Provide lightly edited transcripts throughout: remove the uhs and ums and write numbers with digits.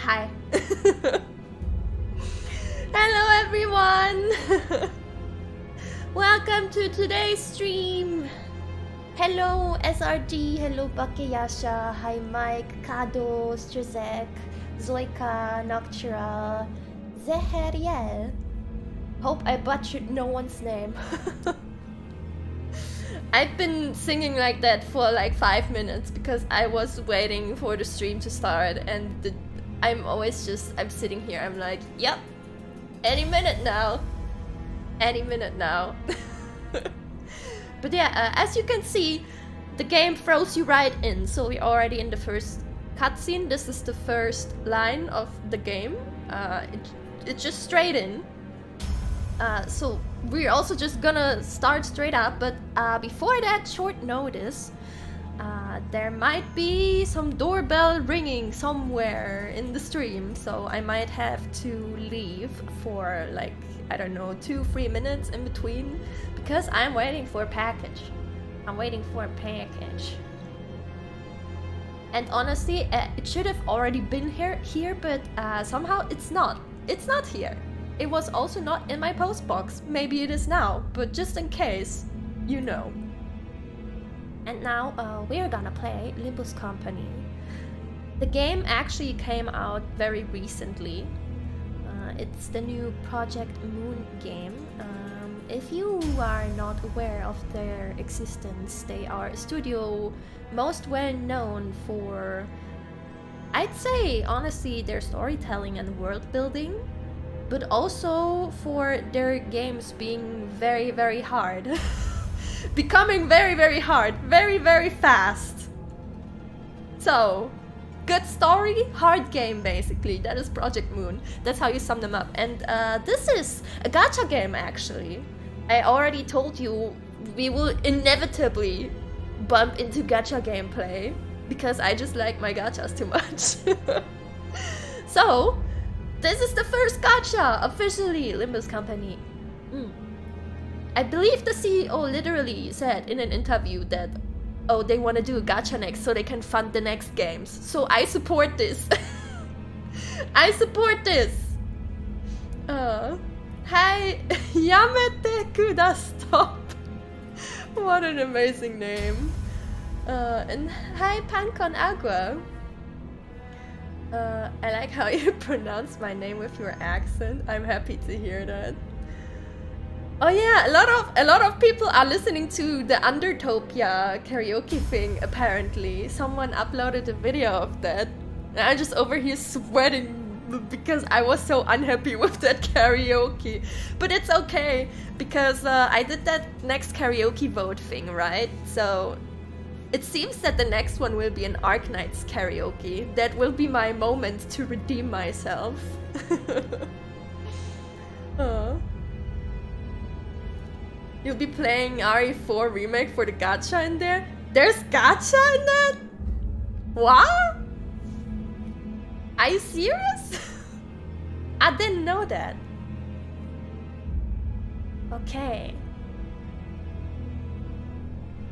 Hi. Hello everyone. Welcome to today's stream. Hello SRG, hello Backseating, hi Mike, Kado, Strazek, Zoika, Noctural, Zeheriel. Hope I butchered no one's name. I've been singing like that for like 5 minutes because I was waiting for the stream to start, and I'm sitting here, I'm like, yep, any minute now. But yeah, as you can see, the game throws you right in. So we're already in the first cutscene. This is the first line of the game. It's just straight in. So we're also just gonna start straight up, but before that, short notice, there might be some doorbell ringing somewhere in the stream, so I might have to leave for like, I don't know, 2-3 minutes in between, because I'm waiting for a package. And honestly, it should have already been here, but somehow it's not here. It was also not in my post box. Maybe it is now, but just in case, you know. And now we're gonna play Limbus Company. The game actually came out very recently. It's the new Project Moon game. If you are not aware of their existence, they are a studio most well known for, I'd say honestly, their storytelling and world building, but also for their games being very, very hard. Becoming very, very hard, very, very fast. So, good story, hard game basically. That is Project Moon. That's how you sum them up. And this is a gacha game actually. I already told you we will inevitably bump into gacha gameplay because I just like my gachas too much. So, this is the first gacha, officially, Limbus Company. I believe the CEO literally said in an interview that, oh, they want to do a gacha next so they can fund the next games. So I support this. I support this. Hi, Yamete Kuda, stop. What an amazing name. And hi, Pancon Agua. I like how you pronounce my name with your accent. I'm happy to hear that. Oh yeah, a lot of people are listening to the Undertopia karaoke thing apparently. Someone uploaded a video of that. And I'm just over here sweating because I was so unhappy with that karaoke. But it's okay because I did that next karaoke vote thing, right? So it seems that the next one will be an Arknights karaoke. That will be my moment to redeem myself. You'll be playing RE4 remake for the gacha in there? There's gacha in that? What? Are you serious? I didn't know that. Okay.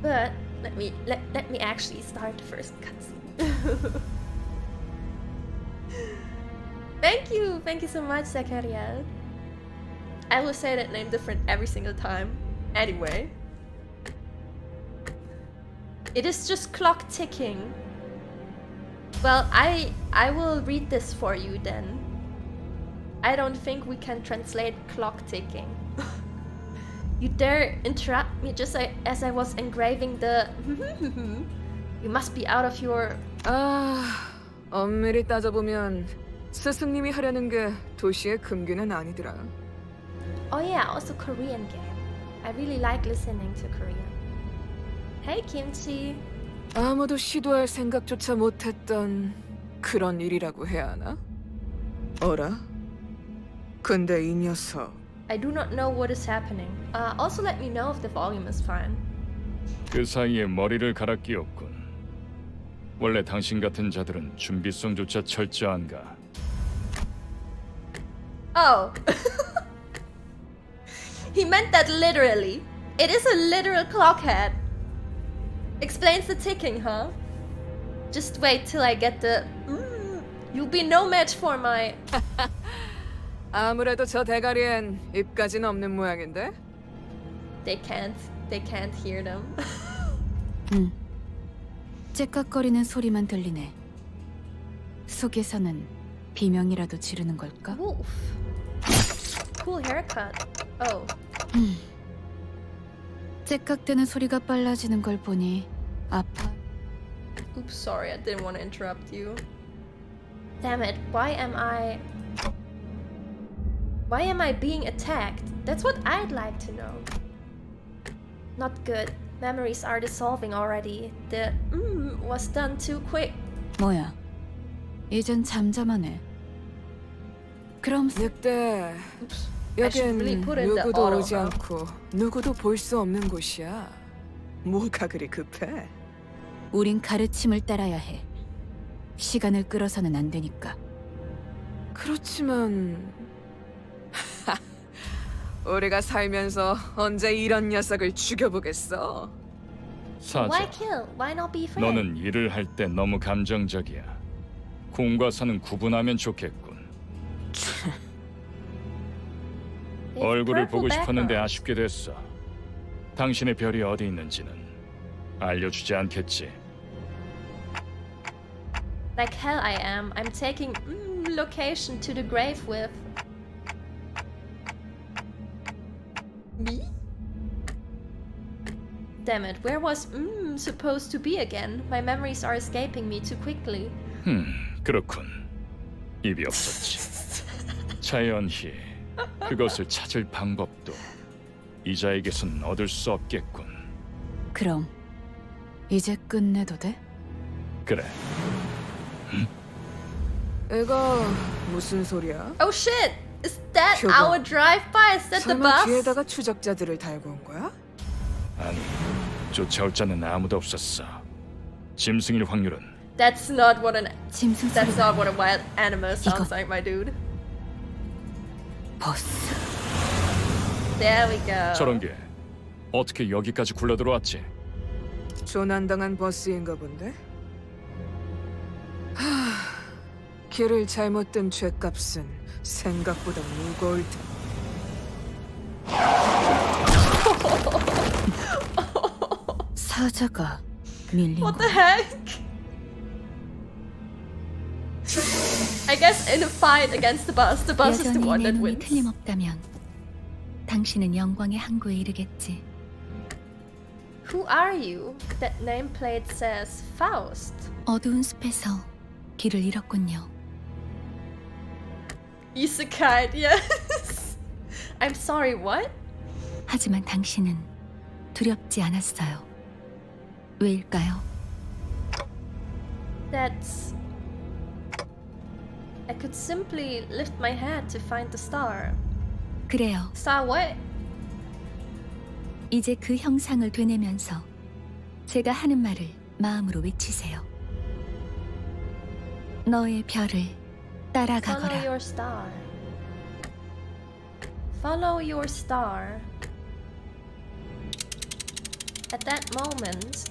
But let me actually start the first cutscene. Thank you so much, Zachariah. I will say that name different every single time. Anyway, it is just clock ticking. Well, I will read this for you then. I don't think we can translate clock ticking. You dare interrupt me just as I was engraving the You must be out of your... 엄밀히 따져보면 스승님이 하려는 게 도시의 금기는 아니더라. Oh yeah, also Korean game. I really like listening to Korean. Hey Kimchi. 아무도 시도할 생각조차 못했던 그런 일이라고 해야 하나? 어라? 근데 이 녀석... I do not know what is happening. Also let me know if the volume is fine. 그 사이에 머리를 갈아 끼웠군. 원래 당신 같은 자들은 준비성조차 철저한가? Oh. He meant that literally. It is a literal clock head. Explains the ticking, huh? Just wait till I get the You'll be no match for my. 아무래도 저 대가리엔 입까지는 없는 모양인데? They can't hear them. 째깍거리는 소리만 들리네. 속에서는 비명이라도 지르는 걸까? Woof. Cool haircut. Oh. 째깍대는 소리가 빨라지는 걸 보니 아파. Oops, sorry, I didn't want to interrupt you. Damn it, why am I being attacked? That's what I'd like to know. Not good. Memories are dissolving already. The was done too quick. 뭐야? 이젠 잠잠하네. 그럼 늑대, I should really 여긴 put in the 누구도 auto, 오지 huh? 않고 누구도 볼 수 없는 곳이야. 뭐가 그리 급해? 우린 가르침을 따라야 해. 시간을 끌어서는 안 되니까. 그렇지만 우리가 살면서 언제 이런 녀석을 죽여보겠어? 사자, Why kill? Why not be friends? 너는 일을 할 때 너무 감정적이야. 공과 사는 구분하면 좋겠군. They have 얼굴을 purple 보고 싶었는데 backgrounds. 아쉽게 됐어. 당신의 별이 어디 있는지는 알려주지 않겠지. Like hell I am. I'm taking location to the grave with me? Damn it, where was supposed to be again? My memories are escaping me too quickly. 그렇군. 입이 없었지. 자연히 그것을 찾을 방법도 이자에게선 얻을 수 없겠군. 그럼 이제 끝내도 돼? 그래. 이거 무슨 소리야? Oh shit! Is that 휴가. our drive-by? Is that the 설마 bus? 뒤에다가 추적자들을 달고 온 거야? 아니, 쫓아올 자는 아무도 없었어. 짐승일 확률은 That's not what 짐승 that's 소리가 not what a wild animal sounds like, my dude. 버스. There we go. 저런 게 어떻게 여기까지 굴러 들어왔지? 조난당한 버스인가 본데? 길을 잘못 든 죗값은 생각보다 무거울 텐데. 사자가 밀린 What 거. the heck? I guess in a fight against the bus is the 여전히 one 내 that 눈이 wins. 틀림없다면 당신은 영광의 항구에 이르겠지. Who are you? That nameplate says Faust. 어두운 숲에서 길을 잃었군요. Isekai, yes. I'm sorry, what? 하지만 당신은 두렵지 않았어요. 왜일까요? That's... I could simply lift my head to find the star. 그래요. Star what? 이제 그 형상을 되뇌면서 제가 하는 말을 마음으로 외치세요. 너의 별을 Follow 따라가거라. your star. Follow your star. At that moment,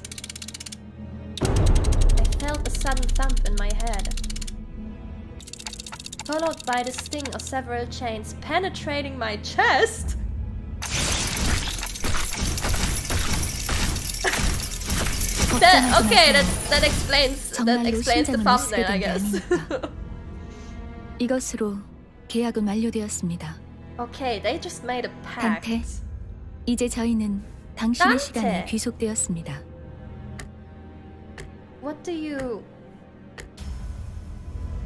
I felt a sudden thump in my head, followed by the sting of several chains penetrating my chest. That explains 정말로 the 심장을 thumbnail, I 쓰게 된 게 guess. 아닐까. 이것으로 계약은 완료되었습니다. Okay, they just made a 단테, pact. 이제 저희는 당신의 단테. 시간에 귀속되었습니다. What do you?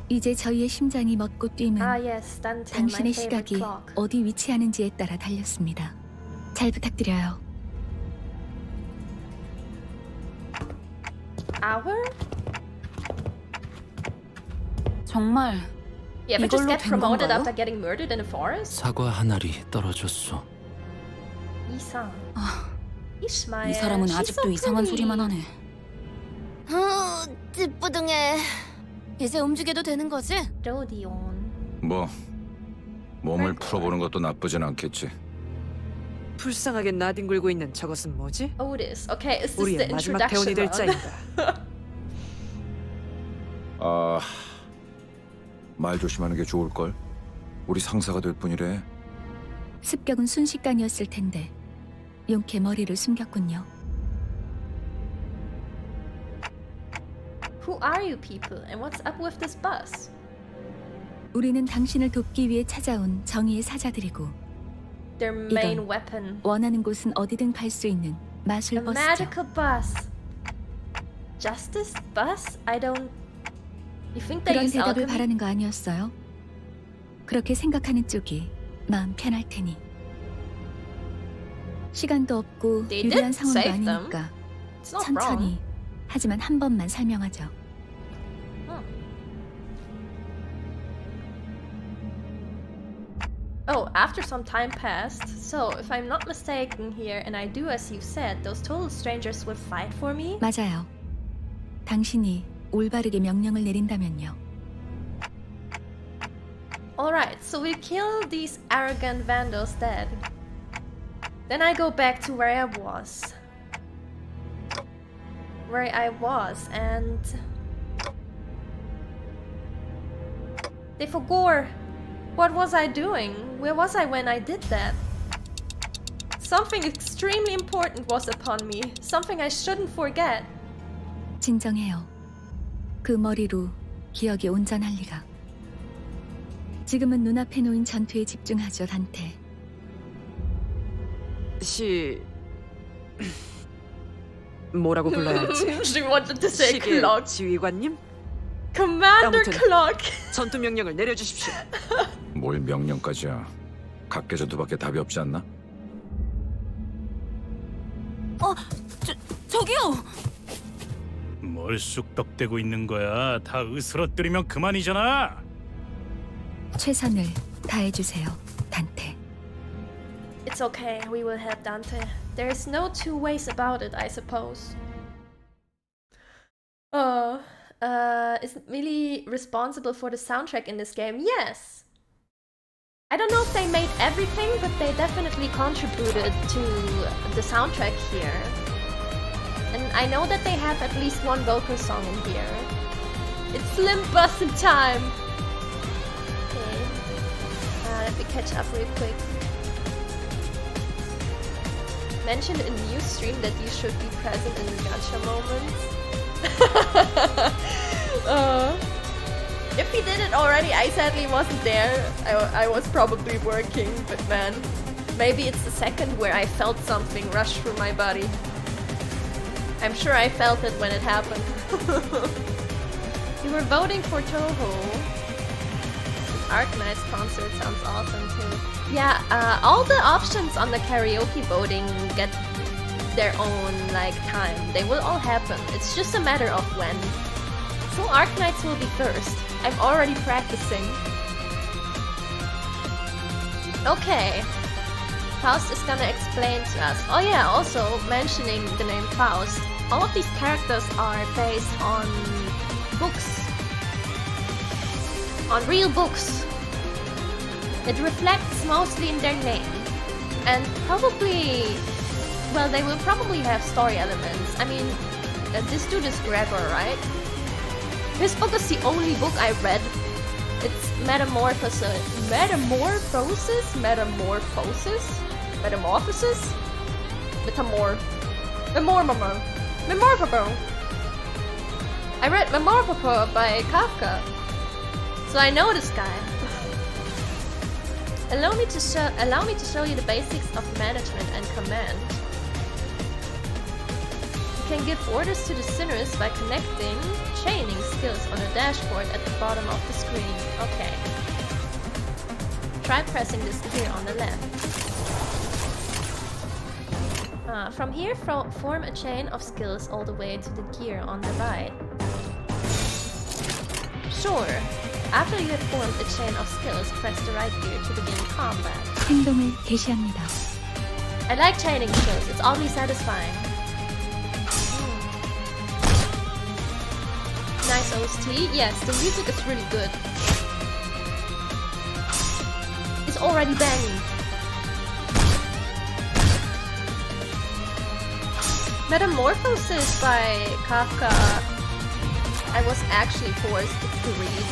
이제 저희의 심장이 멎고 뛰면 Yes, Dante, my 당신의 favorite 시각이 clock. 어디 위치하는지에 따라 달렸습니다. 잘 부탁드려요. Hour? 정말 You ever just 이걸로 get 된 promoted 건가요? after getting murdered in a forest? 사과 한 알이 떨어졌소. 이상. 아, 이스마엘. 이 사람은 she's 아직도 so 이상한 pretty. 소리만 하네. 찌뿌둥해. 이제 움직여도 되는 거지? 로디온. 뭐 몸을 풀어보는 것도 나쁘진 않겠지. 불쌍하게 나뒹굴고 있는 저것은 뭐지? Otis. Okay, is this the 우리의 마지막 introduction 대원이 될 one? 자인가? 아, 말 조심하는 게 좋을걸. 우리 상사가 될 뿐이래. 습격은 순식간이었을 텐데 용케 머리를 숨겼군요. Who are you people and what's up with this bus? 우리는 당신을 돕기 위해 찾아온 정의의 사자들이고 Their main 이건 weapon. 원하는 곳은 어디든 갈 수 있는 A 마술 버스죠. magical bus. Justice bus? I don't... You think they 그런 use 대답을 alchemy? 바라는 거 아니었어요? 그렇게 생각하는 쪽이 마음 편할 테니. 시간도 없고 They 유리한 did 상황도 save them. 아니니까 It's not 천천히 wrong. 하지만 한 번만 설명하죠. Oh, after some time passed. So, if I'm not mistaken here, and I do as you said, those total strangers will fight for me? 맞아요. 당신이 올바르게 명령을 내린다면요. Alright, so we kill these arrogant vandals dead. Then I go back to where I was. And... They forgot. What was I doing? Where was I when I did that? Something extremely important was upon me. Something I shouldn't forget. 진정해요. 그 머리로 기억이 온전할 리가. 지금은 눈앞에 놓인 전투에 집중하죠, 단테. 뭐라고 불러야 할지. She wanted to say 시계 clock. 지휘관님, Commander 아무튼. Clock. 전투 명령을 내려주십시오. 뭘 명령까지야. 각계전투밖에 답이 없지 않나? 저기요. 뭘 쑥덕대고 있는 거야? 다 으스러뜨리면 그만이잖아. 최선을 다해주세요, 단테. It's okay, we will help Dante. There is no two ways about it, I suppose. Is Millie responsible for the soundtrack in this game? Yes! I don't know if they made everything, but they definitely contributed to the soundtrack here. And I know that they have at least one vocal song in here. It's LIMBUS in time! Okay. Let me catch up real quick. Mentioned in news stream that you should be present in the gacha moments. If he did it already, I sadly wasn't there. I was probably working, but man, maybe it's the second where I felt something rush through my body. I'm sure I felt it when it happened. You were voting for Toho. Arknight's concert sounds awesome too. Yeah, all the options on the karaoke voting get their own like time. They will all happen. It's just a matter of when. So Arknights will be first. I'm already practicing. Okay. Faust is gonna explain to us. Oh yeah, also mentioning the name Faust. All of these characters are based on books. On real books. It reflects mostly in their name. And probably... Well, they will probably have story elements. I mean, this dude is Gregor, right? His book is the only book I read. It's Metamorphosis. Metamorphosis? Metamorphosis? Metamorphosis? Metamorphopo. I read Metamorphopo by Kafka. So I know this guy. Allow me to show you the basics of management and command. You can give orders to the sinners by connecting chaining skills on a dashboard at the bottom of the screen. Okay. Try pressing this gear on the left. From here, form a chain of skills all the way to the gear on the right. Sure. After you have formed a chain of skills, press the right gear to begin combat. 행동을 개시합니다. I like chaining skills, it's oddly satisfying. Nice OST. Yes, the music is really good. It's already banging. Metamorphosis by Kafka. I was actually forced to read.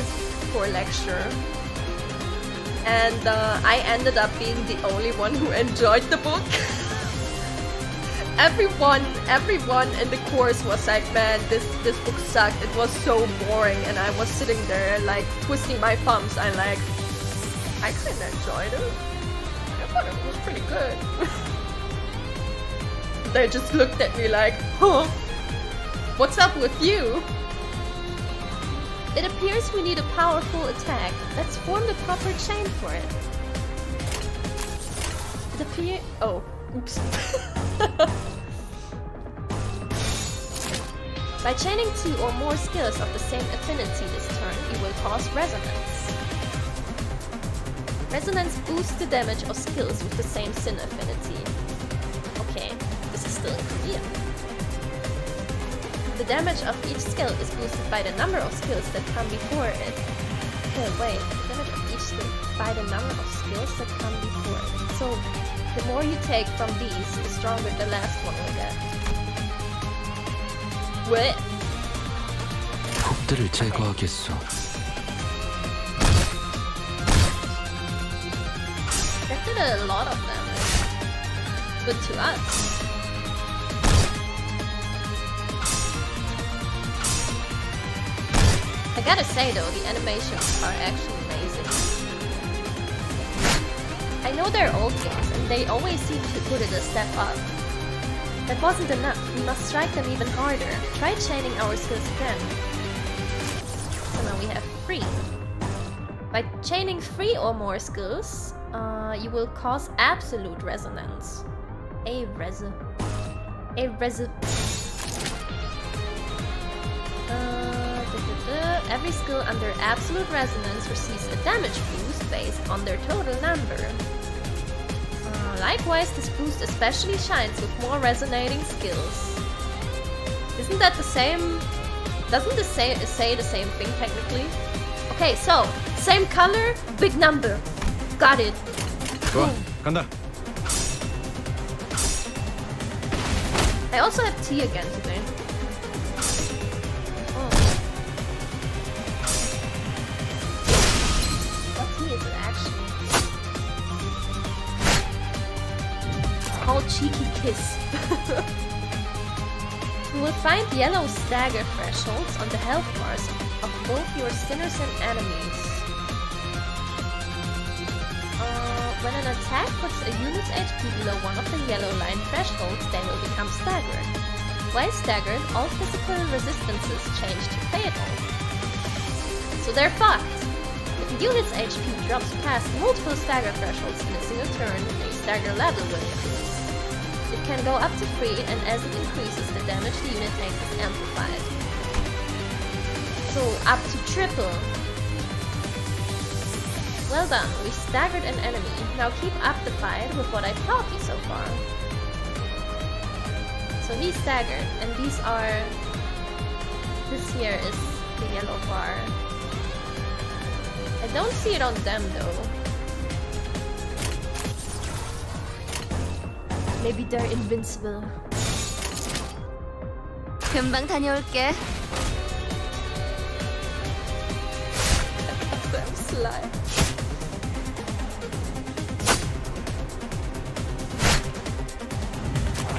for lecture. And I ended up being the only one who enjoyed the book. Everyone in the course was like, man, this book sucked. It was so boring, and I was sitting there like twisting my thumbs. I kind of enjoyed it. I thought it was pretty good. They just looked at me like, huh? What's up with you? It appears we need a powerful attack. Let's form the proper chain for it. Oh, oops. By chaining 2 or more skills of the same affinity this turn, you will cause resonance. Resonance boosts the damage of skills with the same sin affinity. Okay, this is still in Korean. The damage of each skill is boosted by the number of skills that come before it. Okay, wait, the damage of each skill by the number of skills that come before it. So, the more you take from these, the stronger the last one will get. What? 폭들을 제거하겠소. That did a lot of damage. Good to us. I gotta say though, the animations are actually amazing. I know they're old games and they always seem to put it a step up. That wasn't enough, we must strike them even harder. Try chaining our skills again. So now we have 3. By chaining 3 or more skills, you will cause absolute resonance. Every skill under absolute resonance receives a damage boost based on their total number. Likewise, this boost especially shines with more resonating skills. Isn't that the same? Doesn't this say the same thing technically? Okay, so same color, big number. Got it. 좋아, 간다. I also have tea again today. What tea is it actually? It's called Cheeky Kiss. You will find yellow stagger thresholds on the health bars of both your sinners and enemies. When an attack puts a unit's HP below one of the yellow line thresholds, they will become staggered. While staggered, all physical resistances change to fatal. So they're fucked! If a unit's HP drops past multiple stagger thresholds in a single turn, a stagger level will increase. It can go up to 3, and as it increases, the damage the unit takes is amplified. So up to triple. Well done, we staggered an enemy. Now keep up the fight with what I've taught you so far. So he's staggered, and these are... This here is the yellow bar. I don't see it on them though. Maybe they're invincible. 금방 다녀올게. Damn sly.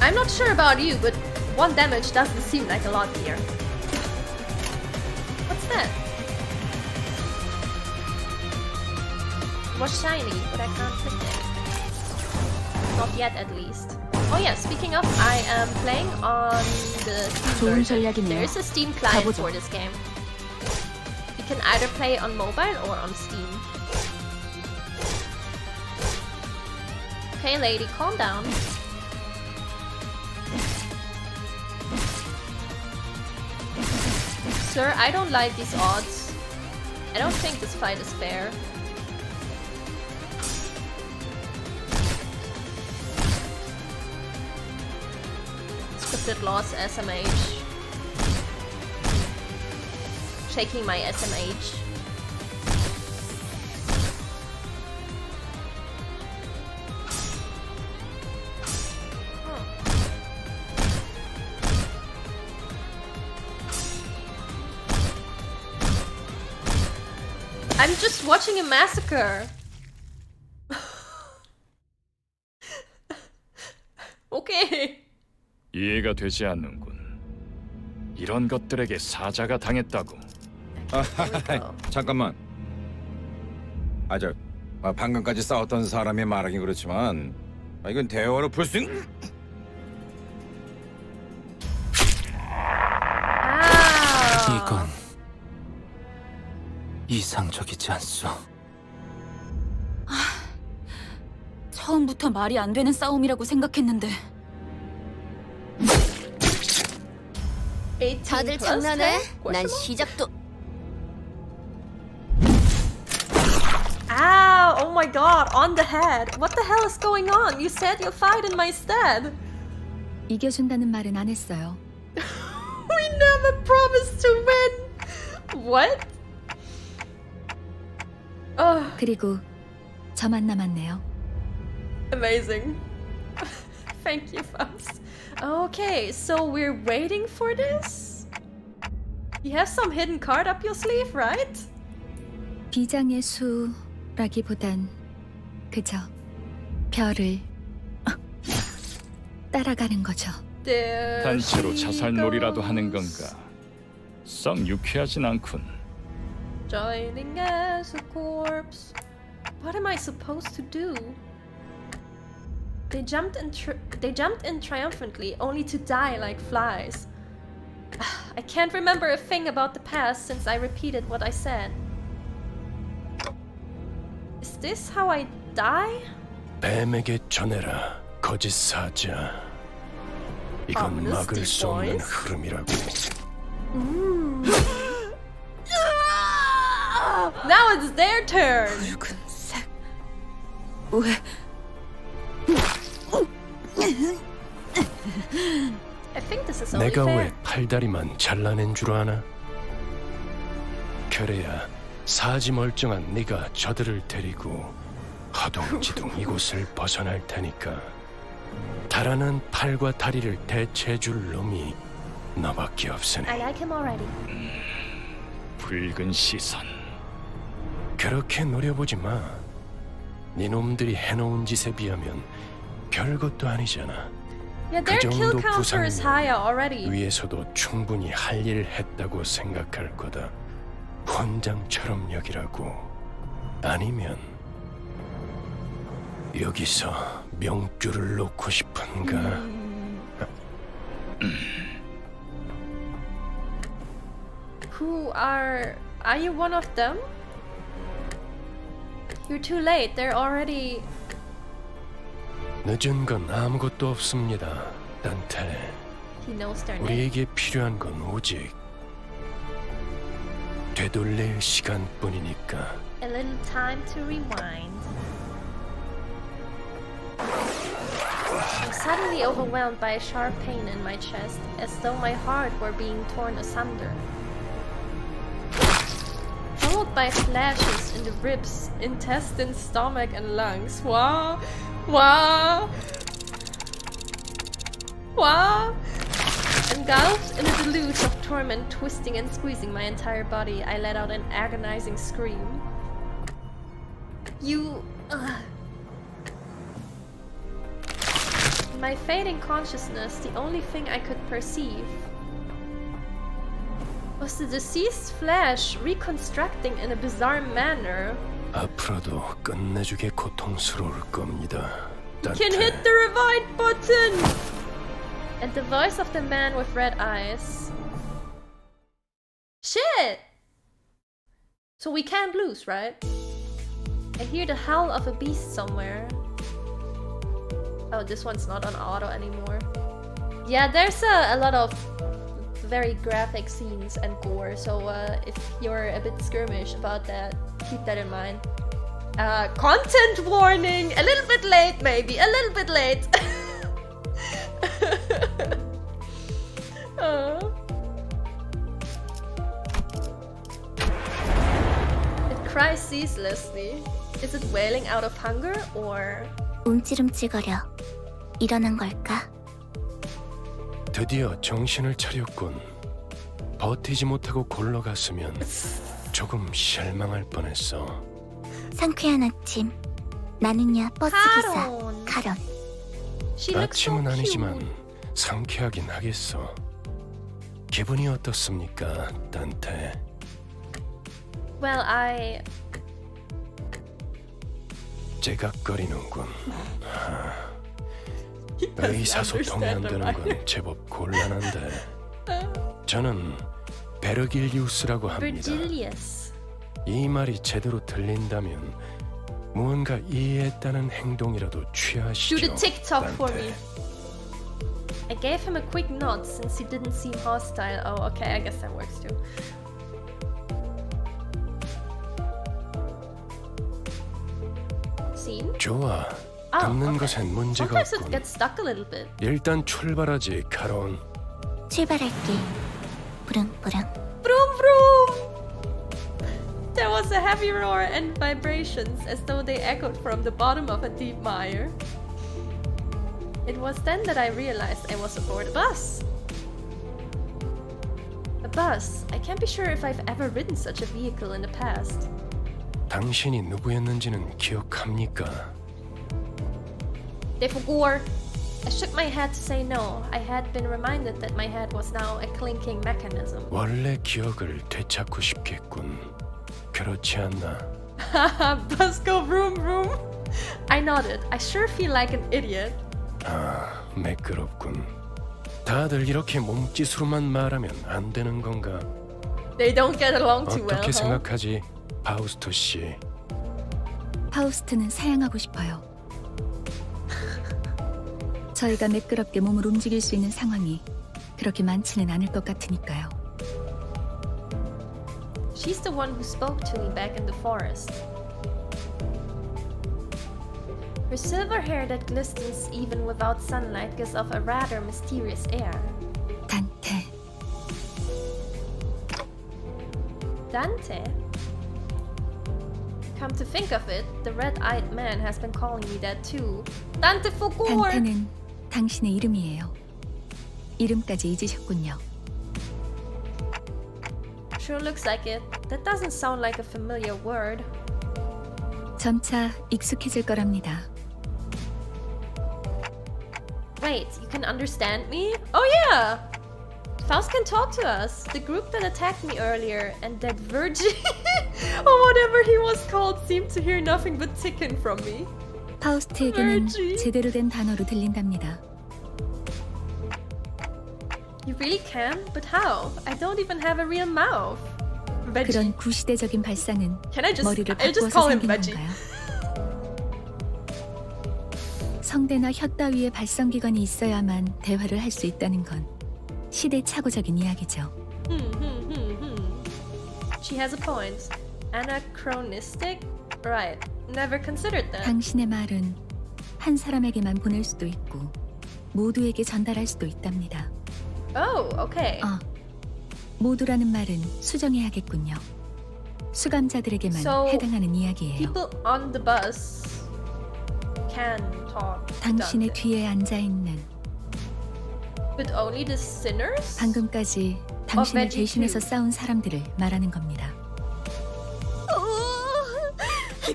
I'm not sure about you, but 1 damage doesn't seem like a lot here. What's that? It was shiny, but I can't click it. Not yet, at least. Oh yeah, speaking of, I am playing on the Steam 좋은 version. 전략이네요. There is a Steam client 가보죠. for this game. You can either play on mobile or on Steam. Okay, lady, calm down. Sir, I don't like these odds. I don't think this fight is fair. Scripted loss SMH. Shaking my SMH. I'm just watching a massacre. 오케이. 이해가 되지 않는군. 이런 것들에게 사자가 당했다고. 잠깐만. 방금까지 싸웠던 사람이 말하긴 그렇지만 이건 대화로 풀 수 있는... 이건 이상적이지 않소. 처음부터 말이 안 되는 싸움이라고 생각했는데. 다들 장난해? 난 시작도. Ow! Oh my god, on the head. What the hell is going on? You said you'll fight in my stead. 이겨준다는 말은 안 했어요. We never promised to win. What? 그리고 저만 남았네요. Amazing. Thank you, Faust. Okay, so we're waiting for this? You have some hidden card up your sleeve, right? 비장의 수라기보단 그저 별을 따라가는 거죠. There 단체로 she 자살놀이라도 하는 goes. 건가? 썩 유쾌하진 않군. Joining as a corpse. What am I supposed to do? They jumped in triumphantly, only to die like flies. I can't remember a thing about the past since I repeated what I said. Is this how I die? 뱀에게 전해라, 거짓 사자. 이건 막을 수 없는 흐름이라고. Now it's their turn. 붉은색. 왜? I think this is only 내가 fair. 왜 팔다리만 잘라낸 줄 아나? 그래야 사지 멀쩡한 네가 저들을 데리고 허둥지둥 이곳을 벗어날 테니까. 달아난 팔과 다리를 대체해줄 놈이 너밖에 없으니. I like him already. 붉은 시선. 그렇게 노려보지 마. 네 놈들이 해놓은 짓에 비하면 별것도 아니잖아. Yeah, their 그 kill 정도 counter is higher already. 위에서도 충분히 할 일 했다고 생각할 거다. 훈장처럼 여기라고. 아니면 여기서 명줄을 놓고 싶은가? Who are you one of them? You're too late. They're already. 늦은 건 아무것도 없습니다, 단테. He knows their name. 우리에게 필요한 건 오직 되돌릴 시간뿐이니까. A little time to rewind. I'm suddenly overwhelmed by a sharp pain in my chest, as though my heart were being torn asunder. Followed by flashes in the ribs, intestines, stomach, and lungs. Wow! Wow! Wow! Engulfed in a deluge of torment, twisting and squeezing my entire body, I let out an agonizing scream. You... In my fading consciousness, the only thing I could perceive was the deceased's flesh reconstructing in a bizarre manner. 앞으로도 끝내주게 고통스러울 겁니다, You can hit 단테. the rewind button! And the voice of the man with red eyes. Shit! So we can't lose, right? I hear the howl of a beast somewhere. Oh, this one's not on auto anymore. Yeah, there's a lot of very graphic scenes and gore, so if you're a bit skirmish about that, keep that in mind. Content warning! A little bit late, maybe. A little bit late. It cries ceaselessly. Is it wailing out of hunger or... 움찔움찔거려. 일어난 걸까? 드디어 정신을 차렸군. 버티지 못하고 골러갔으면 조금 실망할 뻔했어. 상쾌한 아침. 나는야 버스기사 카론. 카론. She looks so 아침은 아니지만 cute. 상쾌하긴 하겠어. 기분이 어떻습니까, 단테? Well, I 째각거리는군. He doesn't 의사소통이 안 understand 되는 the 건 vibe. 제법 곤란한데. 저는 베르길리우스라고 합니다. Virgilius. 이 말이 제대로 들린다면 무언가 이해했다는 행동이라도 Do 취하시죠. the TikTok for 단테. me. I gave him a quick nod since he didn't seem hostile. Oh, okay, I guess that works too. Scene? 좋아. Oh, 듣는 okay. 것엔 문제가 Sometimes it 없군. gets stuck a little bit. 일단 출발하지, 카론. 출발할게. 부릉부릉. Vroom vroom! There was a heavy roar and vibrations as though they echoed from the bottom of a deep mire. It was then that I realized I was aboard a bus. A bus. I can't be sure if I've ever ridden such a vehicle in the past. 당신이 누구였는지는 기억합니까? They forgot. I shook my head to say no. I had been reminded that my head was now a clinking mechanism. 원래 기억을 되찾고 싶겠군. 그렇지 않나? Haha, bus go vroom vroom. I nodded. I sure feel like an idiot. 아, 매끄럽군. 다들 이렇게 몸짓으로만 말하면 안 되는 건가? They don't get along too well. 어떻게 Huh? 생각하지, 파우스토 씨? 파우스트는 사양하고 싶어요. 저희가 매끄럽게 몸을 움직일 수 있는 상황이 그렇게 많지는 않을 것 같으니까요. She's the one who spoke to me back in the forest. Her silver hair that glistens even without sunlight gives off a rather mysterious air. 단테, Dante? Come to think of it, the red-eyed man has been calling me that too. Dante Foucault! 단테는 당신의 이름이에요. 이름까지 잊으셨군요. Sure looks like it. That doesn't sound like a familiar word. 점차 익숙해질 거랍니다. Wait, you can understand me? Oh yeah! Faust can talk to us. The group that attacked me earlier and that virgin or whatever he was called seemed to hear nothing but ticking from me. 파우스트에게는 Virgie. 제대로 된 단어로 들린답니다. You really can? But how? I don't even have a real mouth. Veggie. 그런 구시대적인 발상은 Can I 머리를 I'll just 바꾸어서 call him 생긴 Veggie. 건가요? 성대나 혀 따위의 발성기관이 있어야만 대화를 할 수 있다는 건 시대착오적인 이야기죠. She has a point. Anachronistic? Right. Never considered that. 당신의 말은 한 사람에게만 보낼 수도 있고 모두에게 전달할 수도 있답니다. Oh, okay. 모두라는 말은 수정해야겠군요. 수감자들에게만 So, 해당하는 이야기예요. People on the bus can talk. to 당신의 Dante. 뒤에 앉아있는 But only the sinners? 방금까지 당신을 Veggie 대신해서 too. 싸운 사람들을 말하는 겁니다.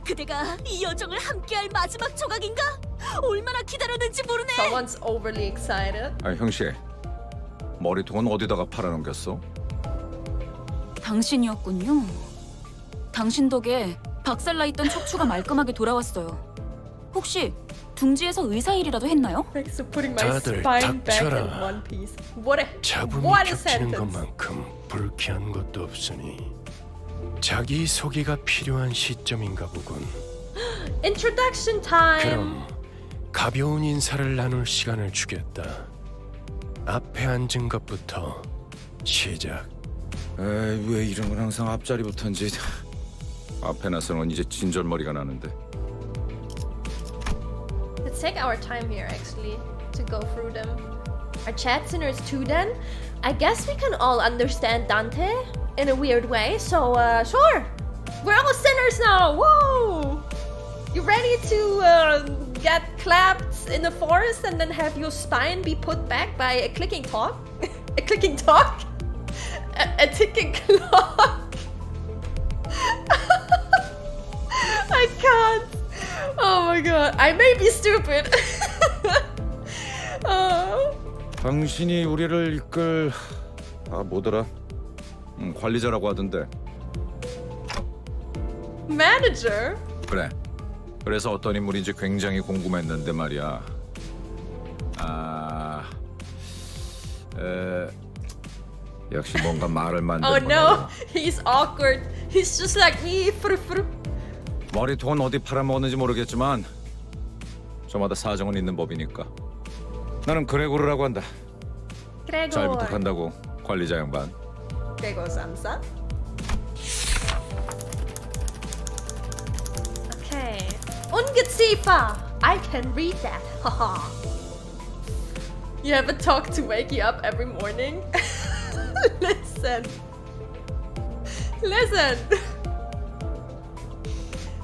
그대가 이 여정을 함께할 마지막 조각인가? 얼마나 기다렸는지 모르네. Someone's overly excited. 아, 형씨. 머리통은 어디다가 팔아넘겼어? 당신이었군요. 당신 덕에 박살나 있던 척추가 말끔하게 돌아왔어요. 혹시 둥지에서 의사 일이라도 했나요? Thanks for putting my 다들 spine back in 닥쳐라. one piece. What a 잡음이 what a 겹치는 sentence. 것만큼 불쾌한 것도 없으니 자기 소개가 필요한 시점인가 보군. Introduction time. 그럼 가벼운 인사를 나눌 시간을 주겠다. 앞에 앉은 것부터 시작. 에이, 왜 이런 건 항상 앞자리부터인지. 앞에 나서는 건 이제 진절머리가 나는데. Let's take our time here actually to go through them. Are chat sinners too then? I guess we can all understand Dante in a weird way, so sure. We're all sinners now. Whoa! You ready to get clapped in the forest and then have your spine be put back by a clicking talk? A clicking talk? A ticking clock? I may be stupid. 당신이 우리를 이끌 뭐더라? 관리자라고 하던데. Manager? 그래. 그래서 어떤 인물인지 굉장히 궁금했는데 말이야. 역시 뭔가 말을 만드는 Oh no, he's awkward. He's just like me. 머리통은 어디 팔아먹었는지 모르겠지만 저마다 사정은 있는 법이니까. 나는 그레고르라고 한다. 잘 Gregor. 부탁한다고, 관리자 양반. Gregor Samsa. Okay. Ungeziefer. I can read that. Haha. You have a talk to wake you up every morning? Listen.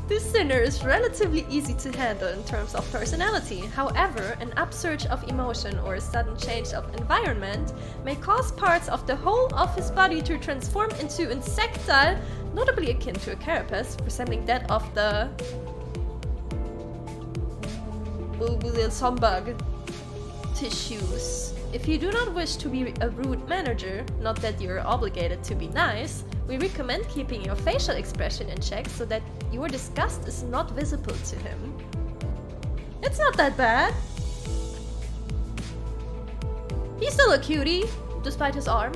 This sinner is relatively easy to handle in terms of personality. However, an upsurge of emotion or a sudden change of environment may cause parts of the whole of his body to transform into insectile, notably akin to a carapace, resembling that of the some bug tissues. If you do not wish to be a rude manager, not that you're obligated to be nice, we recommend keeping your facial expression in check so that your disgust is not visible to him. It's not that bad. He's still a cutie, despite his arm.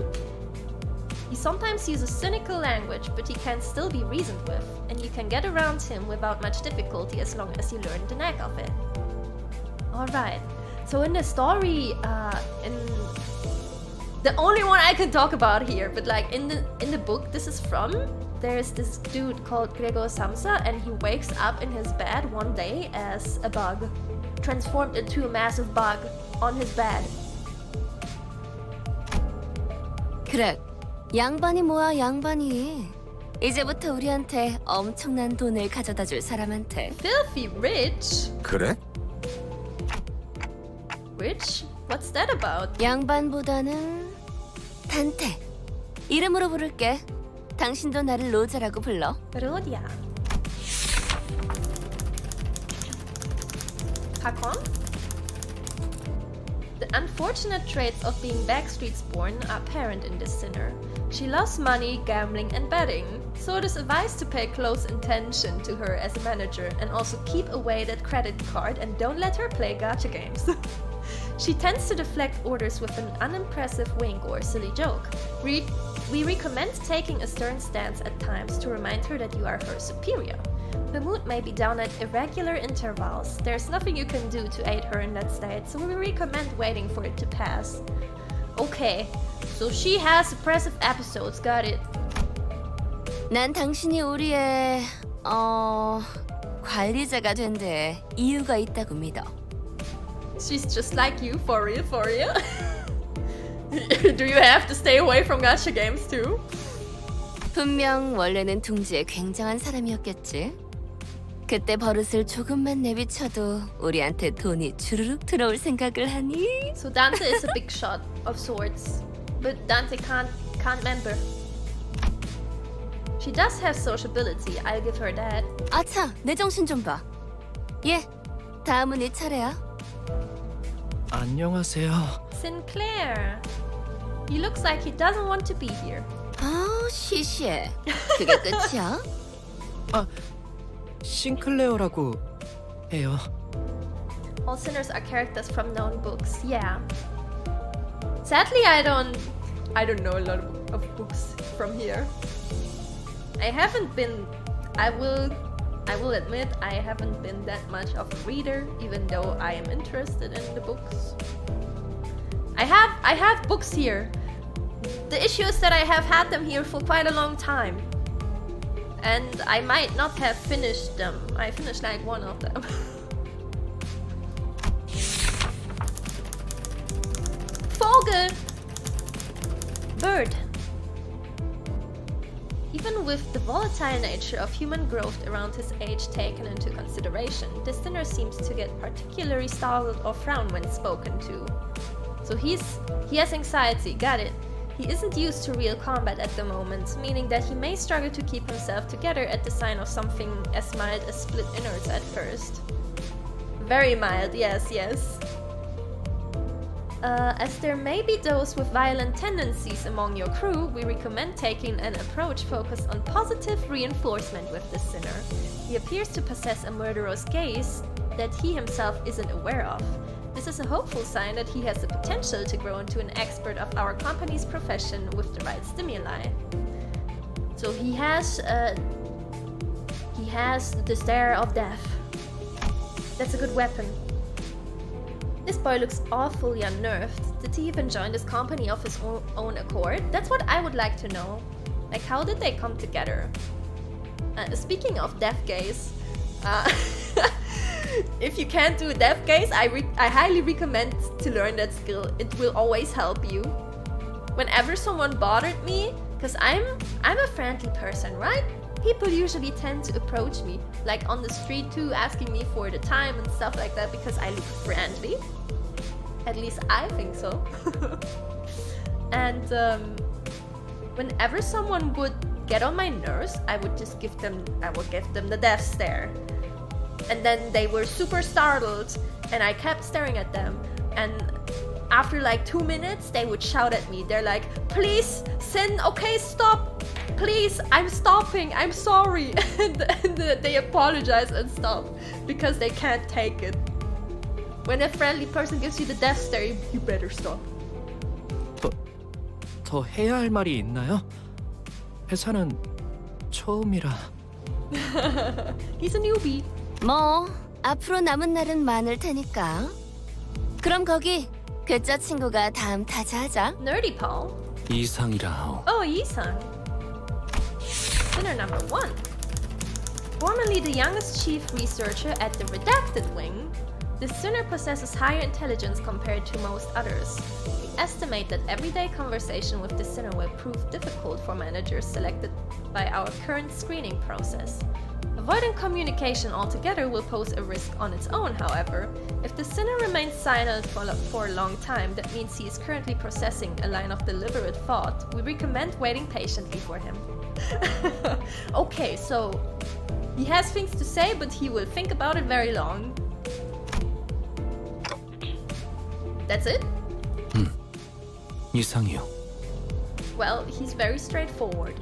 He sometimes uses cynical language, but he can still be reasoned with, and you can get around him without much difficulty as long as you learn the knack of it. Alright, so in the story, in the only one I can talk about here, but like in the book this is from, there's this dude called Gregor Samsa, and he wakes up in his bed one day as a bug, transformed into a massive bug on his bed. 그래, 양반이 뭐야 양반이. 이제부터 우리한테 엄청난 돈을 가져다 줄 사람한테. Filthy rich? 그래? Rich? What's that about? 양반보다는 단테. 이름으로 부를게. 당신도 나를 로제라고 불러. Rodia. Hakon? The unfortunate traits of being Backstreet's born are apparent in this sinner. She loves money, gambling, and betting, so it is advised to pay close attention to her as a manager and also keep away that credit card and don't let her play gacha games. She tends to deflect orders with an unimpressive wink or silly joke. We recommend taking a stern stance at times to remind her that you are her superior. The mood may be down at irregular intervals. There's nothing you can do to aid her in that state, so we recommend waiting for it to pass. Okay, so she has suppressive episodes, got it. 난 당신이 우리의 관리자가 된 데 이유가 있다고 믿어. She's just like you, for real, for real. Do you have to stay away from gacha games too? 분명 원래는 둥지에 굉장한 사람이었겠지. 그때 버릇을 조금만 내비쳐도 우리한테 돈이 주르륵 들어올 생각을 하니. So Dante is a big shot of sorts, but Dante can't remember. She does have sociability, I'll give her that. 아차, 내 정신 좀 봐. 예, 다음은 네 차례야. 안녕하세요. Sinclair. He looks like he doesn't want to be here. 아, 시시해. 그게 끝이야? 싱클레어라고 해요. All sinners are characters from known books, yeah. Sadly, I don't know a lot of books from here. I will admit I haven't been that much of a reader, even though I am interested in the books. I have books here. The issue is that I have had them here for quite a long time. And I might not have finished them. I finished like one of them. Vogel! Bird. Even with the volatile nature of human growth around his age taken into consideration, this sinner seems to get particularly startled or frown when spoken to. So he has anxiety, got it. He isn't used to real combat at the moment, meaning that he may struggle to keep himself together at the sign of something as mild as split innards at first. Very mild, yes, yes. As there may be those with violent tendencies among your crew, we recommend taking an approach focused on positive reinforcement with the sinner. He appears to possess a murderous gaze that he himself isn't aware of. This is a hopeful sign that he has the potential to grow into an expert of our company's profession with the right stimuli. So he has the stare of death. That's a good weapon. This boy looks awfully unnerved. Did he even join this company of his own accord? That's what I would like to know. Like, how did they come together? Speaking of death gaze, if you can't do death gaze, I highly recommend to learn that skill. It will always help you. Whenever someone bothered me, because I'm a friendly person, right? People usually tend to approach me, like on the street too, asking me for the time and stuff like that because I look friendly. At least I think so. And whenever someone would get on my nerves, I would give them the death stare. And then they were super startled and I kept staring at them. And after like 2 minutes, they would shout at me. They're like, please, Sin, okay, stop. Please, I'm stopping, I'm sorry. and they apologize and stop because they can't take it. When a friendly person gives you the death stare, you better stop. 더 해야 할 말이 있나요? 회사는 처음이라. He's a newbie. 뭐 앞으로 남은 날은 많을 테니까. 그럼 거기 괴짜 친구가 다음 타자하자. Nerdy Paul. 이상이라. Oh, Yi-sang. Sinner number 1. Formerly the youngest chief researcher at the Redacted Wing, this sinner possesses higher intelligence compared to most others. We estimate that everyday conversation with the sinner will prove difficult for managers selected by our current screening process. Avoiding communication altogether will pose a risk on its own, however. If the sinner remains silent for a long time, that means he is currently processing a line of deliberate thought. We recommend waiting patiently for him. Okay, so he has things to say, but he will think about it very long. That's it? 이상해요. Well, he's very straightforward.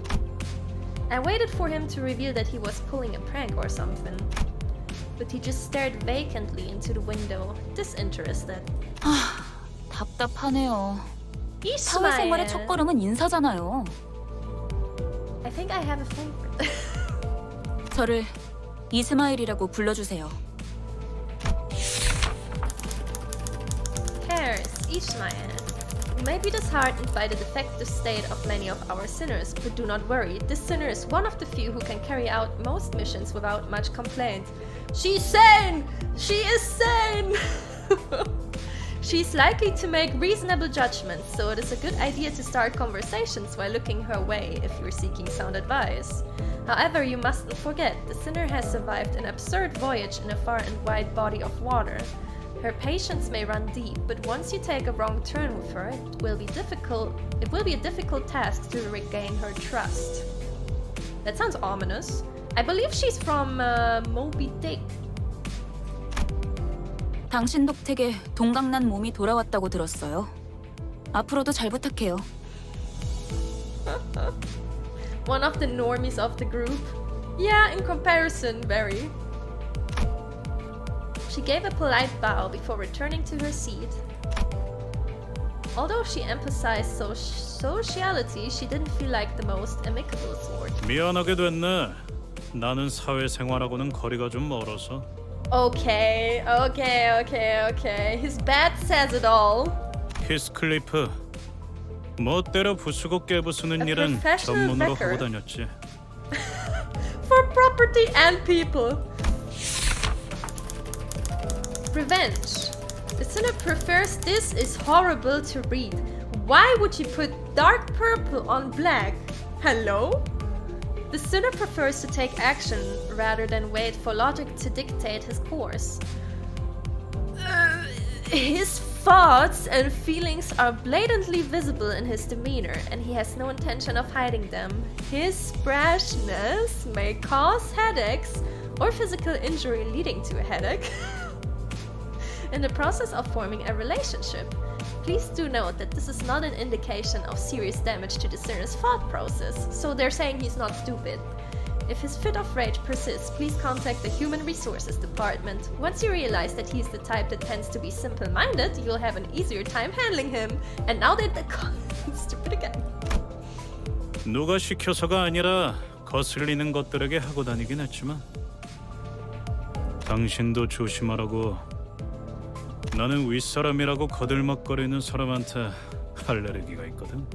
I waited for him to reveal that he was pulling a prank or something. But he just stared vacantly into the window, disinterested. 답답하네요. 사회생활의 첫걸음은 인사잖아요. I think I have a favorite. 저를 이스마일이라고 불러주세요. Cares, Ishmael. You may be disheartened by the defective state of many of our sinners, but do not worry. This sinner is one of the few who can carry out most missions without much complaint. She's sane! She is sane! She's likely to make reasonable judgments, so it is a good idea to start conversations while looking her way if you're seeking sound advice. However, you mustn't forget, the sinner has survived an absurd voyage in a far and wide body of water. Her patience may run deep, but once you take a wrong turn with her, it will be a difficult task to regain her trust. That sounds ominous. I believe she's from Moby Dick. 당신 덕택에 동강난 몸이 돌아왔다고 들었어요. 앞으로도 잘 부탁해요. One of the normies of the group. Yeah, in comparison, very. She gave a polite bow before returning to her seat. Although she emphasized sociality, she didn't feel like the most amicable sort. 미안하게 됐네. 나는 사회생활하고는 거리가 좀 멀어서. Okay. His bat says it all. 히스클리프. 멋대로 부수고 깨부수는 일은 전문으로 하고 다녔지. For property and people. Revenge. The sinner prefers this is horrible to read. Why would you put dark purple on black? Hello? The sinner prefers to take action rather than wait for logic to dictate his course. His thoughts and feelings are blatantly visible in his demeanor, and he has no intention of hiding them. His brashness may cause headaches or physical injury leading to a headache. in the process of forming a relationship. Please do note that this is not an indication of serious damage to the sinner's thought process, so they're saying he's not stupid. If his fit of rage persists, please contact the Human Resources Department. Once you realize that he's the type that tends to be simple-minded, you'll have an easier time handling him. And now they're stupid again. 누가 시켜서가 아니라 거슬리는 것들에게 하고 다니긴 했지만 당신도 조심하라고. 나는 윗사람이라고 거들먹거리는 사람한테 알레르기가 있거든.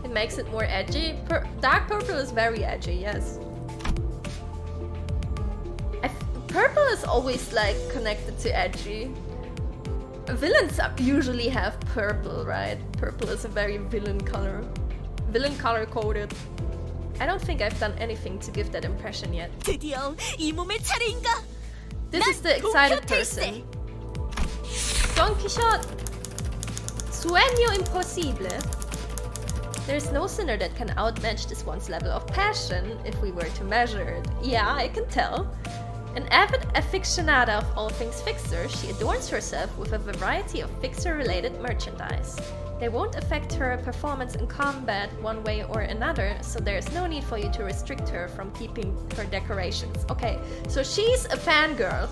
It makes it more edgy. Dark purple is very edgy, yes. Purple is always like connected to edgy. Villains usually have purple, right? Purple is a very villain color coded. I don't think I've done anything to give that impression yet. 드디어 이 몸의 차례인가? This is the excited person. Don Quixote. Sueño imposible. There's no sinner that can outmatch this one's level of passion if we were to measure it. Yeah, I can tell. An avid aficionada of all things Fixer, she adorns herself with a variety of Fixer-related merchandise. They won't affect her performance in combat one way or another, so there's no need for you to restrict her from keeping her decorations. Okay, so she's a fangirl.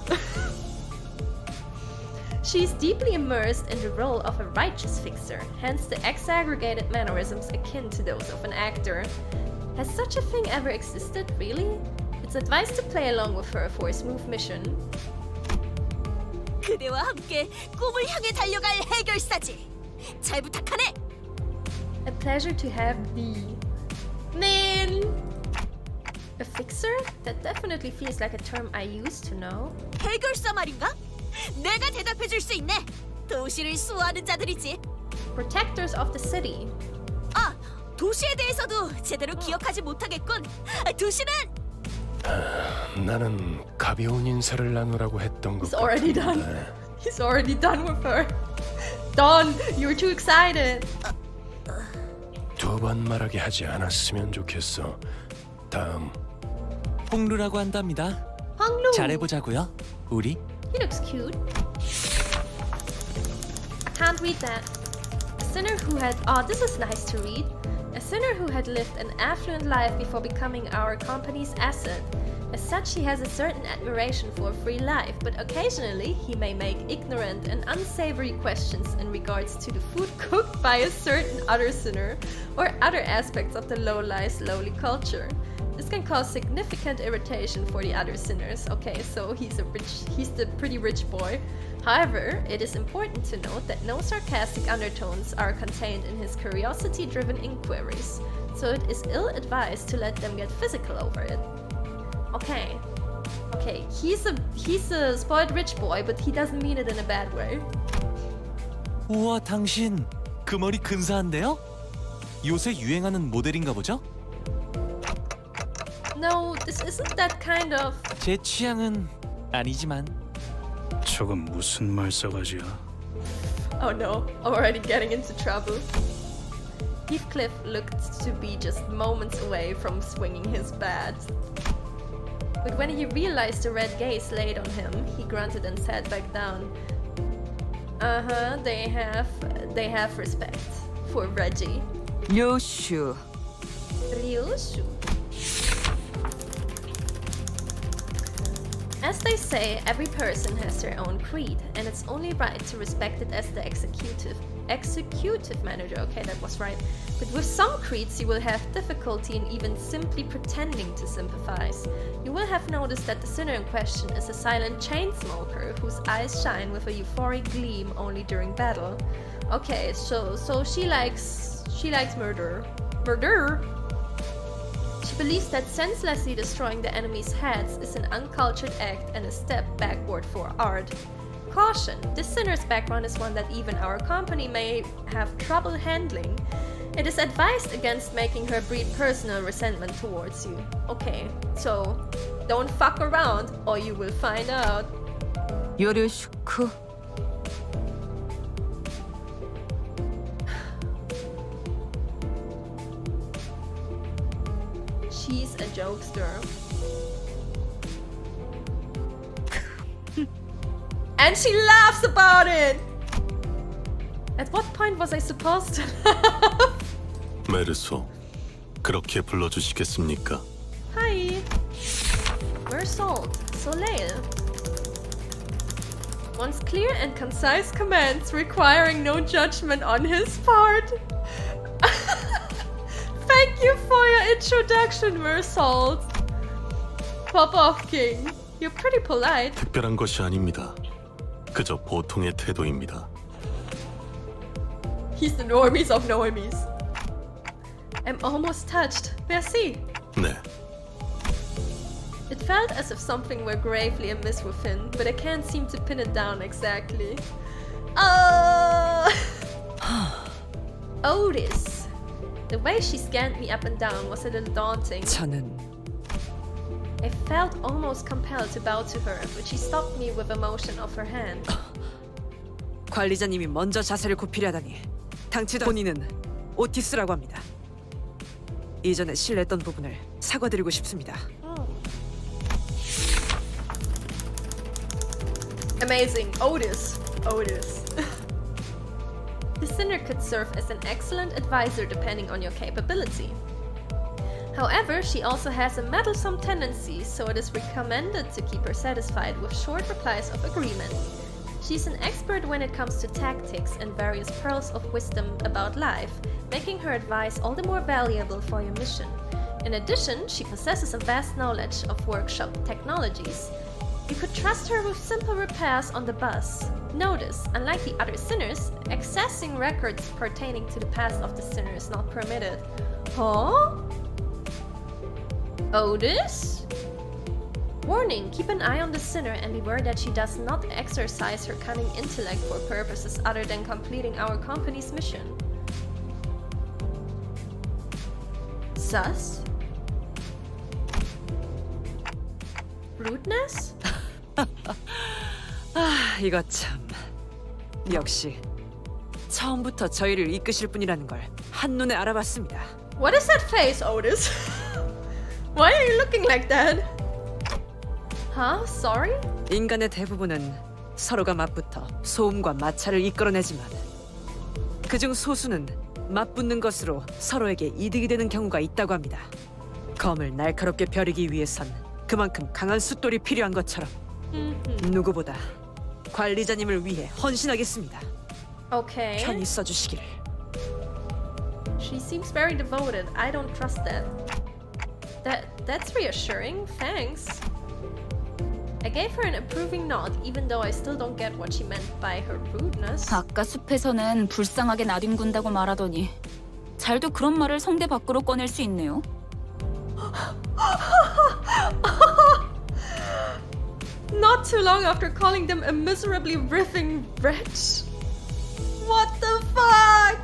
She's deeply immersed in the role of a righteous Fixer, hence the exaggerated mannerisms akin to those of an actor. Has such a thing ever existed, really? It's advised to play along with her for a smooth mission. 그대와 함께 꿈을 향해 달려갈 해결사지. 잘 부탁하네. A pleasure to have thee. Man! A Fixer? That definitely feels like a term I used to know. 해결사 말인가? 내가 대답해줄 수 있네. 도시를 수호하는 자들이지. Protectors of the city. 아, 도시에 대해서도 제대로 기억하지 못하겠군. 도시는 나는 가벼운 인사를 나누라고 했던 것 He's already done. 같은데. He's already done with her. Don, you're too excited. 두 번 말하게 하지 않았으면 좋겠어. 다음. 홍루라고 한답니다. Honglu. 잘해보자고요, 우리. He looks cute. I can't read that. A sinner who had... Oh, this is nice to read. A sinner who had lived an affluent life before becoming our company's asset. As such, he has a certain admiration for a free life, but occasionally he may make ignorant and unsavory questions in regards to the food cooked by a certain other sinner or other aspects of the low-life, lowly culture. This can cause significant irritation for the other sinners. Okay, so he's the pretty rich boy. However, it is important to note that no sarcastic undertones are contained in his curiosity-driven inquiries, so it is ill-advised to let them get physical over it. Okay, he's a spoiled rich boy, but he doesn't mean it in a bad way. 우와, 당신 그 머리 근사한데요? 요새 유행하는 모델인가 보죠? No, this isn't that kind of... 제 취향은 아니지만. 저건 무슨 말싸가지야? Oh no, I'm already getting into trouble. Heathcliff looked to be just moments away from swinging his bat. But when he realized the red gaze laid on him, he grunted and sat back down. They have respect for Reggie. 요슈. Ryushu. As they say, every person has their own creed, and it's only right to respect it as the executive manager. Okay, that was right. But with some creeds, you will have difficulty in even simply pretending to sympathize. You will have noticed that the sinner in question is a silent chain smoker whose eyes shine with a euphoric gleam only during battle. Okay, so she likes murder. Murder. She believes that senselessly destroying the enemy's heads is an uncultured act and a step backward for art. Caution, this sinner's background is one that even our company may have trouble handling. It is advised against making her breed personal resentment towards you. Okay, so don't fuck around or you will find out. 요르슈크. She's a jokester. And she laughs about it! At what point was I supposed to laugh? 메르소, 그렇게 불러주시겠습니까? Hi. Mersault. Soleil. Wants clear and concise commands requiring no judgment on his part. Thank you for your introduction, Mersault. Pop off, King. You're pretty polite. 특별한 것이 아닙니다. 그저 보통의 태도입니다. He's the normies of normies. I'm almost touched. Merci. 네, It felt as if something were gravely amiss with him, but I can't seem to pin it down exactly. Otis. The way she scanned me up and down was a little daunting. 저는 I felt almost compelled to bow to her, but she stopped me with a motion of her hand. 관리자님이 먼저 자세를 굽히려다니 당치도 본인은 오티스라고 합니다. 이전에 실례했던 부분을 사과드리고 싶습니다. Amazing. Otis. Otis. The sinner could serve as an excellent advisor depending on your capability. However, she also has a meddlesome tendency, so it is recommended to keep her satisfied with short replies of agreement. She's an expert when it comes to tactics and various pearls of wisdom about life, making her advice all the more valuable for your mission. In addition, she possesses a vast knowledge of workshop technologies. You could trust her with simple repairs on the bus. Notice, unlike the other sinners, accessing records pertaining to the past of the sinner is not permitted. Huh? Otis? Warning, keep an eye on the sinner and beware that she does not exercise her cunning intellect for purposes other than completing our company's mission. Sus? Rudeness? 이거 참 역시 처음부터 저희를 이끄실 분이라는 걸 한눈에 알아봤습니다. What is that face, Otis? Why are you looking like that? Huh? Sorry? 인간의 대부분은 서로가 맞붙어 소음과 마찰을 이끌어내지만 그중 소수는 맞붙는 것으로 서로에게 이득이 되는 경우가 있다고 합니다. 검을 날카롭게 벼르기 위해선 그만큼 강한 숫돌이 필요한 것처럼 누구보다 관리자님을 위해 헌신하겠습니다. Okay. 편히 써주시기를. She seems very devoted. I don't trust that. That's reassuring. Thanks. I gave her an approving nod, even though I still don't get what she meant by her rudeness. 아까 숲에서는 불쌍하게 나뒹군다고 말하더니 잘도 그런 말을 성대 밖으로 꺼낼 수 있네요. Not too long after calling them a miserably riffing wretch. What the fuck?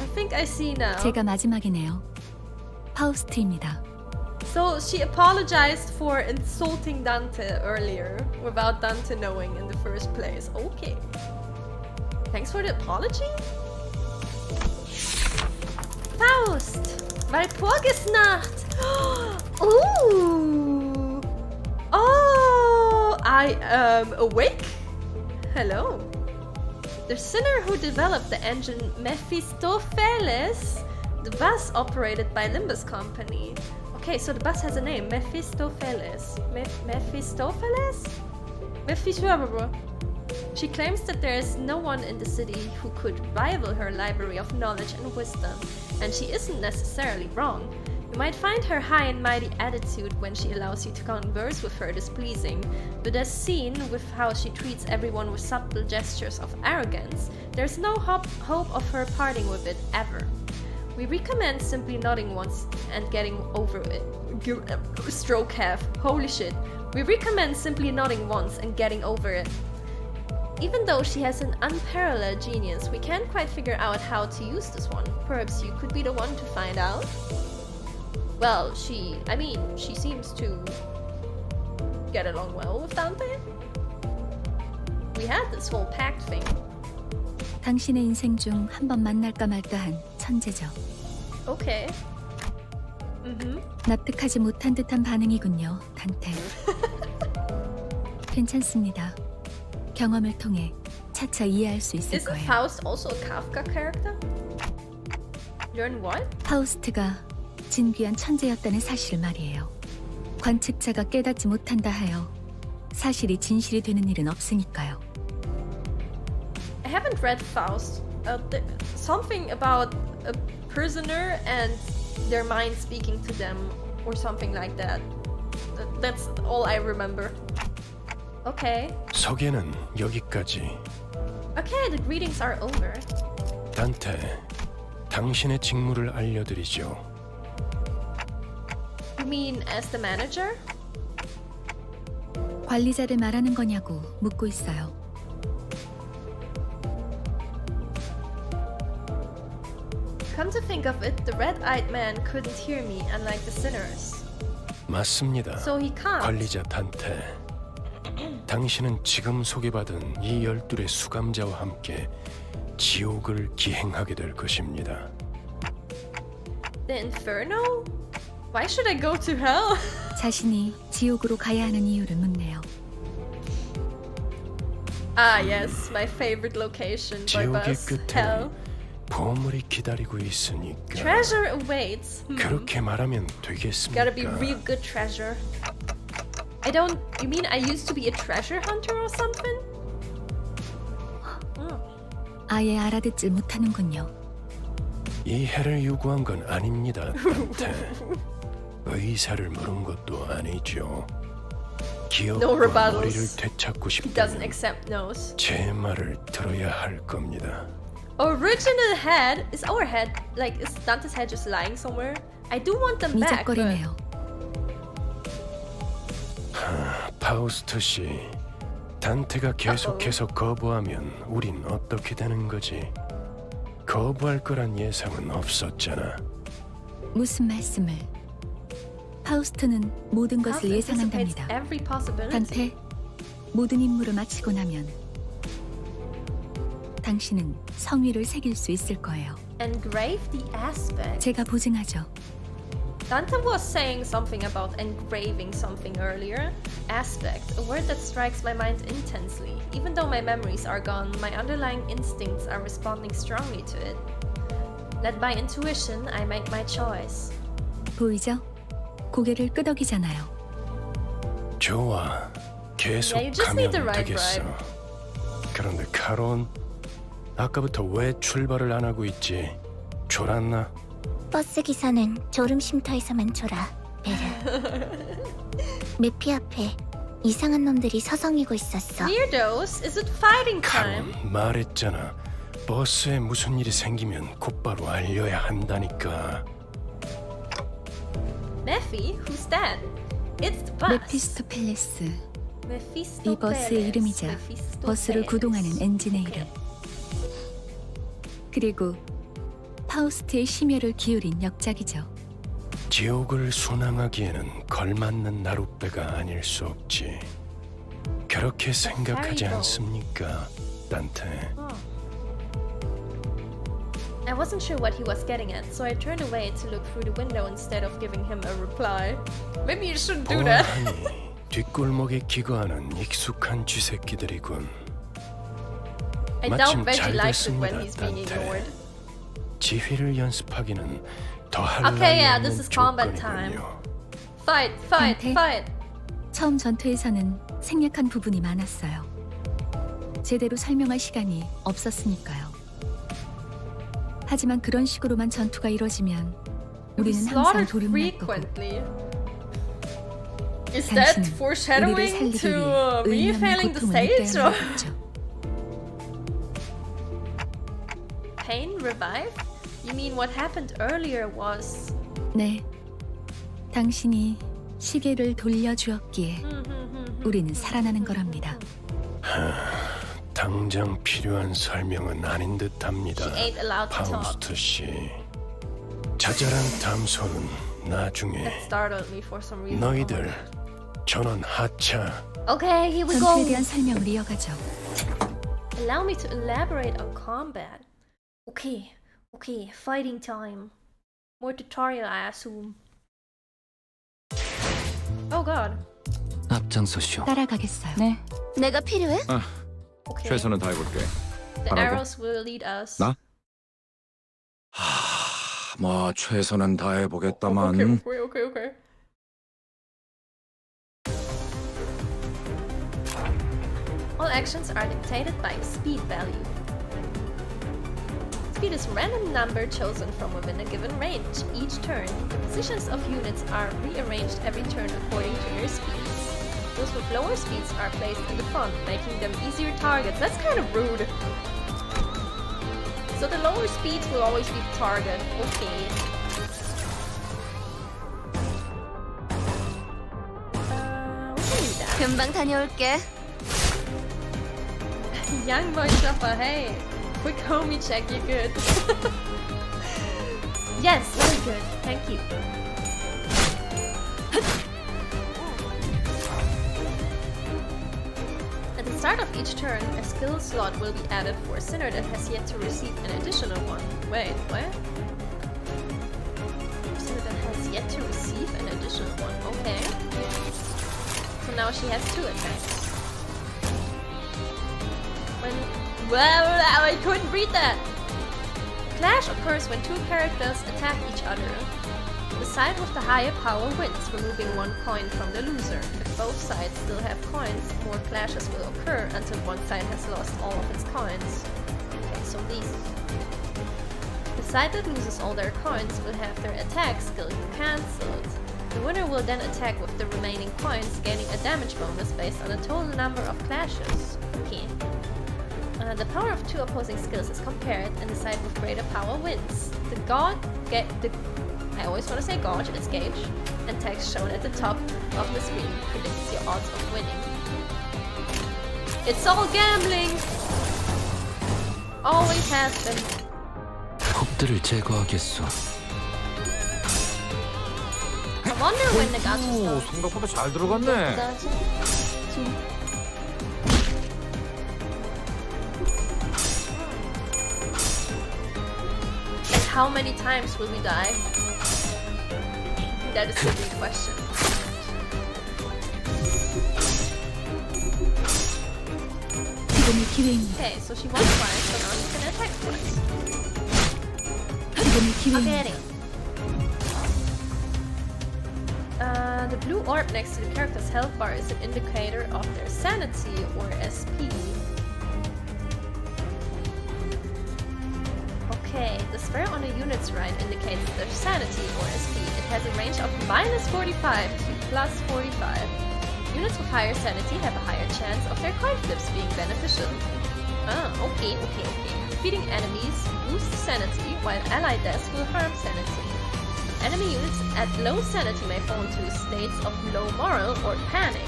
I think I see now. 제가 마지막이네요. 파우스트입니다. So she apologized for insulting Dante earlier without Dante knowing in the first place. Okay. Thanks for the apology? Faust! Walpurgisnacht! Ooh! Oh! I am awake? Hello. The sinner who developed the engine Mephistopheles, the bus operated by Limbus Company. Okay, so the bus has a name, Mephistopheles. Mephistopheles? VTuber. She claims that there is no one in the city who could rival her library of knowledge and wisdom, and she isn't necessarily wrong. You might find her high and mighty attitude when she allows you to converse with her displeasing, but as seen with how she treats everyone with subtle gestures of arrogance, there's no hope of her parting with it ever. We recommend simply nodding once and getting over it. Stroke half. Holy shit. We recommend simply nodding once and getting over it. Even though she has an unparalleled genius, we can't quite figure out how to use this one. Perhaps you could be the one to find out? Well, she seems to get along well with Dante. We had this whole pact thing. 당신의 인생 중 한 번 만날까 말까한 천재죠. Okay. 납득하지 못한 듯한 반응이군요, 단테. 괜찮습니다. 경험을 통해 차차 이해할 수 있을 Isn't 거예요. Faust also a Kafka character? Learn what? 파우스트가 진귀한 천재였다는 사실을 말이에요. 관측자가 깨닫지 못한다 하여 사실이 진실이 되는 일은 없으니까요. I haven't read Faust. Something about a prisoner and their mind speaking to them or something like that. That's all I remember. Okay. 소개는 여기까지. Okay, the greetings are over. 단테, 당신의 직무를 알려드리죠. You mean as the manager? 관리자를 말하는 거냐고 묻고 있어요. Come to think of it, the red-eyed man couldn't hear me, unlike the sinners. 맞습니다. So he can't. 관리자 단테. 당신은 지금 소개받은 이 12의 수감자와 함께 지옥을 기행하게 될 것입니다. The Inferno? Why should I go to hell? 자신이 지옥으로 가야 하는 이유를 묻네요. Ah, yes, my favorite location. By 지옥의 bus. Hell. 끝에는 보물이 기다리고 있으니까. Treasure awaits. 그렇게 말하면 되겠습니까? Gotta be real good treasure. I don't. You mean I used to be a treasure hunter or something? 아예 알아듣질 못하는군요. 이해를 요구한 건 아닙니다, 단테. 의사를 물은 것도 아니죠. No 기억과 rebuttals. 머리를 되찾고 He doesn't 싶다면 accept no's. 제 말을 들어야 할 겁니다. Original head is our head. Like is Dante's head just lying somewhere? I do want them back. But 미적거리네요. 파우스트 씨, 단테가 계속해서 거부하면 우린 어떻게 되는 거지? 거부할 거란 예상은 없었잖아. 무슨 말씀을? 파우스트는 모든 것을 Faust anticipates 예상한답니다. every possibility. 단테, 모든 임무를 마치고 나면 당신은 성위를 새길 수 있을 거예요. Engrave the aspect. 제가 보증하죠. Dante was saying something about engraving something earlier. Aspect, a word that strikes my mind intensely. Even though my memories are gone, my underlying instincts are responding strongly to it. Led by intuition, I make my choice. 보이죠? 고개를 끄덕이잖아요. 좋아, 계속 Yeah, you just need the 가면 right 되겠어. bribe. 그런데 카론, 아까부터 왜 출발을 안 하고 있지? 졸았나? 버스 기사는 졸음 쉼터에서만 졸아. 베르. 메피 앞에 이상한 놈들이 서성이고 있었어. Weirdos, is it fighting time? 카론, 말했잖아. 버스에 무슨 일이 생기면 곧바로 알려야 한다니까. Mephi? Who's that? It's the bus. 메피스토펠레스. Mephisto 이 버스의 이름이자 버스를 구동하는 엔진의 이름. 그리고 파우스트의 심혈을 기울인 역작이죠. 지옥을 순항하기에는 걸맞는 나룻배가 아닐 수 없지. 그렇게 생각하지 않습니까, 단테? I wasn't sure what he was getting at, so I turned away to look through the window instead of giving him a reply. Maybe you shouldn't do that. 보아하니 뒷골목에 기거하는 익숙한 쥐새끼들이군. I doubt 마침 Veggie 잘 likes it when 됐습니다, he's being ignored. 지휘를 연습하기는 더할 Okay, yeah, 나위 this 없는 is combat time. 조건이군요. Fight, fight, 단테. fight. 처음 전투에서는 생략한 부분이 많았어요. 제대로 설명할 시간이 없었으니까요. 하지만 그런 식으로만 전투가 이루어지면 우리는 항상 Slaughtered 도륙날 거고 frequently. Is that 당신은 우리를 foreshadowing 살리기 to 위해 me 의미 failing 없는 the 고통을 stage? 느껴야 Or 하겠죠. pain revive? You mean what happened earlier was? 네, 당신이 시계를 돌려주었기에 우리는 살아나는 거랍니다. 당장 필요한 설명은 아닌 듯합니다. She ain't allowed to talk. 파우스트 씨. 자잘한 담소는 나중에. That startled me for some reason. 너희들 전원 하차. Okay, here we 전투에 go. 대한 설명을 이어가죠. Allow me to elaborate on combat. Okay, fighting time. More tutorial, I assume. Oh god. 앞장서시오. 따라가겠어요. 네. 내가 필요해? Okay. 최선은 다해볼게. The 하라고? arrows will lead us. 나? 뭐 최선은 다해보겠다만. Okay. All actions are dictated by speed value. Speed is a random number chosen from within a given range. Each turn, the positions of units are rearranged every turn according to their speeds. Those with lower speeds are placed in the front, making them easier targets. That's kind of rude. So the lower speeds will always be the target. Okay. We can do that. 금방 다녀올게. Young boy shopper, hey. Quick homie check, you're good. Yes, very good. Thank you. At the start of each turn, a skill slot will be added for a sinner that has yet to receive an additional one. Wait, what? Sinner that has yet to receive an additional one. Okay. So now she has 2 attacks. Well, I couldn't read that! Clash occurs when 2 characters attack each other. The side with the higher power wins, removing 1 coin from the loser. If both sides still have coins, more clashes will occur until one side has lost all of its coins. Okay, so these. The side that loses all their coins will have their attack skill cancelled. The winner will then attack with the remaining coins, gaining a damage bonus based on the total number of clashes. Okay. The power of 2 opposing skills is compared, and the side with greater power wins. I always want to say gauge, it's gauge, and text shown at the top of the screen predicts your odds of winning. It's all gambling! Always has been. 컵들을 제거하겠소. I wonder when the gods will 오, 생각보다 잘 들어갔네. How many times will we die? That is the big question. 지금이 기회입니다. Okay, so she won twice, so now she can attack twice. 지금이 Okay. 기회입니다. The blue orb next to the character's health bar is an indicator of their sanity or SP. Okay, the sphere on the unit's right indicates their sanity or SP. It has a range of -45 to +45. Units with higher sanity have a higher chance of their coin flips being beneficial. Okay. Defeating enemies boosts sanity, while allied deaths will harm sanity. Enemy units at low sanity may fall into states of low moral or panic.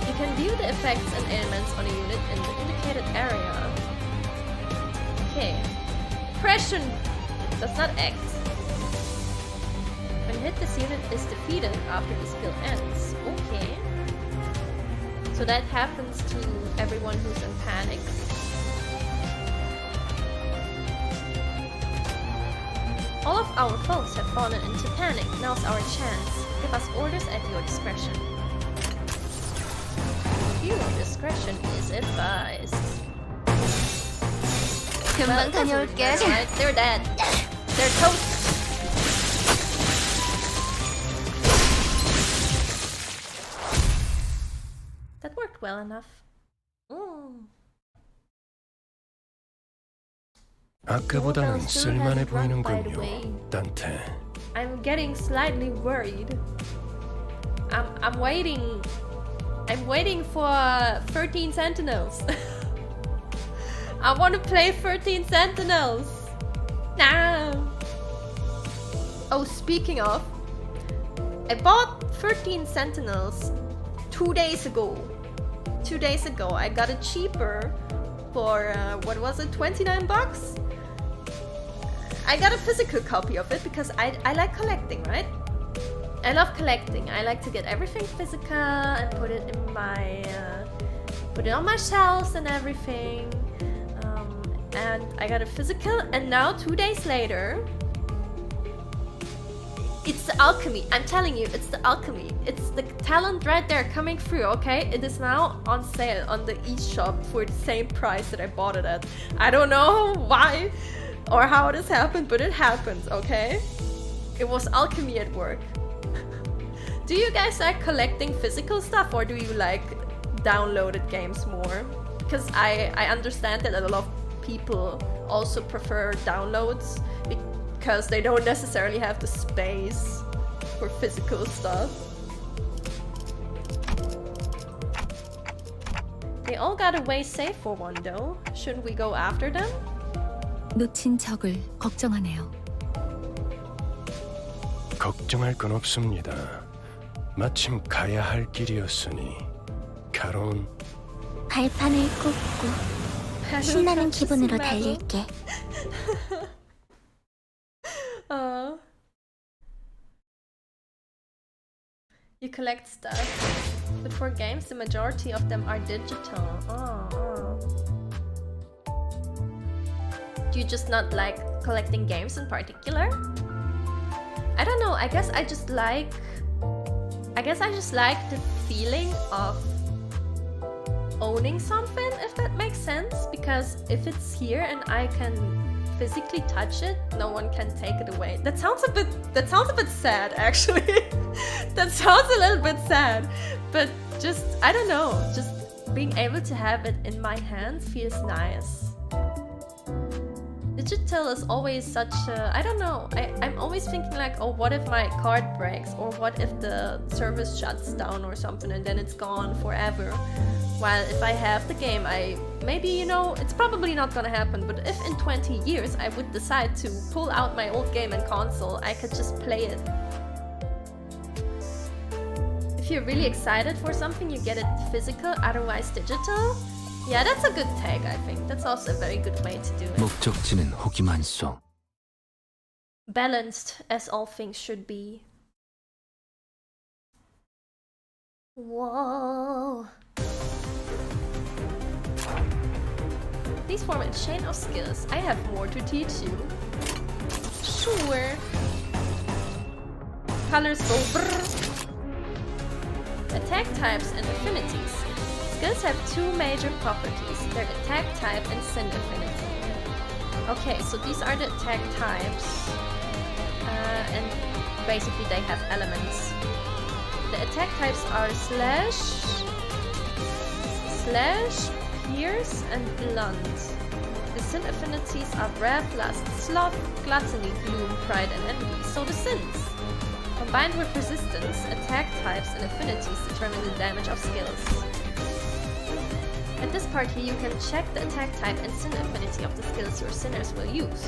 You can view the effects and ailments on a unit in the indicated area. Okay. Depression does not act. When hit, this unit is defeated after the skill ends. Okay. So that happens to everyone who's in panic. All of our foes have fallen into panic. Now's our chance. Give us orders at your discretion. Your discretion is advised. 금방 다녀올게. Right? They're dead. They're toast. That worked well enough. 아까보다는 쓸만해 보이는군요, 단테. I'm getting slightly worried. I'm waiting. I'm waiting for 13 Sentinels. I want to play 13 Sentinels. Now. Oh, speaking of, I bought 13 Sentinels 2 days ago. 2 days ago, I got it cheaper for what was it, 29 bucks? I got a physical copy of it because I like collecting, right? I love collecting. I like to get everything physical and put it in my put it on my shelves and everything. And I got a physical, and now 2 days later, It's the alchemy. I'm telling you, it's the alchemy. It's the talent right there coming through, okay? It is now on sale on the eShop for the same price that I bought it at. I don't know why or how this happened, but it happened, okay? It was alchemy at work. Do you guys like collecting physical stuff, or do you like downloaded games more? Because I understand that a lot of people also prefer downloads because they don't necessarily have the space for physical stuff. They all got away safe for one though. Shouldn't we go after them? 놓친 적을 걱정하네요. 걱정할 건 없습니다. 마침 가야 할 길이었으니 가론 발판을 꽂고 신나는 기분으로 달릴게. You collect stuff, but for games the majority of them are digital. Do you just not like collecting games in particular? I don't know, I guess I just like the feeling of owning something, if that makes sense, because if it's here and I can physically touch it, no one can take it away. That sounds a bit sad actually. That sounds a little bit sad, but just, I don't know, just being able to have it in my hands feels nice. Digital is always such a, I don't know, I'm always thinking like, oh, what if my card breaks, or what if the service shuts down or something and then it's gone forever. While if I have the game, maybe, you know, it's probably not gonna happen, but if in 20 years I would decide to pull out my old game and console, I could just play it. If you're really excited for something, you get it physical, otherwise digital. Yeah, that's a good tag, I think. That's also a very good way to do it. 목적지는 호기만소. Balanced, as all things should be. Whoa. These form a chain of skills. I have more to teach you. Sure. Colors go brrr. Attack types and affinities. Skills have two major properties, their attack type and sin affinity. Okay, so these are the attack types. And basically they have elements. The attack types are slash, pierce, and blunt. The sin affinities are wrath, lust, sloth, gluttony, gloom, pride, and envy. So the sins. Combined with resistance, attack types and affinities determine the damage of skills. At this part here, you can check the attack type and sin affinity of the skills your sinners will use.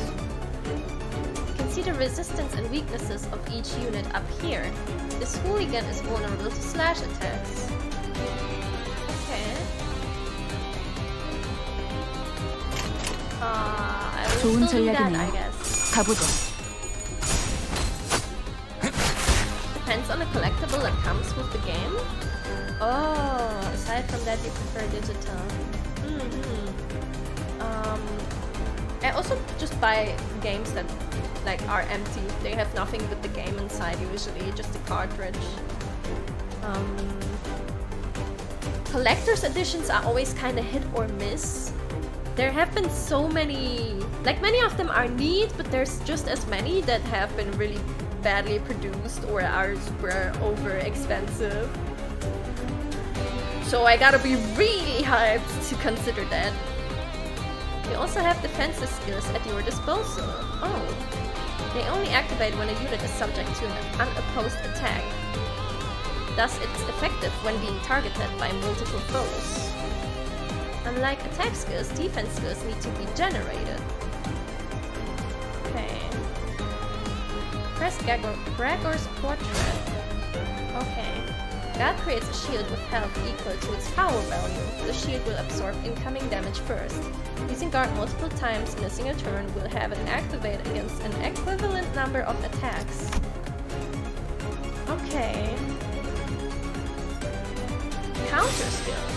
You can see the resistance and weaknesses of each unit up here. This hooligan is vulnerable to slash attacks. Okay. I will still do that, I guess. 가보자. Depends on the collectible that comes with the game. Oh, aside from that, you prefer digital. I also just buy games that like are empty. They have nothing but the game inside usually, just a cartridge. Collector's editions are always kind of hit or miss. There have been so many, like many of them are neat, but there's just as many that have been really badly produced or are super over expensive. So I gotta be really hyped to consider that. You also have defensive skills at your disposal. Oh. They only activate when a unit is subject to an unopposed attack. Thus it's effective when being targeted by multiple foes. Unlike attack skills, defense skills need to be generated. Okay. Press Gregor's portrait. Okay. God creates a shield with health equal to its power value. The shield will absorb incoming damage first. Using guard multiple times in a single turn will have it activate against an equivalent number of attacks. Okay. Counter skills.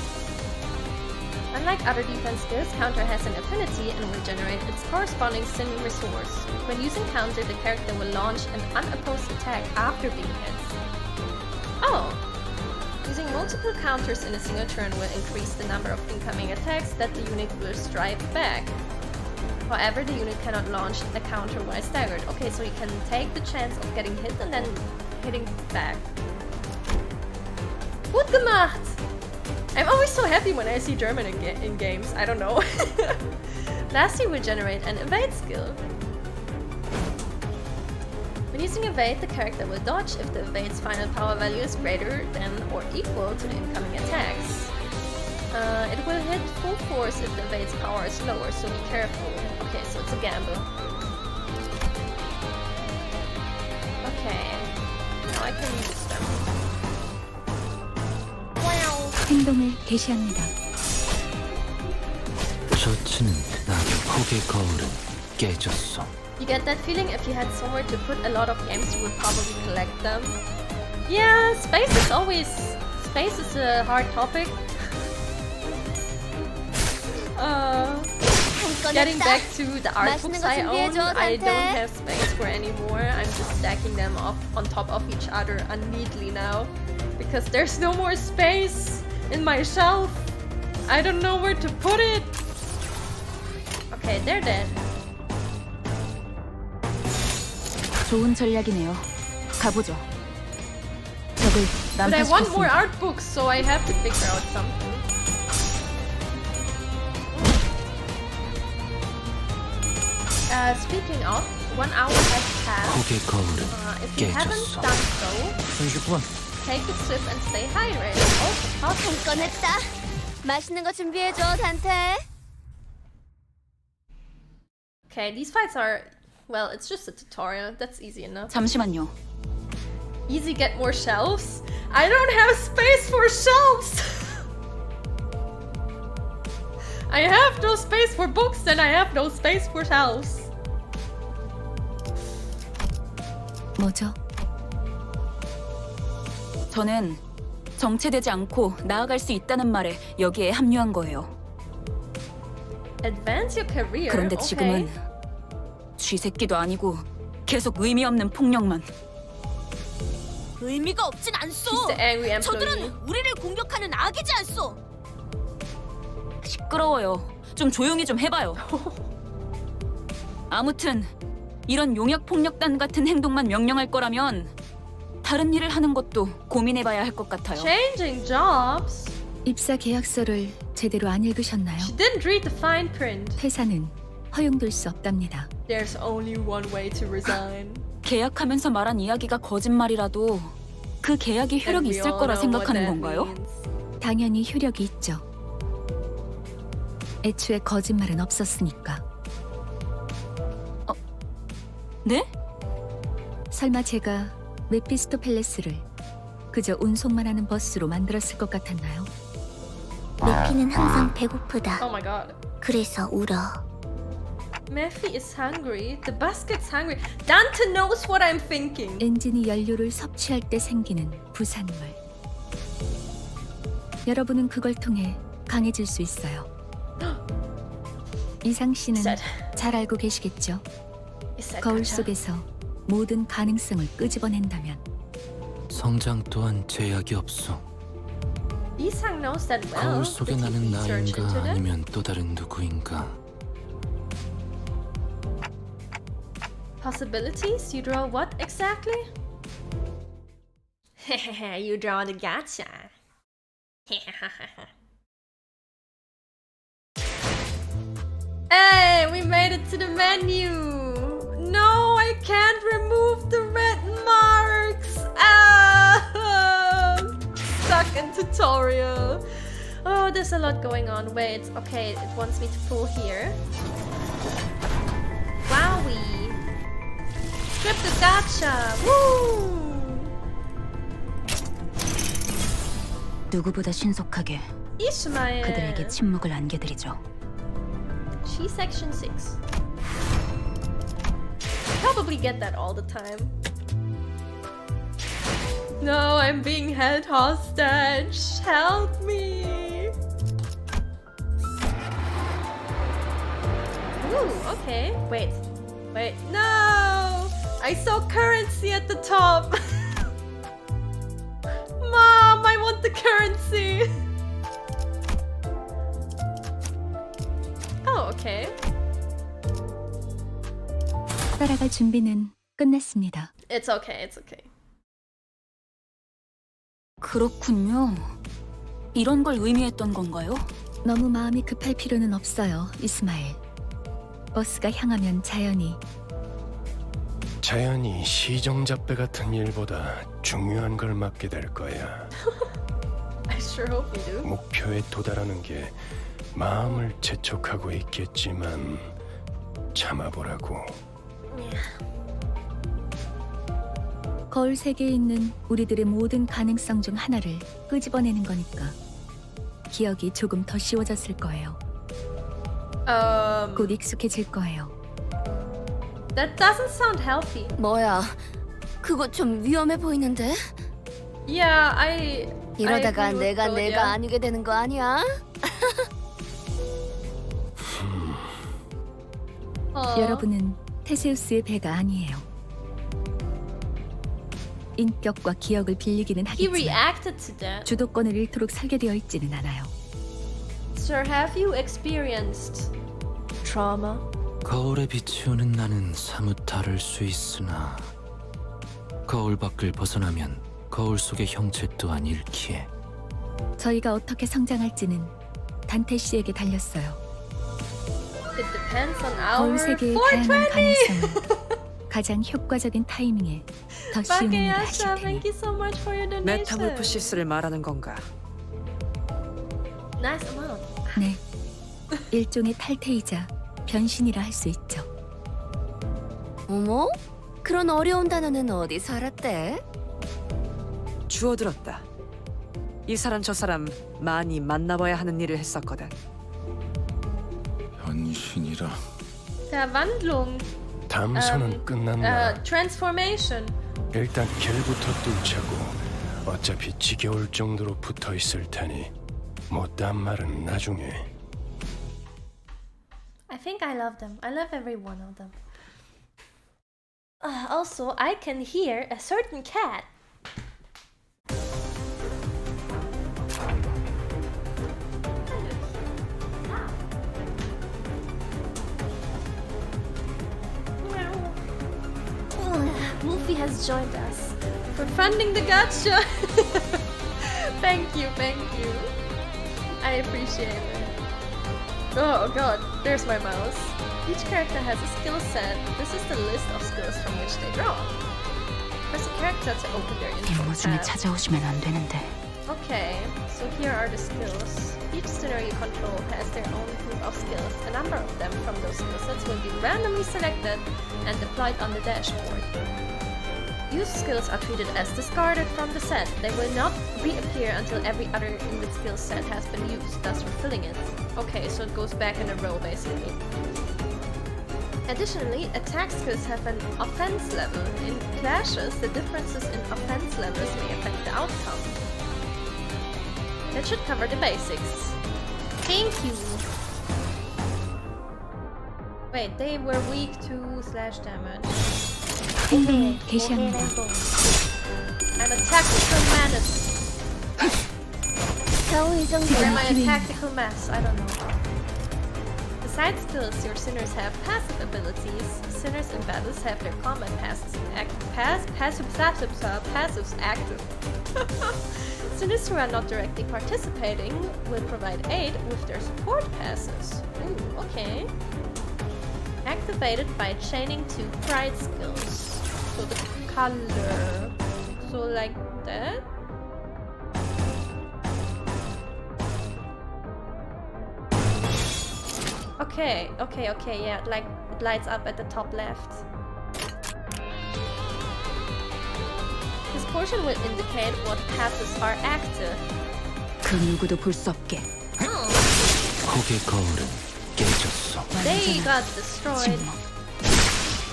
Unlike other defense skills, Counter has an affinity and will generate its corresponding Sin resource. When using Counter, the character will launch an unopposed attack after being hit. Oh! Using multiple counters in a single turn will increase the number of incoming attacks that the unit will strike back. However, the unit cannot launch a counter while staggered. Okay, so you can take the chance of getting hit and then hitting back. Gut gemacht! I'm always so happy when I see German in games, I don't know. Lastly, we generate an evade skill. When using evade, the character will dodge if the evade's final power value is greater than or equal to the incoming attacks. It will hit full force if the evade's power is lower, so be careful. Okay, so it's a gamble. Okay, now I can use them. 행동을 개시합니다. 셔츠는 낙폭의 거울은 깨졌어. You get that feeling if you had somewhere to put a lot of games, you would probably collect them. Yeah, space is a hard topic. Getting back to the art books I own, I don't have space for anymore. I'm just stacking them up on top of each other neatly now. Because there's no more space in my shelf. I don't know where to put it. Okay, they're dead. 좋은 전략이네요. 가보죠. 적을 But I want more 난파시켰습니다. art books, so I have to figure out something. Speaking of, 1 hour has passed. 폭의 거울은 If you haven't 깨졌어. done so, take a sip and stay hydrated. Oh, 꺼냈다. 맛있는 거 준비해줘, 단테. Okay, these fights are, well, it's just a tutorial. That's easy enough. 잠시만요. Easy get more shelves? I don't have space for shelves! I have no space for books and I have no space for shelves. 뭐죠? 저는 정체되지 않고 나아갈 수 있다는 말에 여기에 합류한 거예요. Advance your career. 그런데 Okay. 지금은 쥐새끼도 아니고 계속 의미 없는 폭력만. 의미가 없진 않소. He's the angry employee. 저들은 우리를 공격하는 악이지 않소. 시끄러워요. 좀 조용히 좀 해봐요. 아무튼 이런 용역 폭력단 같은 행동만 명령할 거라면 다른 일을 하는 것도 고민해봐야 할 것 같아요. Changing jobs? 입사 계약서를 제대로 안 읽으셨나요? She didn't read the fine print. 퇴사는 허용될 수 없답니다. There's only one way to resign. 계약하면서 말한 이야기가 거짓말이라도 그 계약이 효력이 있을 거라 생각하는 건가요? 당연히 효력이 있죠. 애초에 거짓말은 없었으니까. 네? 설마 제가 메피스토펠레스를 그저 운송만 하는 버스로 만들었을 것 같았나요? 메피는 항상 배고프다. Oh my god. 그래서 울어. Mephi is hungry. The bus gets hungry. Dante knows what I'm thinking. 엔진이 연료를 섭취할 때 생기는 부산물. 여러분은 그걸 통해 강해질 수 있어요. 이상 씨는 잘 알고 계시겠죠? 거울 속에서 모든 가능성을 끄집어낸다면 성장 또한 제약이 없어. Isang knows that well. 거울 속에 Did he 나는 research 나인가 into them? 아니면 또 다른 누구인가. Possibilities? You draw what exactly? You draw the gacha. Hey, we made it to the menu. No, I can't remove the red marks. Ah, stuck in tutorial. Oh, there's a lot going on. Wait, okay, it wants me to pull here. Wowie. Trip the gacha. Woo! 누구보다 신속하게 Ishmael. 그들에게 침묵을 안겨드리죠. She's section 6. Probably get that all the time. No, I'm being held hostage. Help me. Ooh, okay. Wait. No! I saw currency at the top. Mom, I want the currency. Oh, okay. 따라갈 준비는 끝났습니다. It's okay. 그렇군요. 이런 걸 의미했던 건가요? 너무 마음이 급할 필요는 없어요, 이스마일. 버스가 향하면 자연히 시정잡배 같은 일보다 중요한 걸 맡게 될 거야. I sure hope you do. 목표에 도달하는 게 마음을 재촉하고 있겠지만 참아보라고. 거울 세계에 있는 우리들의 모든 가능성 중 하나를 끄집어내는 거니까 기억이 조금 더 쉬워졌을 거예요. 곧 익숙해질 거예요. That doesn't sound healthy. 뭐야? 그거 좀 위험해 보이는데? Yeah, 이러다가 I agree with 내가 Claudia. 아니게 되는 거 아니야? 여러분은 테세우스의 배가 아니에요. 인격과 기억을 빌리기는 He 하겠지만 reacted to that. 주도권을 잃도록 설계되어 있지는 않아요. Sir, have you experienced trauma? 거울에 비치오는 나는 사뭇 다를 수 있으나 거울 밖을 벗어나면 거울 속의 형체 또한 잃기에. 저희가 어떻게 성장할지는 단테 씨에게 달렸어요. It depends on 거울 our 세계의 다양한 420. 가능성은 가장 효과적인 타이밍에 더 쉬운 일을 하실 Backseating, 테니. thank you so much for your donation. 메타몰프시스를 말하는 건가? Nice amount. 네, 일종의 탈퇴이자 변신이라 할 수 있죠. 어머? 그런 어려운 단어는 어디서 알았대? 주워들었다. 이 사람 저 사람 많이 만나봐야 하는 일을 했었거든. 변신이라. Verwandlung. 담소는 끝났나? Transformation. 일단 길부터 뚫자고. 어차피 지겨울 정도로 붙어 있을 테니 못다한 말은 나중에. I think I love them. I love every one of them. Also, I can hear a certain cat. Wolfie has joined us for funding the gacha. Thank you. I appreciate it. Oh god, there's my mouse. Each character has a skill set. This is the list of skills from which they draw. Press a character to open their info 임무 중에 tab. 찾아오시면 안 되는데. Okay, so here are the skills. Each scenario you control has their own group of skills. A number of them from those skill sets will be randomly selected and applied on the dashboard. Used skills are treated as discarded from the set. They will not reappear until every other in the skill set has been used, thus refilling it. Okay, so it goes back in a row basically. Additionally, attack skills have an offense level. In clashes, the differences in offense levels may affect the outcome. That should cover the basics. Thank you! Wait, they were weak to slash damage. 행동을 개시합니다. I'm a tactical menace. 겨우 이 정도. Or am I a tactical mess? I don't know. Besides skills, your sinners have passive abilities. Sinners in battles have their combat passives active. Sinners who are not directly participating will provide aid with their support passives. Ooh, okay. Activated by chaining to pride skills. So the color. So like that? Okay, yeah, like it lights up at the top left. This portion will indicate what passives are active. 그 누구도 볼 수 없게. 고개 거울은 깨졌어. They got destroyed.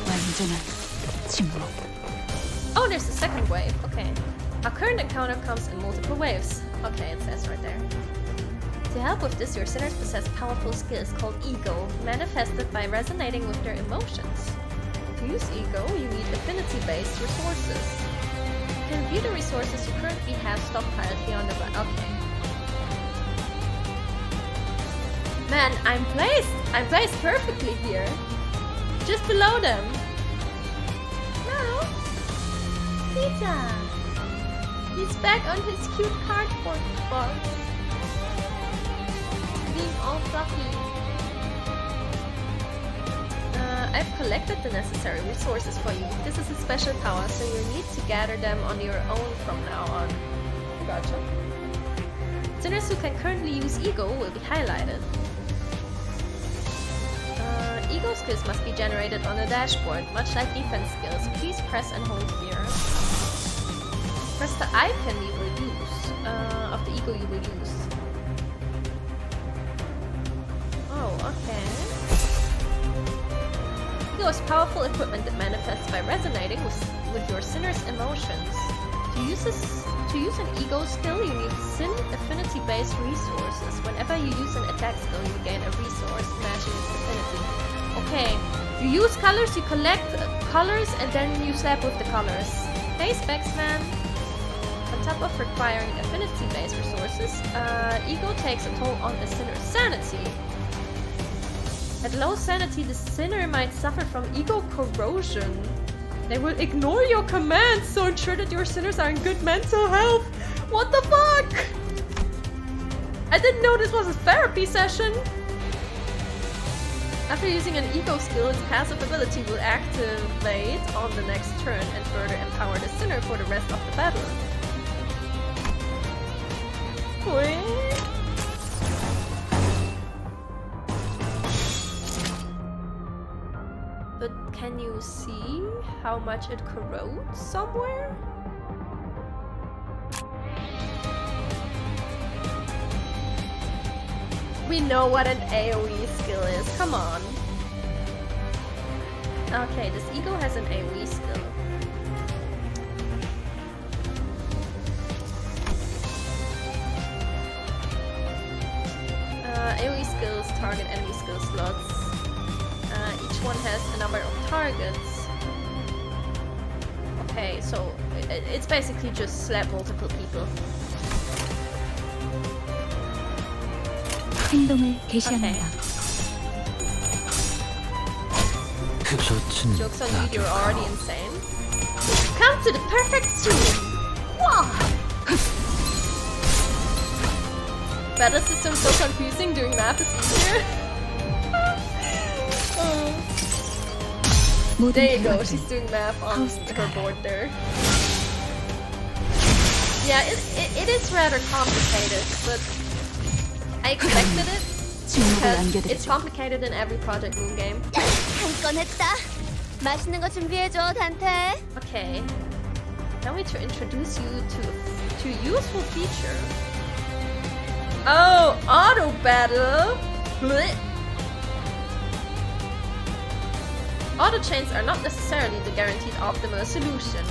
완전한 침묵. Oh, there's a second wave. Okay. A current encounter comes in multiple waves. Okay, it says right there. To help with this, your sinners possess powerful skills called ego, manifested by resonating with their emotions. To use ego, you need affinity-based resources. You can view the resources you currently have stockpiled here on the right. Okay. Man, I'm placed perfectly here. Just below them. No. Pizza. He's back on his cute cardboard box. Being all fluffy. I've collected the necessary resources for you. This is a special power, so you'll need to gather them on your own from now on. Gotcha. Sinners who can currently use ego will be highlighted. Ego skills must be generated on the dashboard, much like defense skills. Please press and hold here. Press the icon you will use, of the ego you will use. Oh, okay. Ego is powerful equipment that manifests by resonating with your sinner's emotions. To use an ego skill, you need sin affinity-based resources. Whenever you use an attack skill, you gain a resource matching its affinity. Okay, you use colors, you collect colors, and then you slap with the colors. Hey, Specsman! On top of requiring affinity-based resources, ego takes a toll on a sinner's sanity. At low sanity, the sinner might suffer from ego corrosion. They will ignore your commands, so ensure that your sinners are in good mental health. What the fuck? I didn't know this was a therapy session. After using an ego skill, its passive ability will activate on the next turn and further empower the sinner for the rest of the battle. Wait. But can you see how much it corrodes somewhere? We know what an AoE skill is, come on. Okay, this ego has an AoE skill. AoE skills target enemy skill slots. Each one has a number of targets. Okay, so it's basically just slap multiple people. 행동을 개시합니다. Joke's on you, you're already insane. Come to the perfect stream! Wow! Battle system so confusing, doing math is easier. There you go, she's doing math on her board there. Yeah, it is rather complicated, but I expected it because it's complicated in every Project Moon game. 한 건 했다. 맛있는 거 준비해줘, 단테. Okay, now we to introduce you to a useful feature. Oh, auto battle. Blech. Auto chains are not necessarily the guaranteed optimal solution.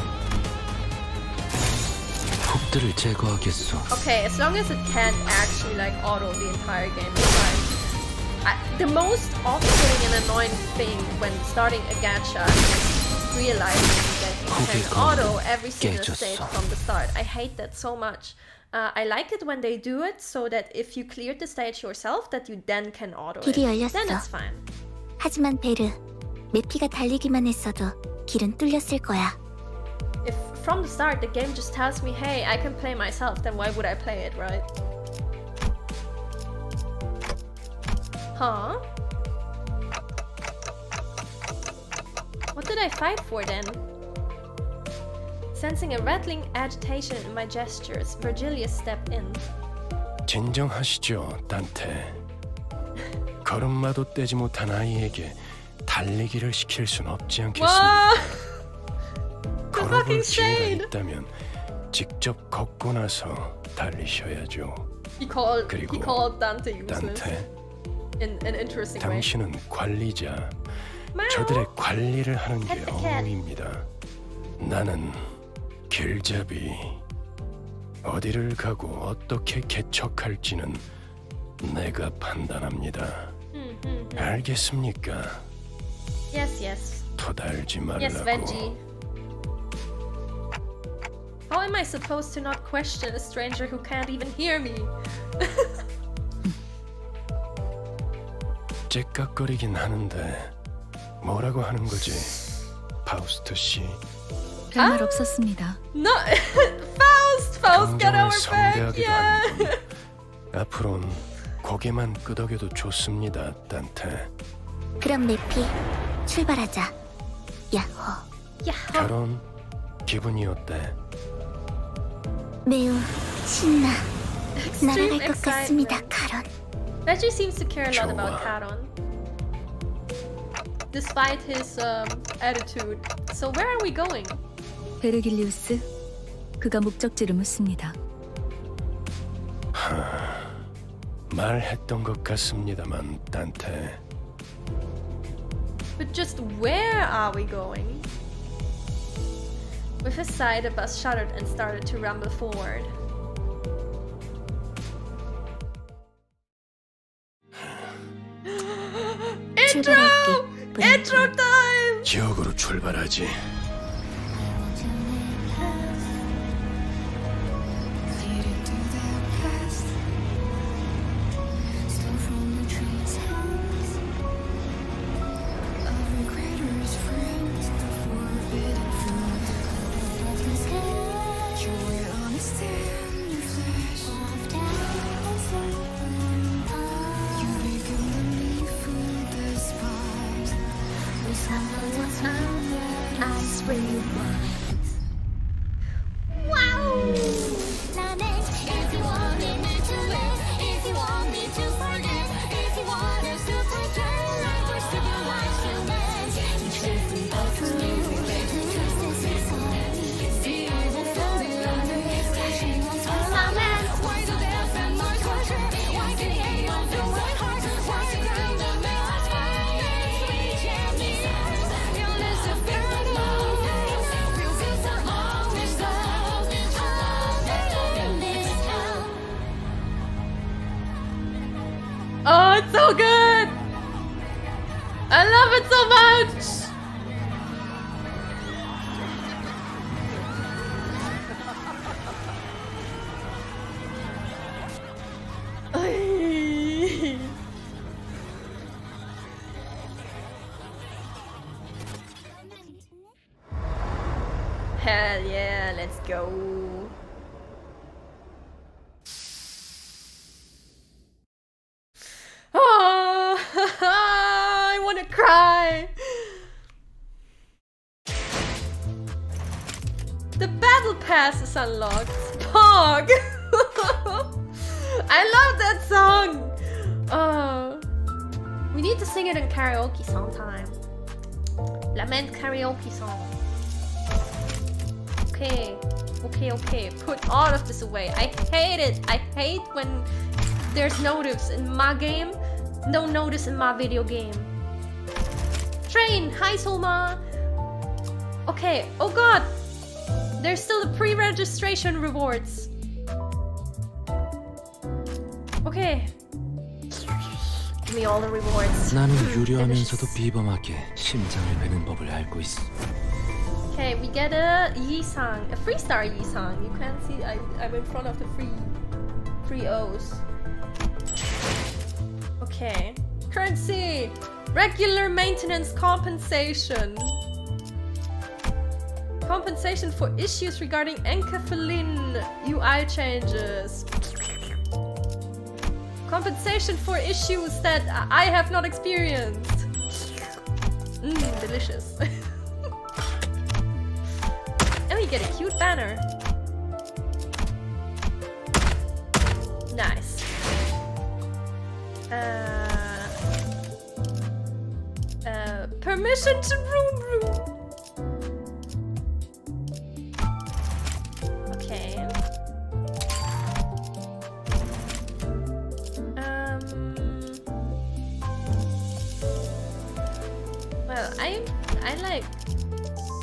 폭들을 제거하겠소. Okay, as long as it can't actually like auto the entire game, it's fine. The most off-putting and annoying thing when starting a gacha is realizing that you can auto every single stage from the start. I hate that so much. I like it when they do it so that if you cleared the stage yourself, that you then can auto it. 길이 열렸어. Then it's fine. 하지만 베르, 메피가 달리기만 했어도 길은 뚫렸을 거야. If from the start the game just tells me, hey, I can play myself, then why would I play it, right? Huh? What did I fight for then? Sensing a rattling agitation in my gestures, Virgilius stepped in. 진정하시죠, 단테. 걸음마도 떼지 못한 아이에게 달리기를 시킬 순 없지 않겠습니까? 걸어볼 지혜가 있다면 직접 걷고 나서 달리셔야죠. He called Dante useless. 단테, in an interesting way. 당신은 관리자. 저들의 관리를 하는 게 업무입니다. 나는 길잡이. 어디를 가고 어떻게 개척할지는 내가 판단합니다. 알겠습니까? Yes, yes. 토달지 말라고. Yes, Veggie. How am I supposed to not question a stranger who can't even hear me? 째깍거리긴 하는데 뭐라고 하는 거지? 파우스트 씨. 별말 없었습니다. No, Faust, get 감정을 our back. 성대하기도 Yeah. 하는군. 앞으론 고개만 끄덕여도 좋습니다, 딴테. 그럼 매피 출발하자. 야호. 야호. 결혼 기분이 어때? 매우 신나. Extreme 날아갈 것 같습니다, 카론. Veggie seems to care a lot 좋아. about Charon, despite his attitude. So where are we going? 베르길리우스, 그가 목적지를 묻습니다. 말했던 것 같습니다만, 딴테. But just where are we going? With his sigh, the bus shuddered and started to rumble forward. Intro! Intro time! 지역으로 출발하지. Oh, it's so good! I love it so much! Hell yeah, let's go. Oh, I want to cry. The battle pass is unlocked. Pog. I love that song. Oh, we need to sing it in karaoke sometime. Lament karaoke song. Okay, okay. Put all of this away. I hate it. I hate when there's notice in my game, no notice in my video game. Train, hi Solma. Okay, oh god. There's still the pre-registration rewards. Okay. Give me all the rewards. 나는 유려하면서도 비범하게 심장을 베는 법을 알고 있어. Okay, we get a Yi-sang, a 3-star Yi-sang. You can't see, I'm in front of the free O's. Okay. Currency! Regular maintenance compensation. Compensation for issues regarding enkephalin UI changes. Compensation for issues that I have not experienced. Delicious. And we get a cute banner. Nice. Permission to room. Okay. Well, I like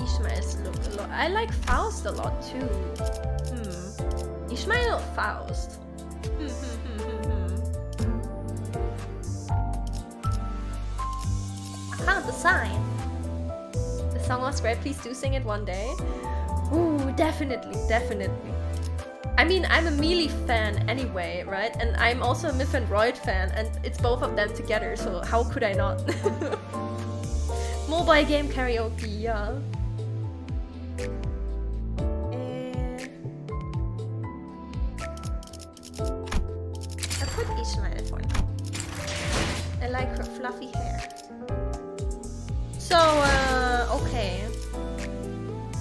Ishmael's look a lot. I like Faust a lot too. Ishmael or Faust? found the sign. The song was great. Please do sing it one day. Ooh, definitely, definitely. I mean, I'm a Melee fan anyway, right? And I'm also a Myth and Roid fan, and it's both of them together, so how could I not? Mobile game karaoke, yeah. I put Ishmael for now. I like her fluffy hair. So, okay.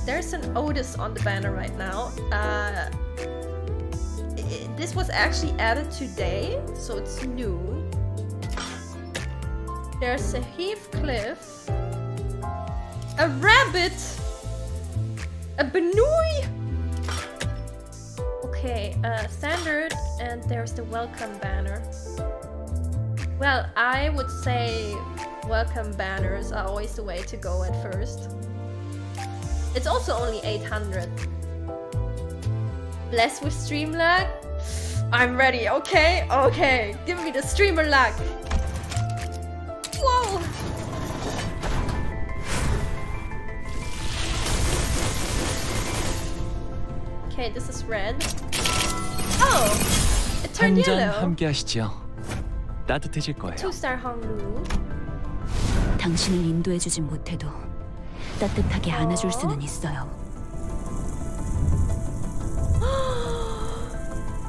There's an Otis on the banner right now. This was actually added today, so it's new. There's a Heathcliff, a rabbit, a Benui. Okay, standard, and there's the welcome banner. Well, I would say welcome banners are always the way to go at first. It's also only 800. Blessed with stream lag? I'm ready, okay? Okay, give me the streamer lag. Whoa! Okay, this is red. Oh! It turned 한 잔 yellow. 함께 하시죠. 따뜻해질 거예요. 2-star Honglu. 당신을 인도해주진 못해도 따뜻하게 안아줄 수는 있어요.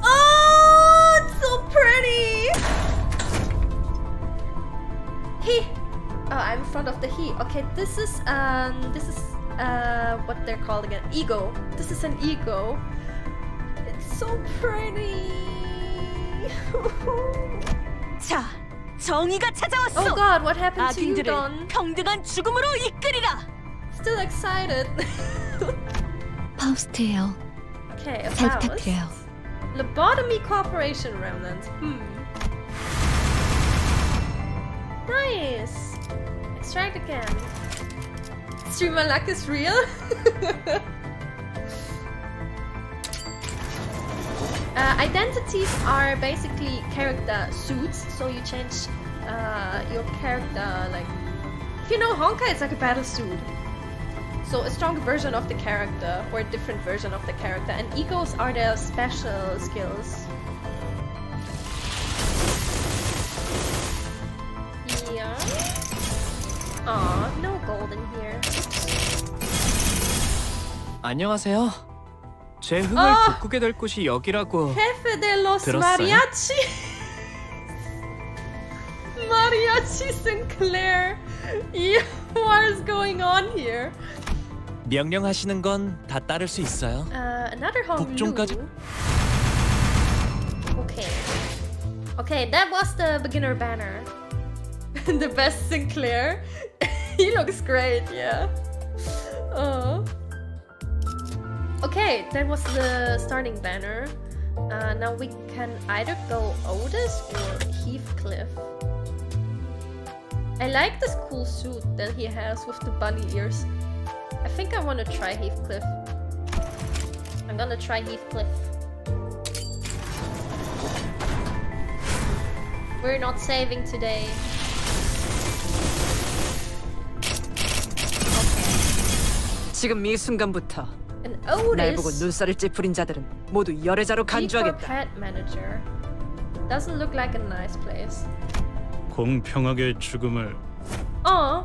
Oh, it's so pretty! He. Oh, I'm in front of the he. Okay, this is what they're called again. Ego. This is an ego. It's so pretty. 자, 정의가 찾아왔어. Oh God, what happened to you, 악인들을 Don? 평등한 죽음으로 이끌이라. Still excited. 파우스트예요. Okay, 잘 about 부탁드려요. Lobotomy Corporation Remnant. Nice. Extract again. Streamer luck is real. Identities are basically character suits, so you change your character, like, if you know Honka, it's like a battle suit. So a stronger version of the character, or a different version of the character, and egos are their special skills. Yeah. Aw, no gold in here. 안녕하세요. 제 흥을 돋구게 될 곳이 여기라고 Jefe de los 들었어요? mariachi. Mariachi Sinclair. Yeah, what is going on here? 명령하시는 건 다 따를 수 있어요. Another Hong 북쪽까지- Lu. Okay. Okay, that was the beginner banner. The best Sinclair. He looks great, yeah. Okay, that was the starting banner. Now we can either go Otis or Heathcliff. I like this cool suit that he has with the bunny ears. I think I want to try Heathcliff. I'm gonna try Heathcliff. We're not saving today. 지금 이 순간부터 An 날 보고 Otis 눈살을 찌푸린 자들은 모두 열애자로 G4 간주하겠다. Pet Manager. Doesn't look like a nice place. 공평하게 죽음을. Oh,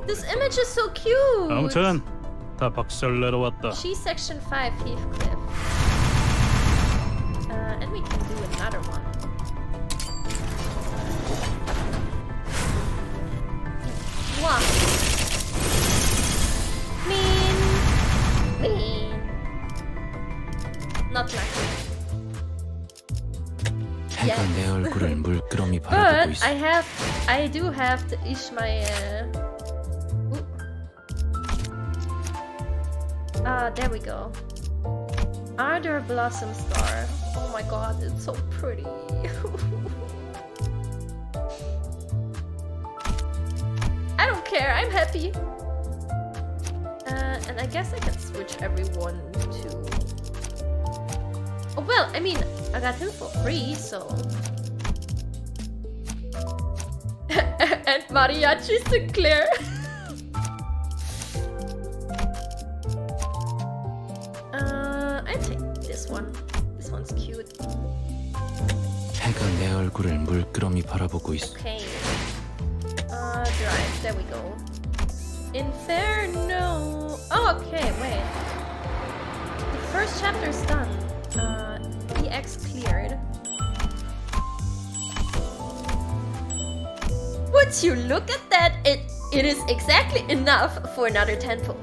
this image is so cute. 아무튼 다 박살 내러 왔다. She's section 5 Heathcliff. And we can do another one. Wow. Mean. Not lucky. 해가 내 얼굴을 물끄러미 바라보고 But 있어. I do have the Ishmael. There we go. Ardor Blossom Star. Oh my god, it's so pretty. I don't care, I'm happy. And I guess I can switch everyone to... Oh well, I mean, I got him for free, so... And Mariachi Sinclair. I take this one. This one's cute. 해가 내 얼굴을 물끄러미 바라보고 있어. Okay. Drive. There we go. Inferno. Oh, okay. Wait. The first chapter's done. EX cleared. Would you look at that? It is exactly enough for another temple.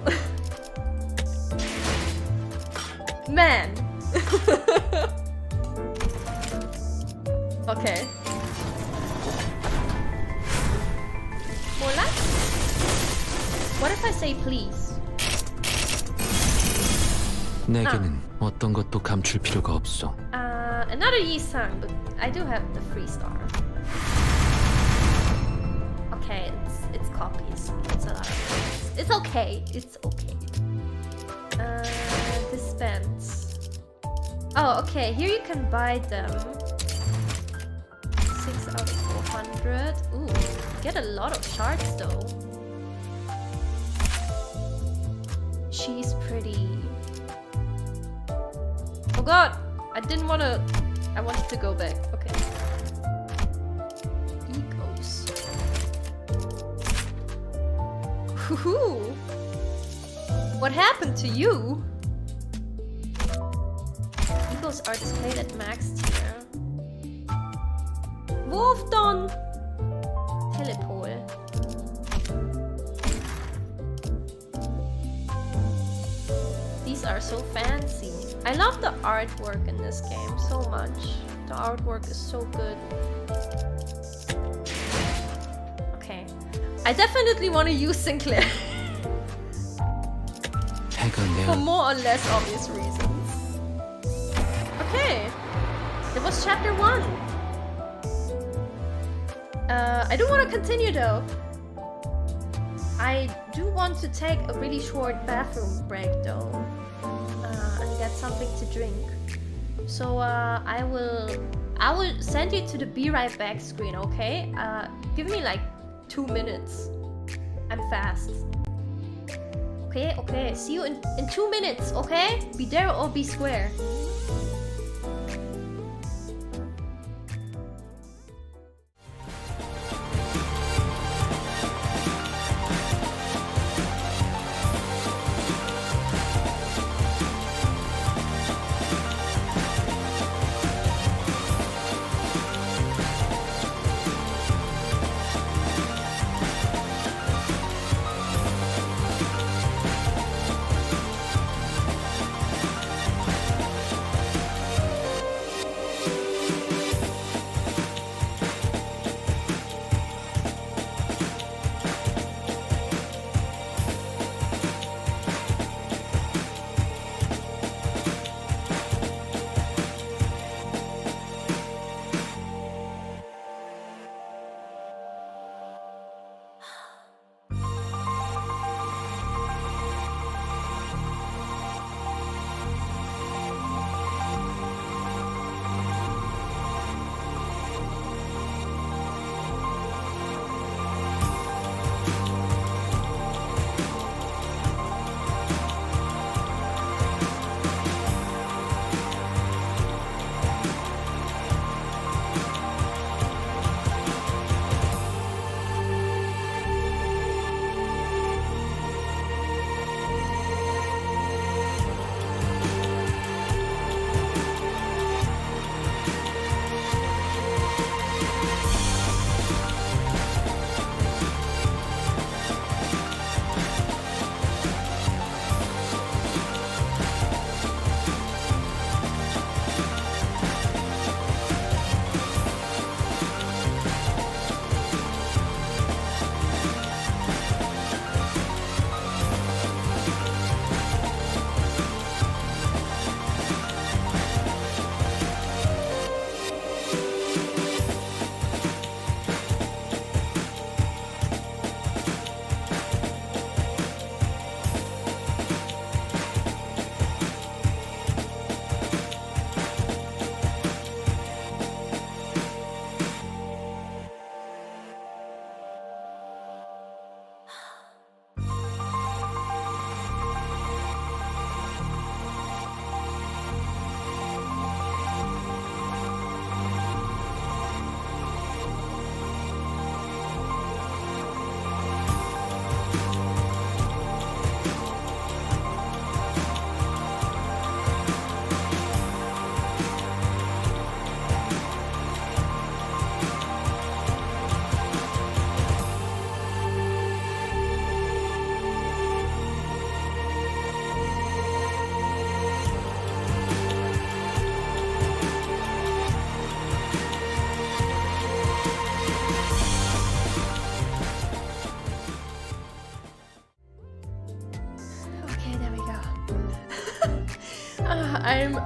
Man. Okay. More luck? What if I say please? 내게는 어떤 것도 감출 필요가 없어. Another Yi-sang, but I do have the free star. Okay, it's copies. It's a lot of copies. It's okay. It's okay. Dispense. Oh, okay. Here you can buy them. 6 out of 400. Ooh, get a lot of shards though. She's pretty. Oh god! I didn't wanna... I wanted to go back. Okay. Egos. Woohoo! What happened to you? Egos are displayed at max tier. Wolfdon! Telepol. These are so fancy. I love the artwork in this game so much. The artwork is so good. Okay. I definitely want to use Sinclair. For more or less obvious reasons. Okay. It was chapter 1. I do want to continue though. I do want to take a really short bathroom break though. And get something to drink. So I will send you to the be right back screen, okay? Give me like 2 minutes. I'm fast. Okay, see you in 2 minutes, okay? Be there or be square.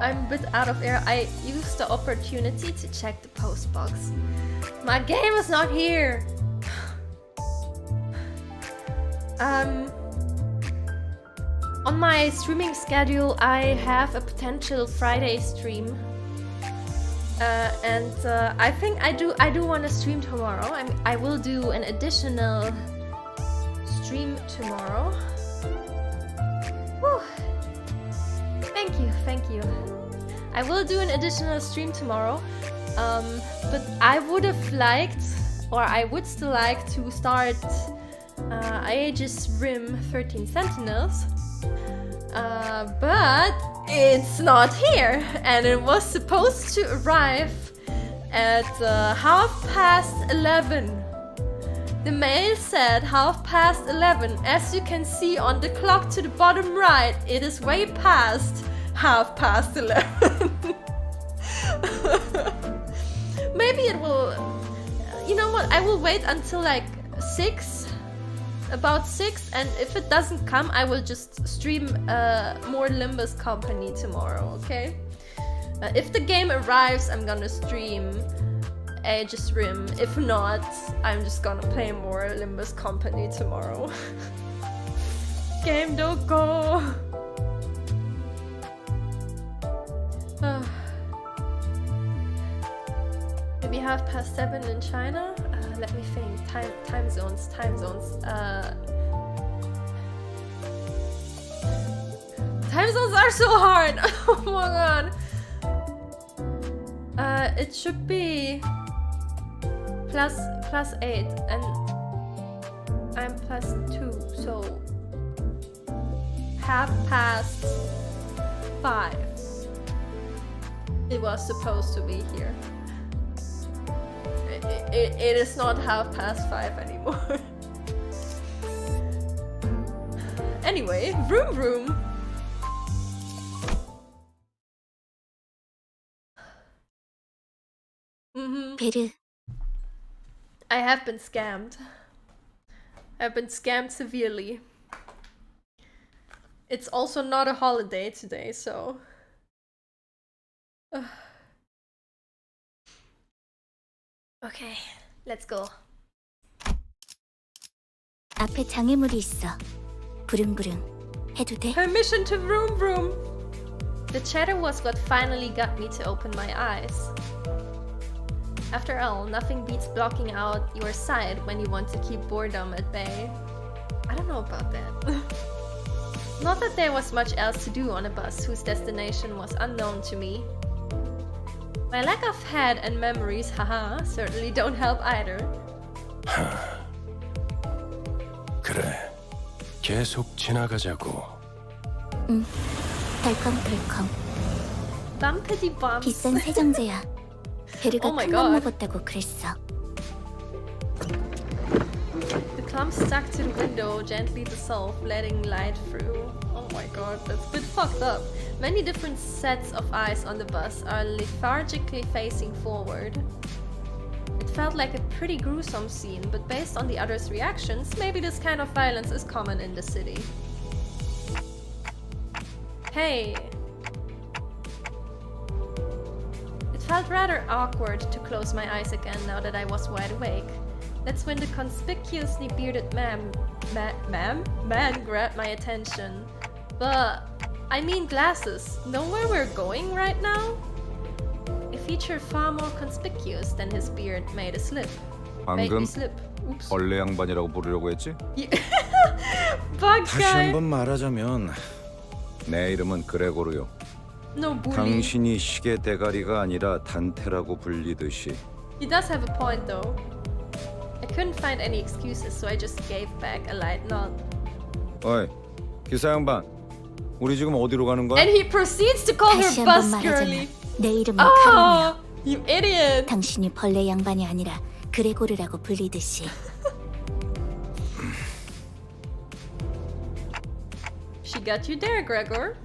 I'm a bit out of air. I used the opportunity to check the post box. My game is not here. On my streaming schedule, I have a potential Friday stream, and I think I do want to stream tomorrow. I will do an additional stream tomorrow. Whew. Thank you. I will do an additional stream tomorrow, but I would have liked, or I would still like to start Aegis Rim 13 Sentinels, but it's not here, and it was supposed to arrive at 11:30. The mail said 11:30. As you can see on the clock to the bottom right, it is way past 11:30. Maybe it will... You know what? I will wait until like 6. About 6, and if it doesn't come, I will just stream more Limbus Company tomorrow, okay? If the game arrives, I'm gonna stream Aegis Rim. If not, I'm just gonna play more Limbus Company tomorrow. Game don't go! Maybe 7:30 in China? Let me think. Time zones. Time zones are so hard! Oh my god! It should be plus 8, and I'm +2, so 5:30. It was supposed to be here. It is not 5:30 anymore. Anyway, vroom vroom. 베르, I have been scammed. I've been scammed severely. It's also not a holiday today, so... Okay, let's go. 앞에 장애물이 있어. 부릉부릉. 해도 돼? Permission to vroom vroom. The chatter was what finally got me to open my eyes. After all, nothing beats blocking out your sight when you want to keep boredom at bay. I don't know about that. Not that there was much else to do on a bus whose destination was unknown to me. My lack of head and memories, haha, certainly don't help either. 그래, 계속 지나가자고. 응, 덜컹덜컹. Bumpity bumps. 비싼 세정제야. 베르가 Oh my 큰맘 God. 먹었다고 그랬어. The clump stuck to the window gently dissolved, letting light through. Oh my god, that's a bit fucked up. Many different sets of eyes on the bus are lethargically facing forward. It felt like a pretty gruesome scene, but based on the others' reactions, maybe this kind of violence is common in the city. Hey! It felt rather awkward to close my eyes again now that I was wide awake. That's when the conspicuously bearded man grabbed my attention. But, I mean glasses. Know where we're going right now? A feature far more conspicuous than his beard made a slip. Made me 방금 slip. Oops. 벌레 양반이라고 부르려고 했지? Bug 다시 guy. 한번 말하자면 내 이름은 그레고르요. No bully. 당신이 시계 대가리가 아니라 단테라고 불리듯이. He does have a point though. I couldn't find any excuses, so I just gave back a light nod. 어이, 기사 양반. 우리 지금 어디로 가는 거야? And he proceeds to call her 다시 bus 한번 girly. 말하자면 내 이름은 Oh, 카론이야. you idiot! 당신이 벌레 양반이 아니라 그레고르라고 불리듯이. She got you there, Gregor.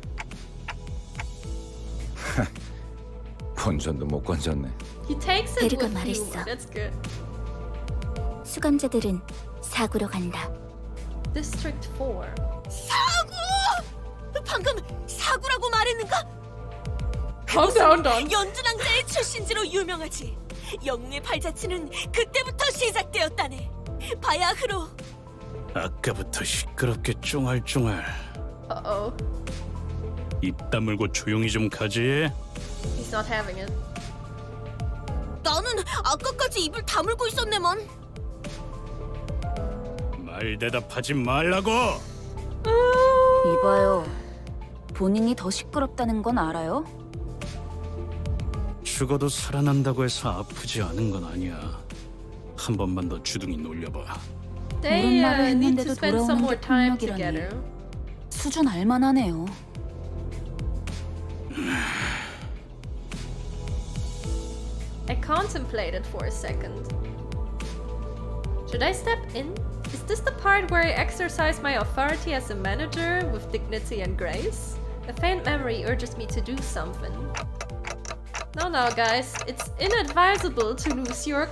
본전도 못 건졌네. He takes it 베르가 with 말했어. humor. That's good. 수감자들은 사구로 간다. District 4. 사구! 방금 사구라고 말했는가? 그곳은 연주낭자의 출신지로 유명하지. 영웅의 발자취는 그때부터 시작되었다네. 바야흐로. 아까부터 시끄럽게 쫑알쫑알. Uh-oh. 입 다물고 조용히 좀 가지. He's not having it. 나는 아까까지 입을 다물고 있었네만. 말 대답하지 말라고. 이봐요. 본인이 더 시끄럽다는 건 알아요? 죽어도 살아난다고 해서 아프지 않은 건 아니야. 한 번만 더 주둥이 놀려봐. They 옳은 말을 need to 했는데도 spend some 돌아오는 more 게 time 폭력이라니. together. 수준 알만하네요. I contemplated for a second. Should I step in? Is this the part where I exercise my authority as a manager with dignity and grace? A faint memory urges me to do something. No, guys. It's inadvisable to lose your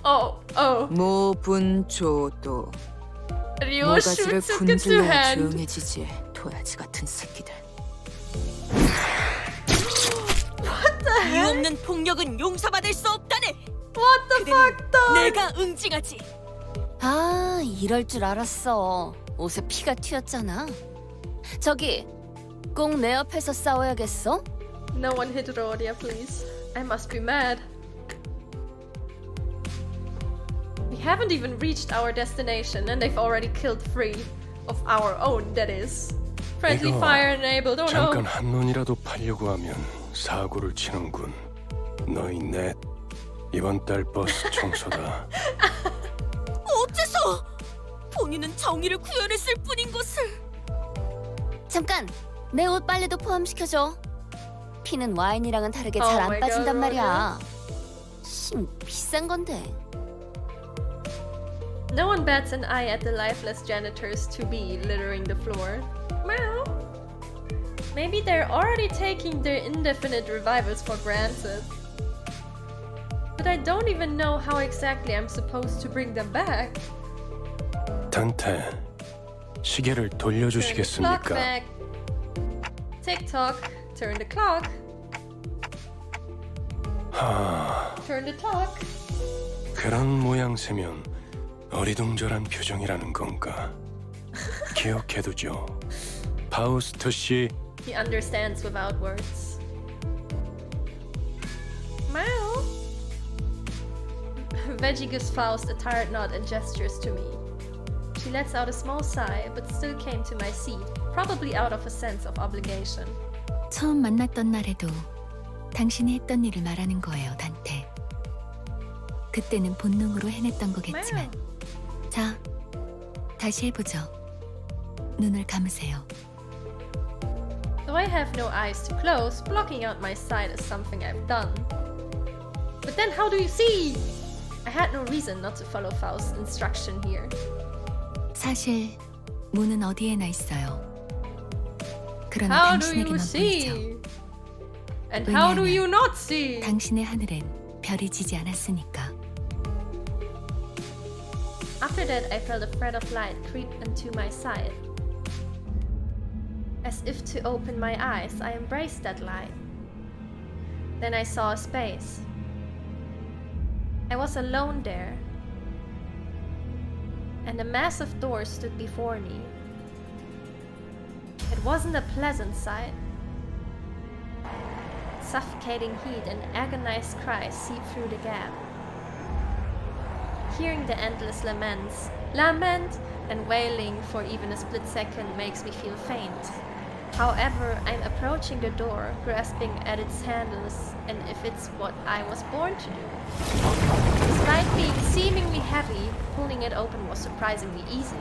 Oh. 모분조도 Ryo 모가지를 shoots into 분질러야 hand. 조용해지지. 도야지 같은 새끼들. 이유 없는 폭력은 용서받을 수 없다네. What the fuck, though? 내가 응징하지. 아, 이럴 줄 알았어. 옷에 피가 튀었잖아. 저기, 꼭 내 옆에서 싸워야겠어? No one hit Rodia, please. I must be mad. We haven't even reached our destination and they've already killed 3 of our own, that is. Friendly 이거 fire enabled, oh 잠깐 no. 한눈이라도 팔려고 하면 사고를 치는군. 너희 넷 이번 달 버스 청소다. 어째서? 본인은 정의를 구현했을 뿐인 것을. 잠깐, 내 옷 빨래도 포함시켜줘. 피는 와인이랑은 다르게 잘 안 빠진단 말이야. 심 비싼 건데. No one bats an eye at the lifeless janitors to be littering the floor. Meow. Maybe they're already taking their indefinite revivals for granted. But I don't even know how exactly I'm supposed to bring them back. 단테, 시계를 Turn the clock 돌려주시겠습니까? back. Tick tock. Turn the clock. Turn the clock. 그런 모양새면 어리둥절한 표정이라는 건가? 기억해두죠. 파우스트 씨. He understands without words. Meow. Veggie gives Faust a tired nod and gestures to me. She lets out a small sigh, but still came to my seat, probably out of a sense of obligation. 처음 만났던 날에도 당신이 했던 일을 말하는 거예요, 단테. 그때는 본능으로 해냈던 거겠지만. 자, 다시 해보죠. 눈을 감으세요. Though I have no eyes to close, blocking out my sight is something I've done. But then how do you see? I had no reason not to follow Faust's instruction here. 사실 문은 어디에나 있어요. 그러나 How do you 당신에게만 see? 보이죠. And how do you not see? 당신의 하늘엔 별이 지지 않았으니까. After that, I felt a thread of light creep into my side. As if to open my eyes, I embraced that light. Then I saw a space. I was alone there. And a massive door stood before me. It wasn't a pleasant sight. Suffocating heat and agonized cries seep through the gap. Hearing the endless lament and wailing for even a split second makes me feel faint. However, I'm approaching the door, grasping at its handles, and if it's what I was born to do. Despite being seemingly heavy, pulling it open was surprisingly easy.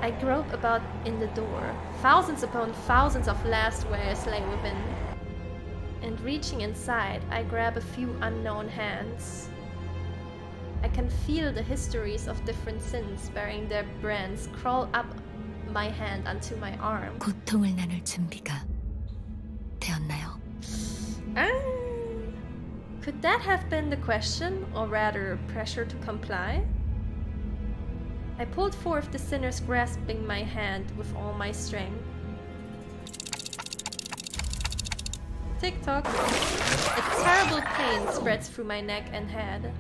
I grope about in the door. Thousands upon thousands of last wares lay within. And reaching inside, I grab a few unknown hands. I can feel the histories of different sins bearing their brands crawl up my hand onto my arm. 고통을 나눌 준비가 되었나요? Could that have been the question, or rather pressure to comply? I pulled forth the sinners, grasping my hand with all my strength. Tick-tock. A terrible pain spreads through my neck and head.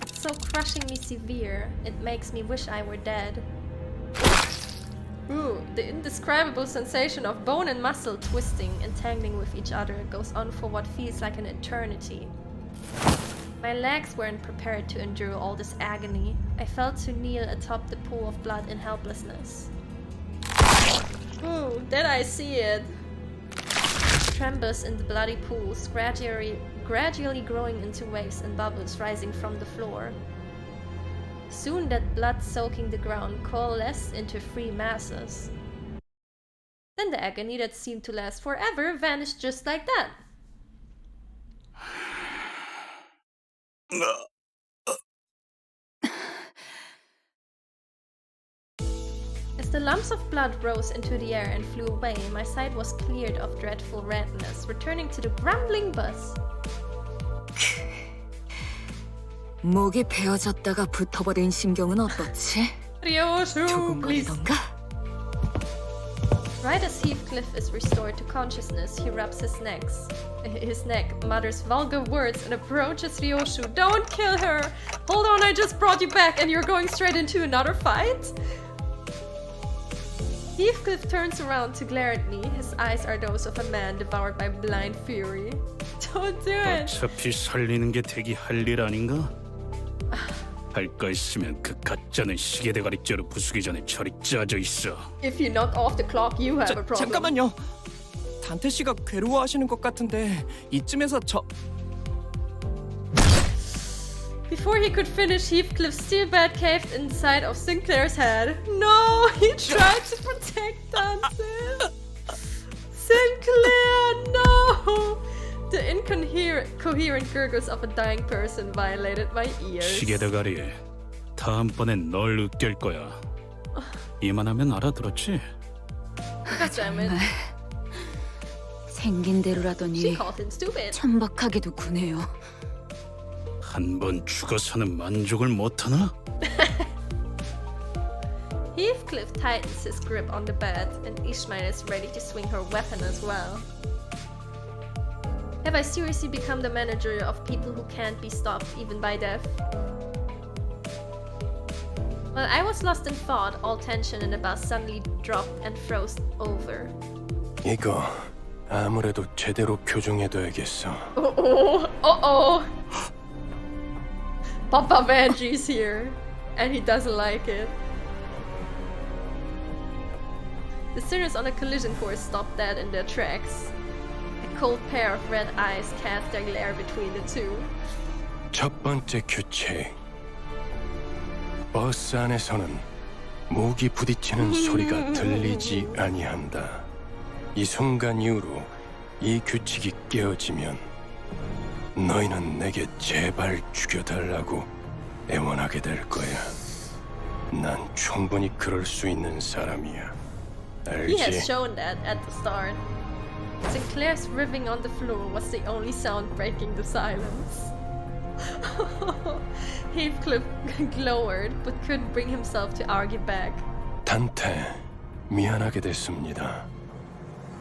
It's so crushingly severe, it makes me wish I were dead. Ooh, the indescribable sensation of bone and muscle twisting and tangling with each other goes on for what feels like an eternity. My legs weren't prepared to endure all this agony. I fell to kneel atop the pool of blood in helplessness. Ooh, did I see it? Trembles in the bloody pools, gradually growing into waves and bubbles rising from the floor. Soon that blood soaking the ground coalesced into 3 masses. Then the agony that seemed to last forever vanished just like that. As the lumps of blood rose into the air and flew away, my sight was cleared of dreadful redness, returning to the grumbling buzz. 목이 베어졌다가 붙어버린 심경은 어떻지? 조금 거리던가? Right as Heathcliff is restored to consciousness, he rubs his neck, mutters vulgar words, and approaches Ryoshu. Don't kill her! Hold on, I just brought you back and you're going straight into another fight? Heathcliff turns around to glare at me. His eyes are those of a man devoured by blind fury. Don't do it! 어차피 살리는 게 대기 할 일 아닌가? 할 거 있으면 그 가짜는 시계 대가리째로 부수기 전에 저리 짜져 있어. If you knock off the clock, you have a problem. 잠깐만요. 단테 씨가 괴로워하시는 것 같은데 이쯤에서 저... Before he could finish, Heathcliff's steel bat caved inside of Sinclair's head. No, he tried to protect Dante. Sinclair, no! The incoherent gurgles of a dying person violated my ears. 시계 대가리, 다음번엔 널 으깰 거야. 이만하면 알아들었지? God damn it. 생긴 대로라더니 She called him stupid. 천박하게도 구네요. 한 번 죽어서는 만족을 못하나? Heathcliff tightens his grip on the bed, and Ishmael is ready to swing her weapon as well. Have I seriously become the manager of people who can't be stopped even by death? While I was lost in thought, all tension in the bus suddenly dropped and froze over. 이거 아무래도 제대로 교정해둬야겠어. Uh-oh. Papa Vanjie's here, and he doesn't like it. The sinners on the collision course stopped dead in their tracks. A cold pair of red eyes cast their glare between the two. 첫 번째 규칙. 버스 안에서는 무기 부딪히는 소리가 들리지 아니한다. 이 순간 이후로 이 규칙이 깨어지면 너희는 내게 제발 죽여달라고 애원하게 될 거야. 난 충분히 그럴 수 있는 사람이야. He has 알지? shown that at the start. Sinclair's ribbing on the floor was the only sound breaking the silence. Heathcliff glowered, but couldn't bring himself to argue back. 단테, 미안하게 됐습니다.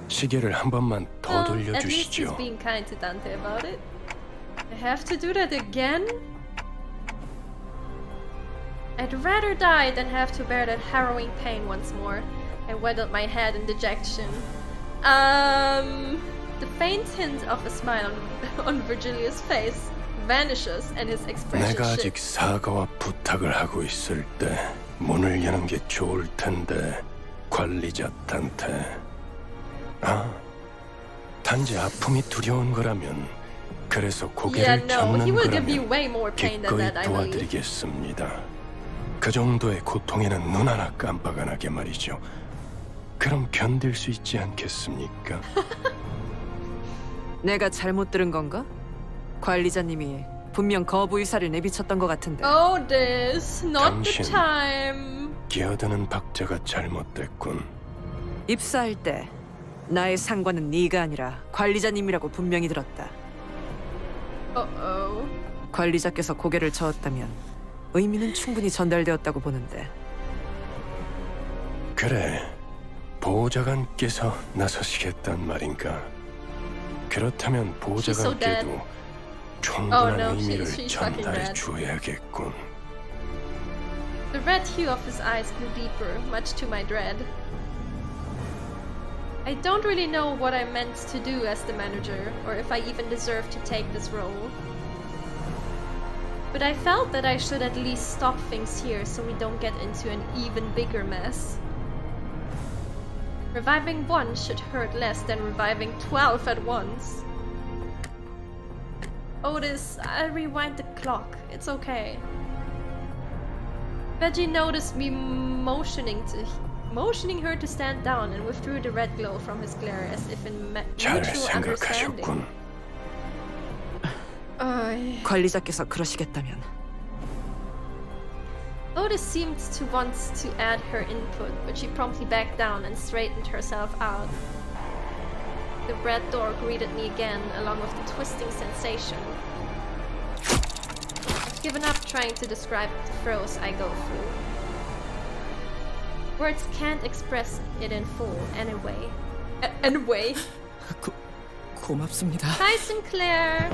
시계를 한 번만 더 At least he's 돌려주시죠. being kind to Dante about it. I have to do that again? I'd rather die than have to bear that harrowing pain once more. I wetted my head in dejection. The faint hint of a smile on Virgilia's face vanishes and his expression 내가 아직 shifts. 사과와 부탁을 하고 있을 때 문을 여는 게 좋을 텐데 관리자 단테. 아, 단지 아픔이 두려운 거라면 그래서 Yeah, 고개를 no, he 잡는 will give you 거라면 way more pain than 기꺼이 that, I believe. 도와드리겠습니다. 그 정도의 고통에는 눈 하나 깜빡 안 하게 말이죠. 그럼 견딜 수 있지 않겠습니까? 내가 잘못 들은 건가? 관리자님이 분명 거부 의사를 내비쳤던 것 같은데. Oh, this, not the 당신. time. 기어드는 박자가 잘못됐군. 입사할 때 나의 상관은 네가 아니라 관리자님이라고 분명히 들었다. Uh-oh. 관리자께서 고개를 저었다면 의미는 충분히 전달되었다고 보는데. 그래, 보호자관께서 나서시겠단 말인가? 그렇다면 보호자관께도 충분한 의미를 전달해 주어야겠군. The red hue of his eyes grew deeper, much to my dread. I don't really know what I meant to do as the manager, or if I even deserve to take this role. But I felt that I should at least stop things here so we don't get into an even bigger mess. Reviving one should hurt less than reviving 12 at once. Otis, I'll rewind the clock. It's okay. Veggie noticed me motioning her to stand down and withdrew the red glow from his glare as if in mutual understanding. 관리자께서 그러시겠다면. Otis seemed to want to add her input, but she promptly backed down and straightened herself out. The red door greeted me again, along with the twisting sensation. I've given up trying to describe the throes I go through. Words can't express it in full, anyway. Anyway. 고맙습니다. Hi, Sinclair!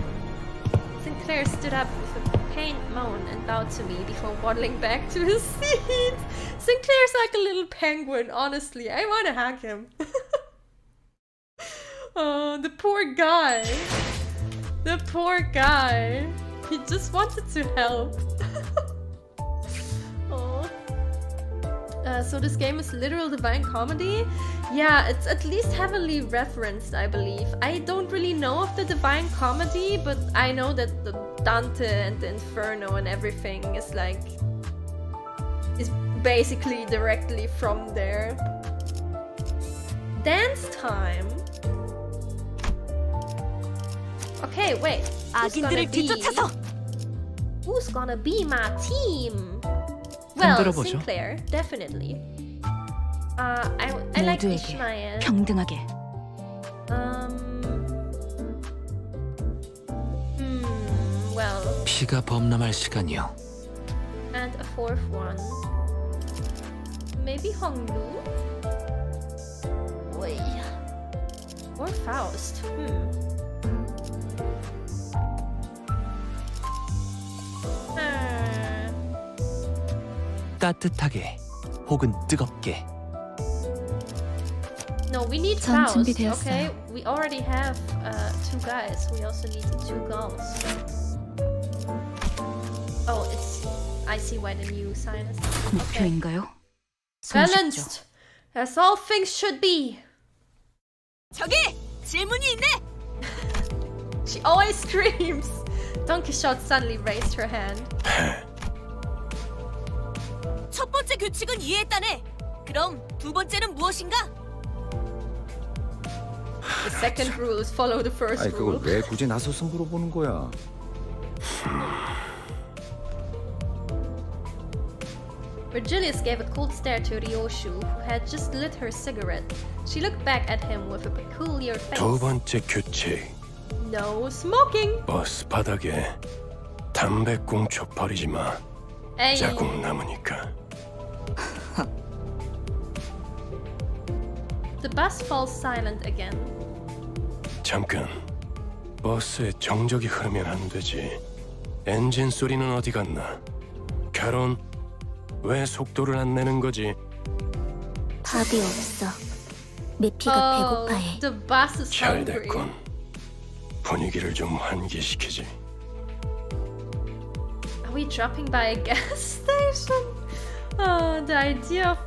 Sinclair stood up with a pained moan and bowed to me before waddling back to his seat. Sinclair's like a little penguin, honestly. I want to hug him. Oh, the poor guy. The poor guy. He just wanted to help. Oh. So this game is literal divine comedy? Yeah, it's at least heavily referenced, I believe. I don't really know of the divine comedy, but I know that the Dante and the Inferno and everything is basically directly from there. Dance time. Okay, wait. Who's gonna be my team? Well, Sinclair, definitely. I like Ishmael. 평등하게. Well. 피가 범람할 시간이요. And a fourth one. Maybe Honglu? Wait. Or Faust. 따뜻하게 혹은 뜨겁게. No, we need Faust, okay? We already have 2 guys. We also need 2 girls. Oh, I see why the new sign is. Okay. 목표인가요? Balanced, as all things should be. 저기 질문이 있네. She always screams. Don Quixote suddenly raised her hand. 첫 번째 규칙은 이해했다네. 그럼 두 번째는 무엇인가? The second rule is follow the first rule. 그걸 왜 굳이 나서서 물어보는 거야? Virgilius gave a cold stare to Ryoshu, who had just lit her cigarette. She looked back at him with a peculiar face. 두 번째 규칙. No smoking. 버스 바닥에 담배꽁초 버리지 마. 에이. 자국 남으니까. The bus falls silent again. 잠깐. 버스에 정적이 흐르면 안 되지. 엔진 소리는 어디 갔나? 캐론, 왜 속도를 안 내는 거지? 답이 없어. 매피가 배고파해. The bus is 잘 hungry. 됐군. 분위기를 좀 환기시키지. Are we dropping by a gas station? Oh, the idea of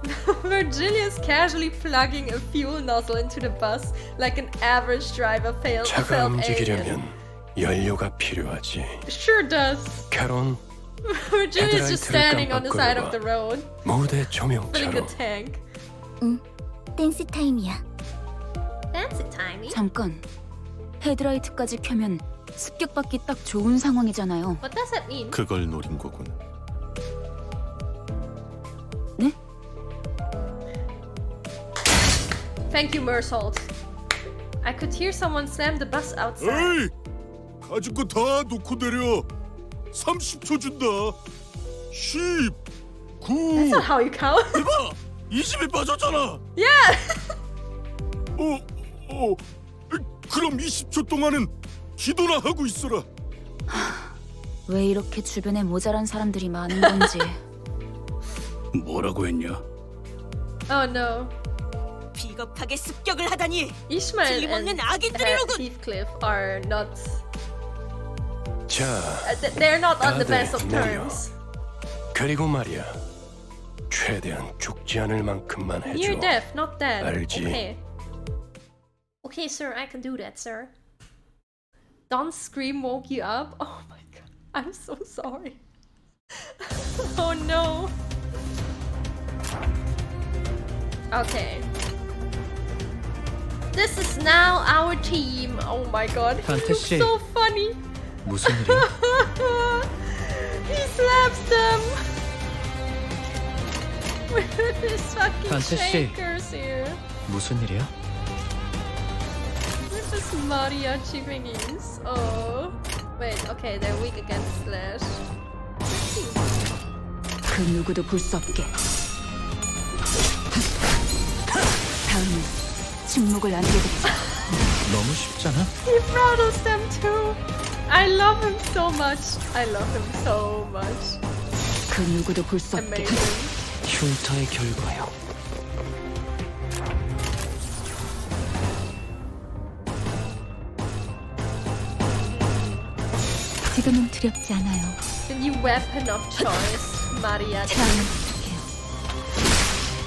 Virgilius casually plugging a fuel nozzle into the bus like an average driver felt 차가 alien. 움직이려면 연료가 필요하지. Sure does. 캐론, Virgilius just standing on the side of the road, 무대 filling 조명차로. a tank. 응, 댄스 타임이야. Fancy timey. 잠깐. 헤드라이트까지 켜면 습격받기 딱 좋은 상황이잖아요. What does that mean? 그걸 노린 거군. 네? Thank you, Mersault. I could hear someone slam the bus outside. 에이! 가진 거 다 놓고 내려. 30초 준다. 10, 9. That's not how you count. 이봐, 20이 빠졌잖아. Yeah. 그럼 20초 동안은 기도나 하고 있어라. 왜 이렇게 주변에 모자란 사람들이 많은 건지. 뭐라고 했냐? Oh no. 비겁하게 습격을 하다니. Ishmael and 틀림없는 악인들이로군. Heathcliff are not. 자, They're not on the 다들 best of 기다려. terms. 그리고 말이야, 최대한 죽지 않을 만큼만 해줘. Near death, not dead. 알지? Okay. Okay, sir, I can do that, sir. Don't scream woke you up. Oh my god, I'm so sorry. Oh no. Okay. This is now our team. Oh my god, he looks 판테씨. so funny. 무슨 일이야? He slaps them with his fucking 판테씨. shakers here. 무슨 일이야? With his mariachi thingies. Oh. Wait, okay, they're weak against Slash. 그 누구도 볼 수 없게. 다음은 침묵을 남겨두자. 너무 쉽잖아. He throttles them too. I love him so much. I love him so much. 그 누구도 볼 수 없게. Amazing. 흉터의 결과요. 지금은 두렵지 않아요. The new weapon of choice, mariachi. 태양을 부탁해요.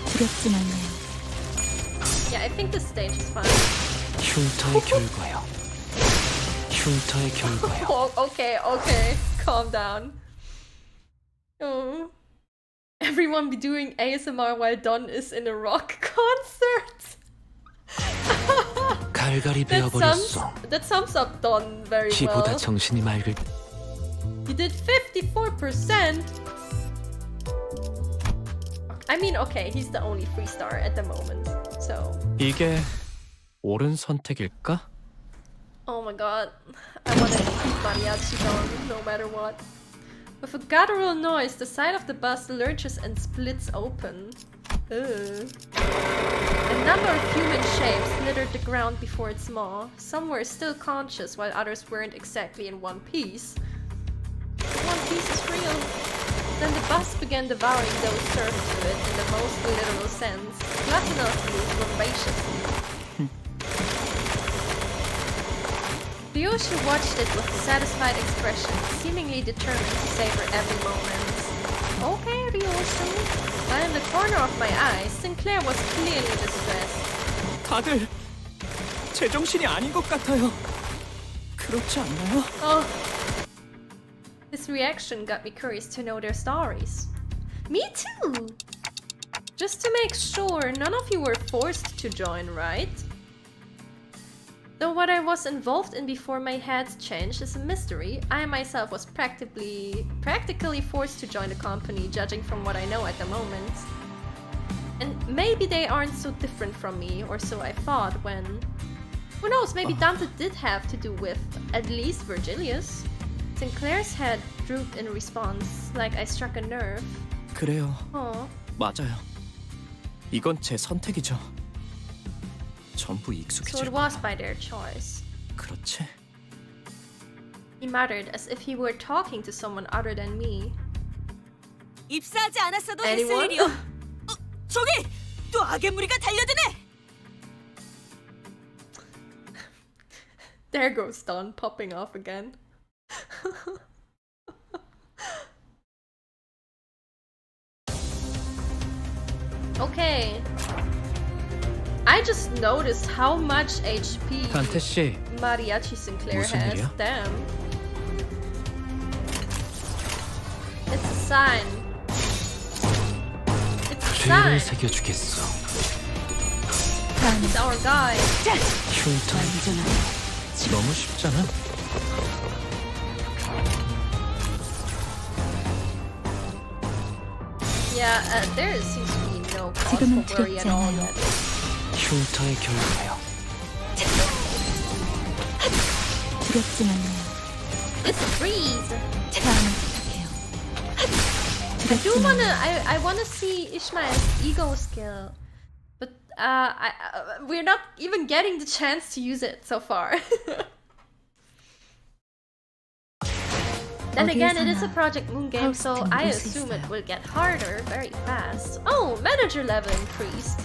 두렵진 않아요. Yeah, I think this stage is fine. 흉터의 결과요. 흉터의 결과요. Oh, okay, okay. Calm down. Oh. Everyone be doing ASMR while Don is in a rock concert. 갈갈이 베어버렸어. That sums up Don very 피보다 well. 정신이 맑을. You did 54%. I mean, okay, he's the only 3-star at the moment, so. 이게 옳은 선택일까? Oh my god, I wanna keep mariachi Don no matter what. With a guttural noise, the side of the bus lurches and splits open. Ugh. A number of human shapes littered the ground before its maw. Some were still conscious, while others weren't exactly in one piece. One Piece is real. Then the bus began devouring those served to it in the most literal sense, gluttonously, voraciously. Ryoshu watched it with a satisfied expression, seemingly determined to savor every moment. Okay, Ryoshu. While in the corner of my eye, Sinclair was clearly distressed. 다들 제정신이 아닌 것 같아요. 그렇지 않나요? Oh. His reaction got me curious to know their stories. Me too! Just to make sure, none of you were forced to join, right? Though what I was involved in before my head changed is a mystery, I myself was practically forced to join the company, judging from what I know at the moment. And maybe they aren't so different from me, or so I thought when... Who knows, maybe Dante did have to do with, at least, Virgilius. Sinclair's head drooped in response, like I struck a nerve. 그래요. Oh. 맞아요. 이건 제 선택이죠. 전부 So 익숙해질 it was by their choice. 그렇지. He muttered as if he were talking to someone other than me. 입사하지 않았어도 Anyone? 했을 일이요. 저기 또 악의 무리가 달려드네. There goes Don popping off again. Okay. I just noticed how much HP 판테씨. Mariachi Sinclair 무슨 has. 일이야? Damn. It's a sign. It's a 죄를 sign. 새겨주겠어. He's our guy. 흉터. 너무 쉽잖아. Yeah, there seems to be no cause 지금은 for worry at all 두렵지 yet. 흉터의 결과요. 두렵진 않아요. It's a freeze. 태양을 부탁해요. I wanna see Ishmael's ego skill, but we're not even getting the chance to use it so far. Then again, it is a Project Moon game, so I assume it will get harder very fast. Oh, manager level increased.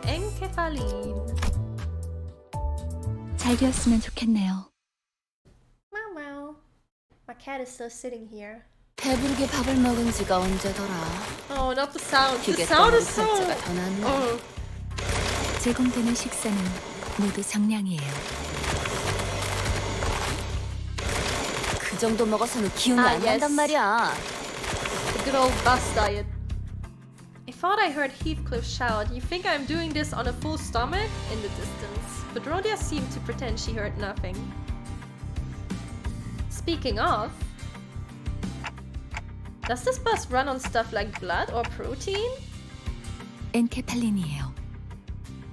Encephaline. 잘 되었으면 좋겠네요. Wow, wow. My cat is still sitting here. 배부르게 밥을 먹은 지가 언제더라. Oh, not the sound. The 기계 sound 떠는 is so. 팔자가 더 낫네. Oh. 제공되는 식사는 모두 정량이에요. 그 정도 먹어서는 기운이 안 yes. 난단 말이야. The good old bus diet. I thought I heard Heathcliff shout, "You think I'm doing this on a full stomach?" in the distance, but Rhodia seemed to pretend she heard nothing. Speaking of, does this bus run on stuff like blood or protein? 엔케팔린이에요.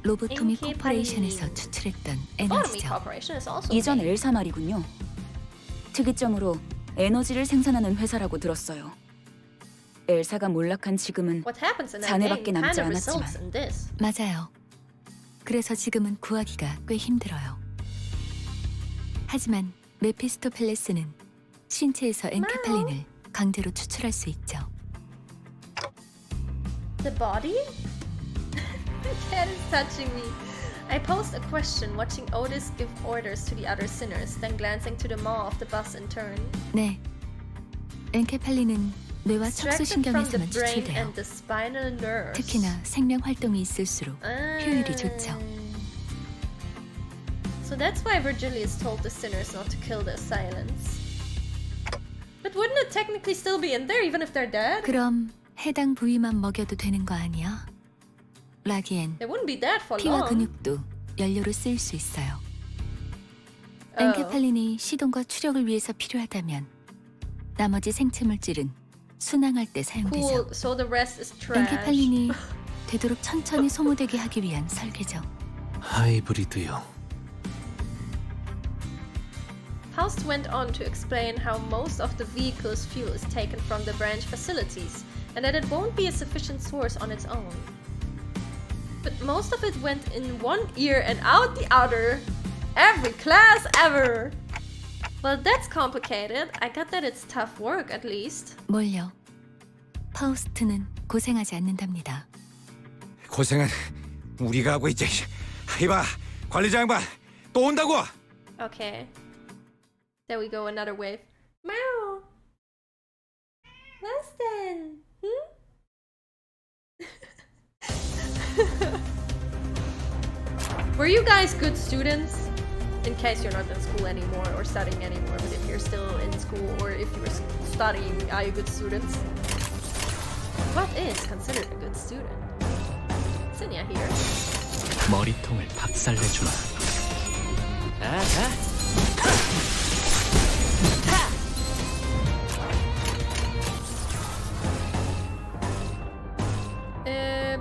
로보토미 엔케팔린. 코퍼레이션에서 추출했던 Automy 에너지죠. Corporation is also 이전 made. 엘사 말이군요. 특이점으로 에너지를 생산하는 회사라고 들었어요. 엘사가 몰락한 지금은 What happens in that 잔해밖에 game 남지 kind of results 않았지만 in this. 맞아요. 그래서 지금은 구하기가 꽤 힘들어요. 하지만 메피스토펠레스는 신체에서 엔케팔린을 강제로 추출할 수 있죠. The body? The cat is touching me. I posed a question, watching Otis give orders to the other sinners, then glancing to the maw of the bus in turn. 네. 엔케팔린은 뇌와 Extracted from the 척수신경에서만 brain 추출돼요. and the spinal nerves. 특히나 생명 활동이 있을수록 효율이 좋죠. So that's why Virgilia is told the sinners not to kill the assailants. But wouldn't it technically still be in there even if they're dead? 그럼 해당 부위만 먹여도 되는 거 아니야? 라기엔 They wouldn't be dead for 피와 long. 근육도 연료로 쓰일 수 있어요. Oh. 엔케팔린이 시동과 추력을 위해서 필요하다면 나머지 생체 물질은 순항할 때 사용되죠. Cool. So the rest is trash. 엔케팔린이 되도록 천천히 소모되게 하기 위한 설계죠. 하이브리드요. Faust went on to explain how most of the vehicle's fuel is taken from the branch facilities, and that it won't be a sufficient source on its own. But most of it went in one ear and out the other. Every class ever! Well, that's complicated. I got that it's tough work, at least. 뭘요? 파우스트는 고생하지 않는답니다. 고생은 우리가 하고 있지. 이봐, 관리자 양반 또 온다고. Okay. There we go, another wave. Meow! Less than. Were you guys good students? In case you're not in school anymore or studying anymore, but if you're still in school or if you were studying, are you good students? What is considered a good student? Cinnia here. 머리통을 박살내주마. 아하.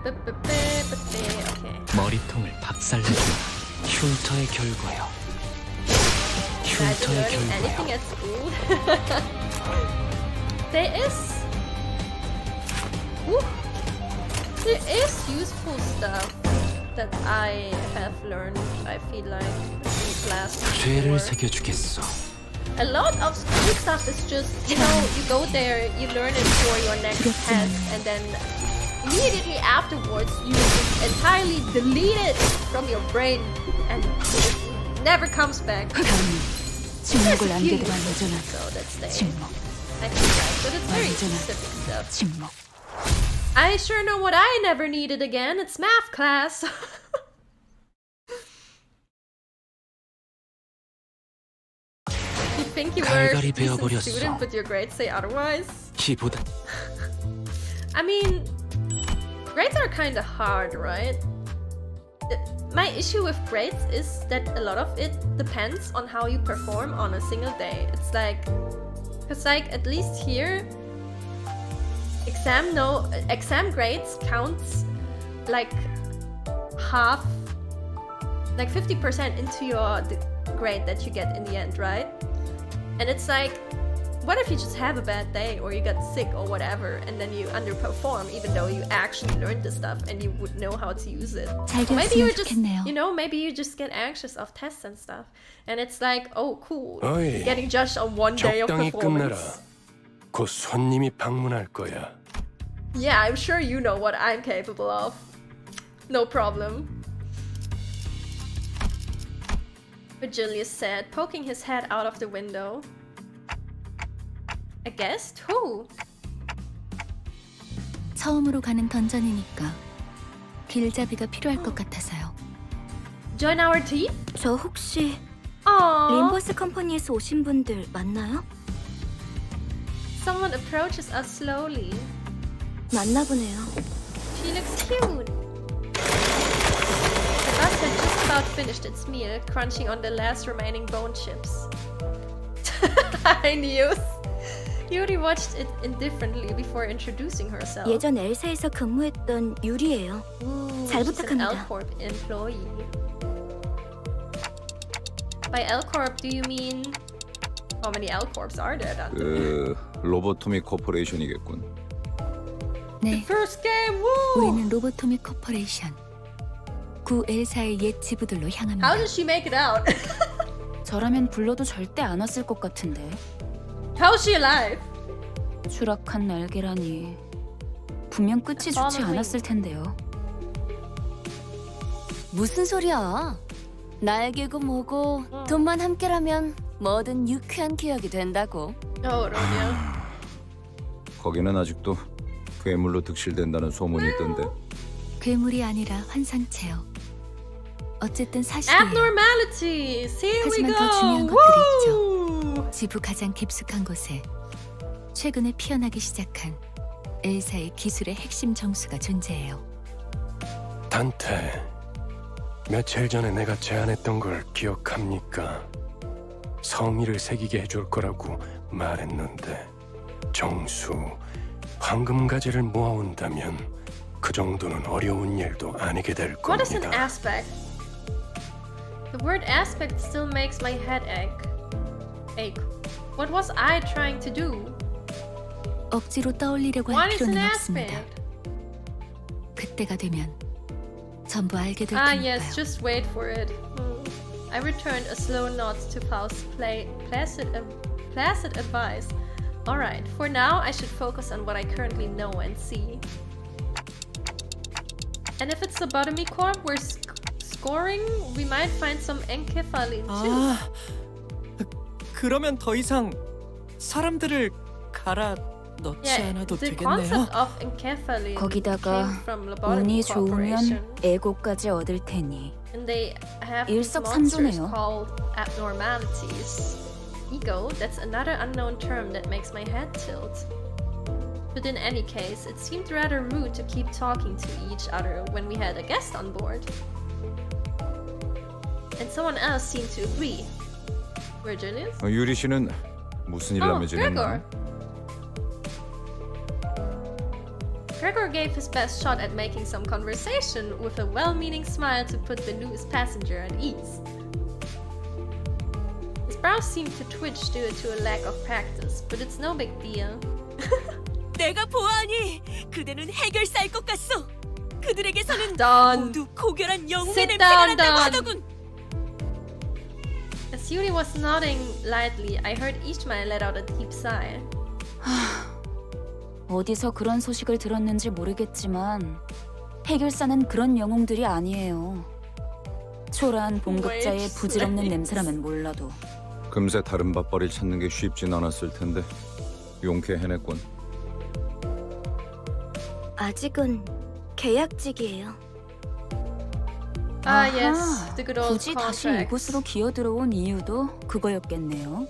Okay. 머리통을 박살내주마. 흉터의 결과요. Imagine 흉터의 learning anything 결과요. at school. There is useful stuff that I have learned, I feel like, in class 죄를 before. 새겨주겠어. A lot of school stuff is just, you know, you go there, you learn it for your next test, and then immediately afterwards you just entirely delete it from your brain and it never comes back. 침묵을 안되도록 여전한 So that's the 침묵. I feel like, but it's very 완전한 specific stuff. 침묵. I sure know what I never needed again. It's math class. You think you were a 갈갈이 decent 베어버렸어. student, but your grades say otherwise? 이보다 I mean, grades are kind of hard, right? My issue with grades is that a lot of it depends on how you perform on a single day. It's like at least here, exam grades counts like half, like 50% into your grade that you get in the end, right? And it's like what if you just have a bad day or you got sick or whatever and then you underperform even though you actually learned the stuff and you would know how to use it? 잘 Maybe you 되었으면 just, 좋겠네요. you know, maybe you just get anxious of tests and stuff. And it's like, oh, cool. 어이, Getting judged on one day of 적당히 끝내라. performance. 곧 손님이 방문할 거야. Yeah, I'm sure you know what I'm capable of. No problem. Virgilius said, poking his head out of the window. A guest? Who? 처음으로 가는 던전이니까 길잡이가 필요할 것 같아서요. Join our team? 저 혹시 Aww. 림버스 컴퍼니에서 오신 분들 맞나요? Someone approaches us slowly. 맞나 보네요. She looks cute. The bus had just about finished its meal, crunching on the last remaining bone chips. Hi, Nious. Yuri watched it indifferently before introducing herself. 예전 엘사에서 근무했던 유리예요. Ooh, 잘 she's an 부탁합니다. L-Corp employee. By L-Corp, do you mean... How many L-Corps are there, Dante? 로보토미 코퍼레이션이겠군. 네, First game, woo! 우리는 로보토미 코퍼레이션. 구 엘사의 옛 지부들로 향합니다. How did she make it out? 저라면 불러도 절대 안 왔을 것 같은데. How's she alive? 추락한 날개라니. 분명 끝이 좋지 않았을 텐데요. 무슨 소리야? 날개고 뭐고 돈만 함께라면 뭐든 유쾌한 기억이 된다고. Oh, Ronia. 거기는 아직도 괴물로 득실된다는 소문이 있던데. 괴물이 아니라 환상체요. 어쨌든 사실이에요. Abnormalities! Here we 하지만 go! 더 중요한 것들이 있죠. Woo! 지부 가장 깊숙한 곳에 최근에 피어나기 시작한 엘사의 기술의 핵심 정수가 존재해요. 단테, 며칠 전에 내가 제안했던 걸 기억합니까? 성의를 새기게 해줄 거라고 말했는데 정수, 황금가지를 모아온다면 그 정도는 어려운 일도 아니게 될 What is an 겁니다. aspect? The word aspect still makes my head ache. What was I trying to do? 억지로 떠올리려고 할 What is an 필요는 없습니다. aspect? 그때가 되면 전부 알게 될 Ah, 테니까요. yes, just wait for it. I returned a slow nod to Faust's placid advice. Alright, for now I should focus on what I currently know and see. And if it's lobotomy corp we're scoring, we might find some encephalin too. 그러면 더 이상 사람들을 갈아 넣지 않아도 the 되겠네요. concept of encephalin 거기다가 came from lobotomy 운이 좋으면 corporation. 에고까지 얻을 테니. And they have these monsters 일석삼조네요. called abnormalities. Ego, that's another unknown term that makes my head tilt. But in any case, it seemed rather rude to keep talking to each other when we had a guest on board. And someone else seemed to agree. Virgilius? 유리 씨는 무슨 일로 하며 지냈나? Gregor gave his best shot at making some conversation with a well-meaning smile to put the newest passenger at ease. His brows seemed to twitch due to a lack of practice, but it's no big deal. 내가 보아하니 그대는 해결사일 것 같소. 그들에게서는 Done. 모두 고결한 영웅의 Sit 냄새가 down, 난다고 Don. 하더군. As Yuri was nodding lightly, I heard Ishmael let out a deep sigh. 어디서 그런 소식을 들었는지 모르겠지만 해결사는 그런 영웅들이 아니에요. 초라한 봉급자의 부질없는 냄새라면 몰라도. 금세 다른 밥벌이를 찾는 게 쉽진 않았을 텐데 용케 해냈군. 아직은 계약직이에요. Ah, yes, the good old 굳이 다시 contracts. 이곳으로 기어들어온 이유도 그거였겠네요.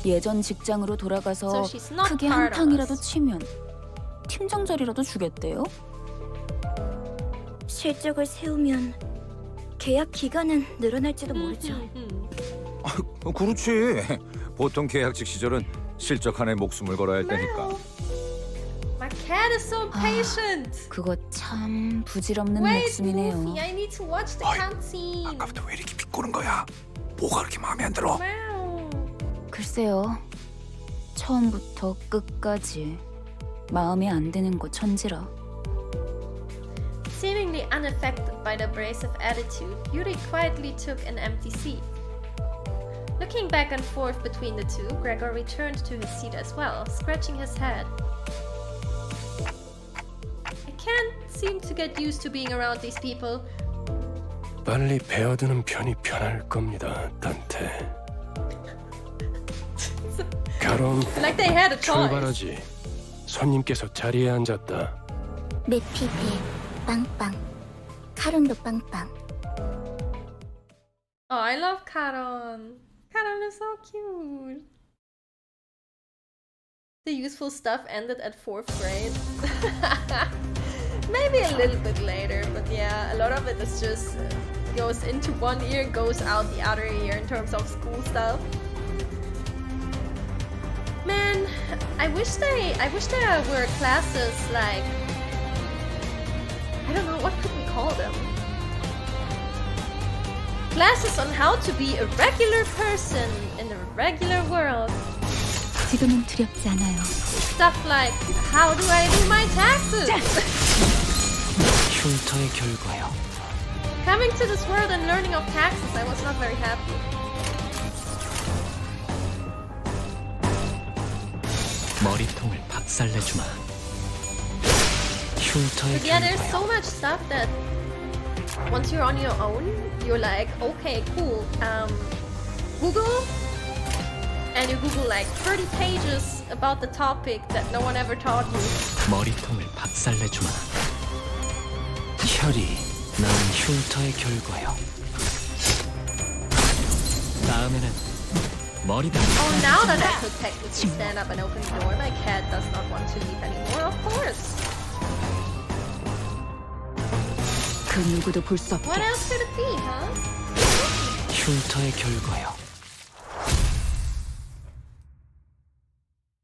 예전 직장으로 돌아가서 So she's not 크게 part of 한탕이라도 us. 치면 팀장 자리라도 주겠대요? 실적을 세우면 계약 기간은 늘어날지도 모르죠. 그렇지. 보통 계약직 시절은 실적 안에 목숨을 걸어야 할 때니까. My cat is so patient. 그거 참 부질없는 Wait, 목숨이네요. Goofy, I need to watch the cutscene. 아까부터 왜 이렇게 비꼬는 거야? 뭐가 그렇게 마음에 안 들어? Wow. 글쎄요. 처음부터 끝까지 마음에 안 드는 거 천지라. Seemingly unaffected by the abrasive attitude, Yuri quietly took an empty seat. Looking back and forth between the two, Gregor returned to his seat as well, scratching his head. I can't seem to get used to being around these people. 빨리 배어드는 편이 편할 겁니다, 단테. 가론, Like they had a choice. 출발하지. 손님께서 자리에 앉았다. 메피 배 빵빵. 카론도 빵빵. Oh, I love Karon. Karon is so cute. The useful stuff ended at 4th grade. Maybe a little bit later, but yeah, a lot of it is just goes into one ear, goes out the other ear in terms of school stuff. Man, I wish there were classes like, I don't know, what could we call them? Classes on how to be a regular person in a regular world. 지금은 두렵지 않아요. Stuff like, how do I do my taxes? 흉터의 결과요. Coming to this world and learning of taxes, I was not very happy. 머리통을 박살내주마. 흉터의 But yeah, there's 결과요. so much stuff that once you're on your own, you're like, okay, cool. Google, and you Google like 30 pages about the topic that no one ever taught you. 머리통을 박살내주마. 혈이 난 흉터의 결과요. 다음에는 머리다. Oh, now that I could technically stand up and open the door, my cat does not want to leave anymore, of course. 그 누구도 볼 수 What 없게. else could it be, huh? 흉터의 결과요.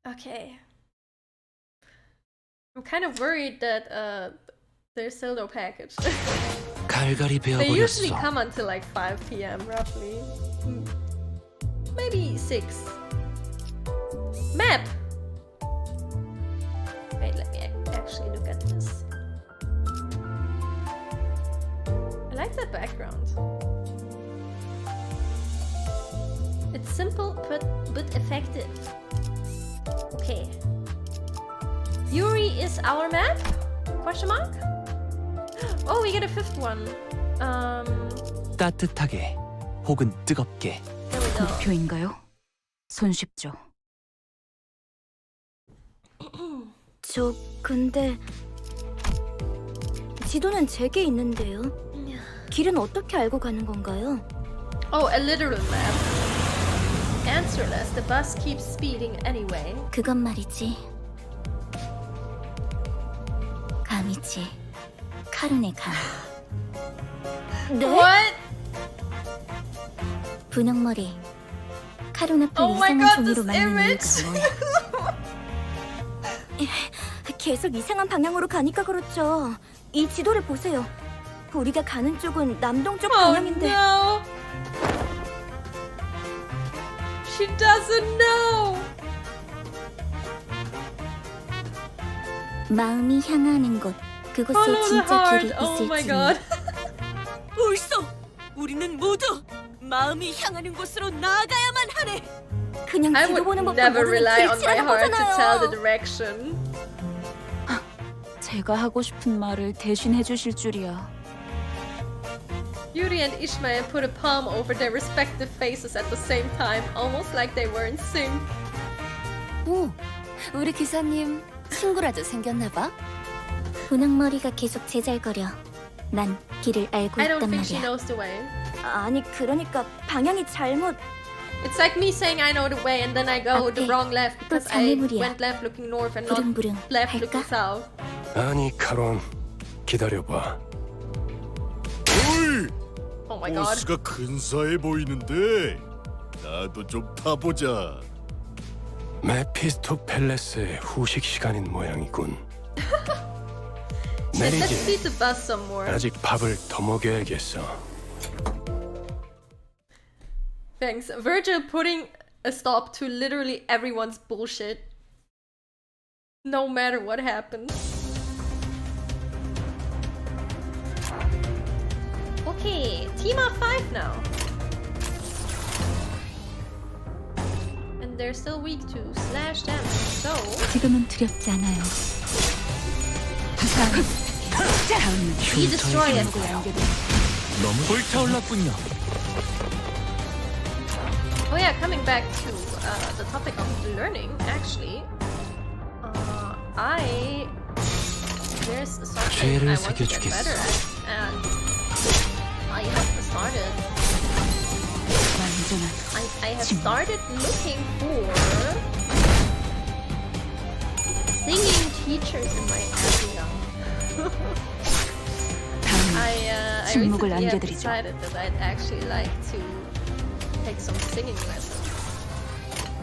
Okay. I'm kind of worried that there's still no package. 갈갈이 They usually 베어버렸어. come until like 5 p.m. roughly. Maybe 6. Map! Wait, let me actually look at this. I like that background. It's simple but effective. Okay. Yuri is our map? Question mark? Oh, we get a 5th one. 따뜻하게 혹은 뜨겁게. There we go. 목표인가요? 손쉽죠. 저 근데 지도는 제게 있는데요. 길은 어떻게 알고 가는 건가요? Oh, a literal map. Answerless, the bus keeps speeding anyway. 그건 말이지. 감이지. 카론의 감. 네? What? 분홍머리. 카론 앞을 Oh my 이상한 god, 종이로 this 막는 image! 이유가 뭐야? 계속 이상한 방향으로 가니까 그렇죠. 이 지도를 보세요. 우리가 가는 쪽은 남동쪽 방향인데. Oh no! She doesn't know! 마음이 향하는 곳. 그곳에 Follow the 진짜 길이 heart. Oh my 있을지. god. 옳소! 우리는 모두 마음이 향하는 곳으로 나아가야만 하네. 그냥 I 지도 보는 would 법도 never 모르는 rely on my 길치라는 heart to tell the 거잖아요. direction. 제가 하고 싶은 말을 대신 해주실 줄이야. Yuri and Ishmael put a palm over their respective faces at the same time, almost like they were in sync. 오, 우리 기사님 친구라도 생겼나봐. 분홍머리가 계속 제잘거려. 난 길을 알고 I don't 있단 think she 말이야. knows the way. 아니 그러니까 방향이 잘못. It's like me saying I know the way and then I go the 앞에 wrong left 또 because I 장애물이야. went left looking north and not 부릉부릉 left 할까? looking south. 아니, 카론. 기다려봐. Oh my god. 버스가 근사해 보이는데 나도 좀 타보자. 메피스토 팰레스의 후식 시간인 모양이군. Shit, let's 내리지. beat the bus some more. 아직 밥을 더 먹여야겠어. Thanks. Virgil putting a stop to literally everyone's bullshit. No matter what happens. Okay, team of 5 now. And they're still weak to slash damage, so... 지금은 두렵지 않아요. We destroy it. 너무 불타올랐군요. Oh yeah, coming back to the topic of learning, actually. There's something I want to get better at, and I have started. I have started looking for singing teachers in my area. I recently have decided that I'd actually like to take some singing lessons.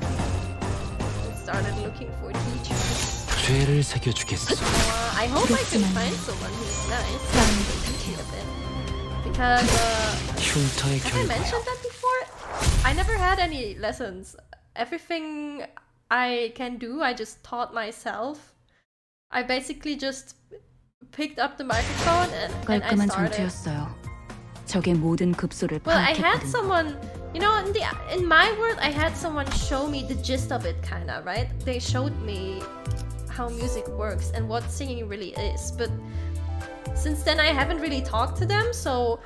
I started looking for teachers. 죄를 새겨주겠어. I hope I can find someone who's nice. Because have I mentioned that before? I never had any lessons. Everything I can do, I just taught myself. I basically just picked up the microphone and I 깔끔한 started. 전투였어요. 적의 모든 급소를 Well, I had 파악했거든요. someone, you know, in my world, I had someone show me the gist of it, kinda, right? They showed me how music works and what singing really is. But since then, I haven't really talked to them, so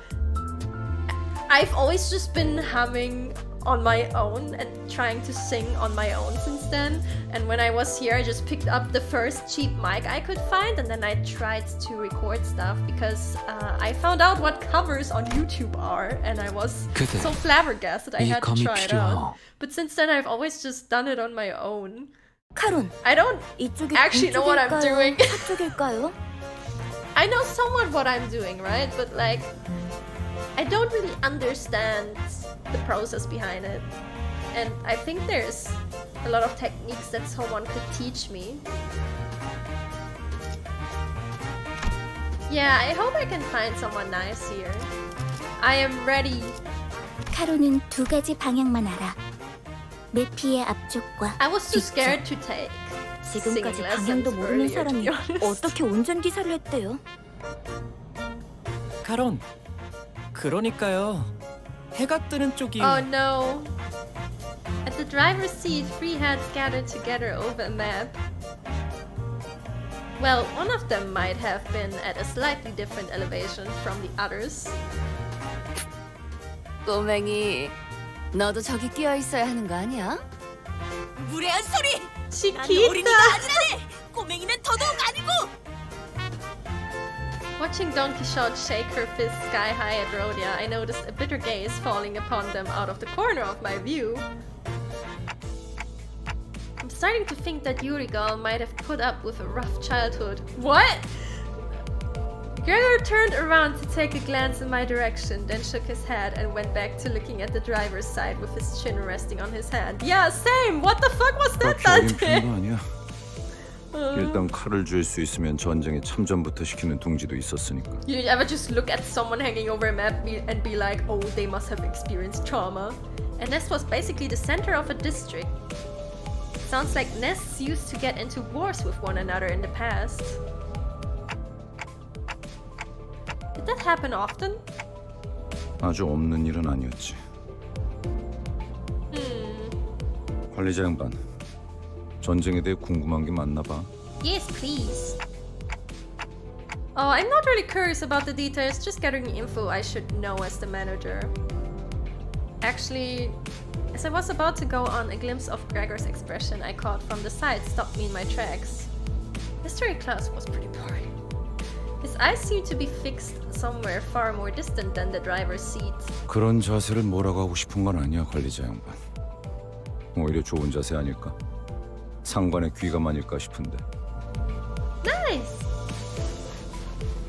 I've always just been humming on my own and trying to sing on my own since then. And when I was here, I just picked up the first cheap mic I could find, and then I tried to record stuff because I found out what covers on YouTube are, and I was so flabbergasted I had to try it out. But since then, I've always just done it on my own. 카론, I don't 이쪽이 actually know what I'm doing. 서쪽일까요? I know somewhat what I'm doing, right? But like, I don't really understand the process behind it. And I think there's a lot of techniques that someone could teach me. Yeah, I hope I can find someone nice here. I am ready. 카론은 두 가지 방향만 알아. 매피의 앞쪽과 I was too scared to take 지금까지 singing 방향도 lessons 모르는 earlier, to be 사람이 honest. 어떻게 운전기사를 했대요? 카론, 그러니까요. 해가 뜨는 쪽이 Oh no. At the driver's seat, 3 heads gathered together over a map. Well, one of them might have been at a slightly different elevation from the others. 꼬맹이, 너도 저기 끼어 있어야 하는 거 아니야? 무례한 소리! 난 Chiquita! 어린이가 아니라네! 꼬맹이는 더더욱 아니고! Watching Don Quixote shake her fist sky high at Rhodia, I noticed a bitter gaze falling upon them out of the corner of my view. I'm starting to think that Yurigal might have put up with a rough childhood. What? Gregor turned around to take a glance in my direction, then shook his head and went back to looking at the driver's side with his chin resting on his hand. Yeah, same! What the fuck was that, Dante? 아니야. 일단 칼을 줄 수 있으면 전쟁에 참전부터 시키는 둥지도 있었으니까. You ever just look at someone hanging over a map and be like, oh, they must have experienced trauma. And this was basically the center of a district. Sounds like nests used to get into wars with one another in the past. Did that happen often? 아주 없는 일은 아니었지. 관리자 양반, 전쟁에 대해 궁금한 게 많나 봐. Yes, please. Oh, I'm not really curious about the details, just gathering info I should know as the manager. Actually, as I was about to go on, a glimpse of Gregor's expression I caught from the side stopped me in my tracks. History class was pretty boring. His eyes seemed to be fixed somewhere far more distant than the driver's seat. 그런 자세를 뭐라고 하고 싶은 건 아니야, 관리자 양반. 오히려 좋은 자세 아닐까? 상관의 귀감 아닐까 싶은데. Nice!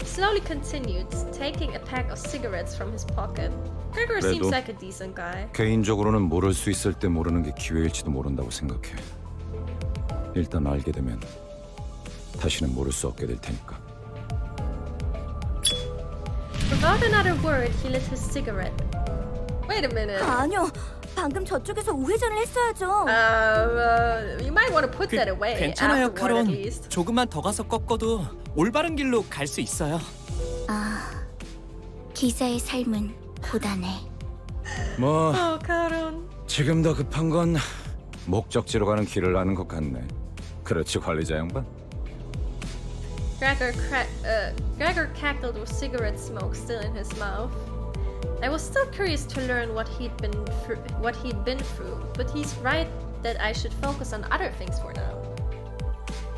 Slowly continued, taking a pack of cigarettes from his pocket. Gregor seems like a decent guy. 개인적으로는 모를 수 있을 때 모르는 게 기회일지도 모른다고 생각해. 일단 알게 되면 다시는 모를 수 없게 될 테니까. Without another word, he lit his cigarette. Wait a minute. 아니요, 방금 저쪽에서 우회전을 했어야죠. You might want to put that away. 괜찮아요, afterward, 카론. at least. 조금만 더 가서 꺾어도 올바른 길로 갈 수 있어요. 기사의 삶은 고단해. 뭐 카론. 지금 더 급한 건 목적지로 가는 길을 아는 것 같네. 그렇지 관리자 양반? Gregor cackled with cigarette smoke still in his mouth. I was still curious to learn what he'd been through, but he's right that I should focus on other things for now.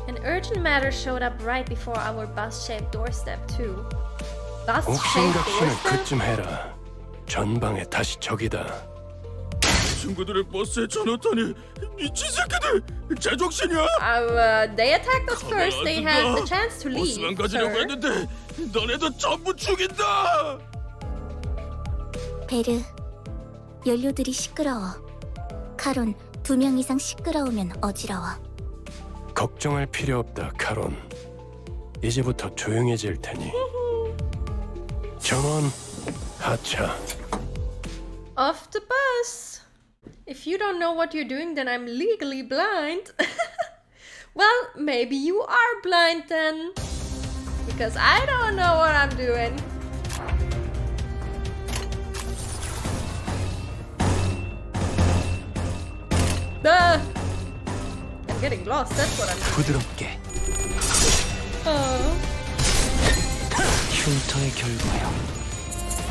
An urgent matter showed up right before our bus-shaped doorstep too. Bus-shaped 옥신각신을 doorstep? 그쯤 해라. 전방에 다시 적이다. 친구들의 버스에 전화타니 미친 새끼들 제정신이야? They attacked us first. They had the chance to leave. 버스만 가지려고 sir. 했는데 너네도 전부 죽인다. 베르, 연료들이 시끄러워. 카론, 2명 이상 시끄러우면 어지러워. 걱정할 필요 없다, 카론. 이제부터 조용해질 테니. 전원 하차. Off the bus. If you don't know what you're doing, then I'm legally blind. Well, maybe you are blind then. Because I don't know what I'm doing. Duh! I'm getting lost, that's what I'm doing. 부드럽게 Oh. 흉터의 결과요.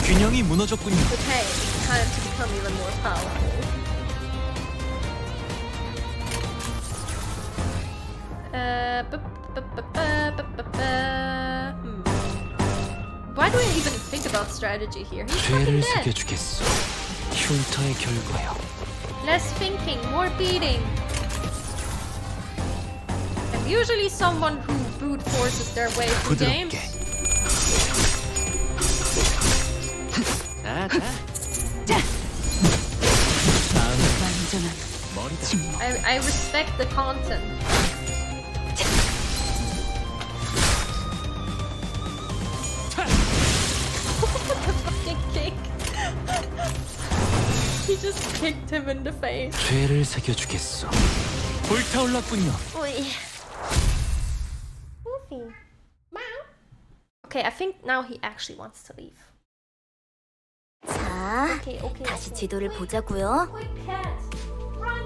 균형이 무너졌군요. Okay, it's time to become even more powerful. Why do I even think about strategy here? He's fucking 죄를 dead. 새겨주겠소. 흉터의 결과요. Less thinking, more beating. I'm usually someone who brute forces their way through games. I respect the content. The fucking kick. He just kicked him in the face. 죄를 새겨주겠소. 불타올랐군요. Okay, I think now he actually wants to leave. 자, Okay. 다시 지도를 보자고요. Quick cat, run!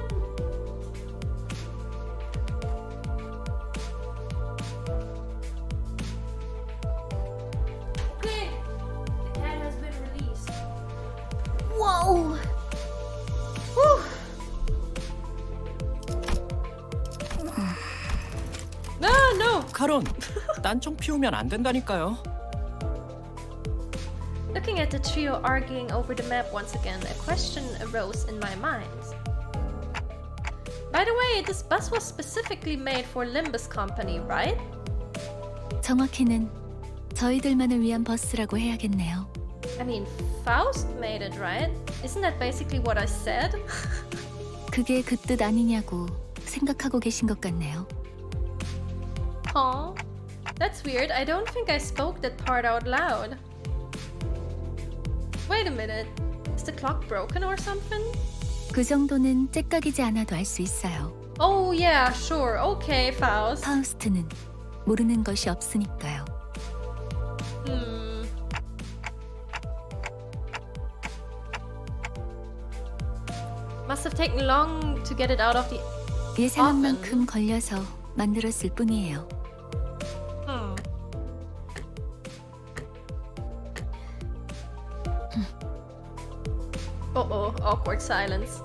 Okay, the cat has been released. 와우. Whew. No. 카론, 딴청 피우면 안 된다니까요. Looking at the trio arguing over the map once again, a question arose in my mind. By the way, this bus was specifically made for Limbus Company, right? 정확히는 저희들만을 위한 버스라고 해야겠네요. I mean, Faust made it, right? Isn't that basically what I said? 그게 그 뜻 아니냐고 생각하고 계신 것 같네요. Huh? That's weird. I don't think I spoke that part out loud. Wait a minute. Is the clock broken or something? 그 정도는 째깍이지 않아도 알 수 있어요. Oh yeah, sure. Okay, Faust. 파우스트는 모르는 것이 없으니까요. Must have taken long to get it out of the 예상한 oven. 만큼 걸려서 만들었을 뿐이에요. Uh-oh, awkward silence.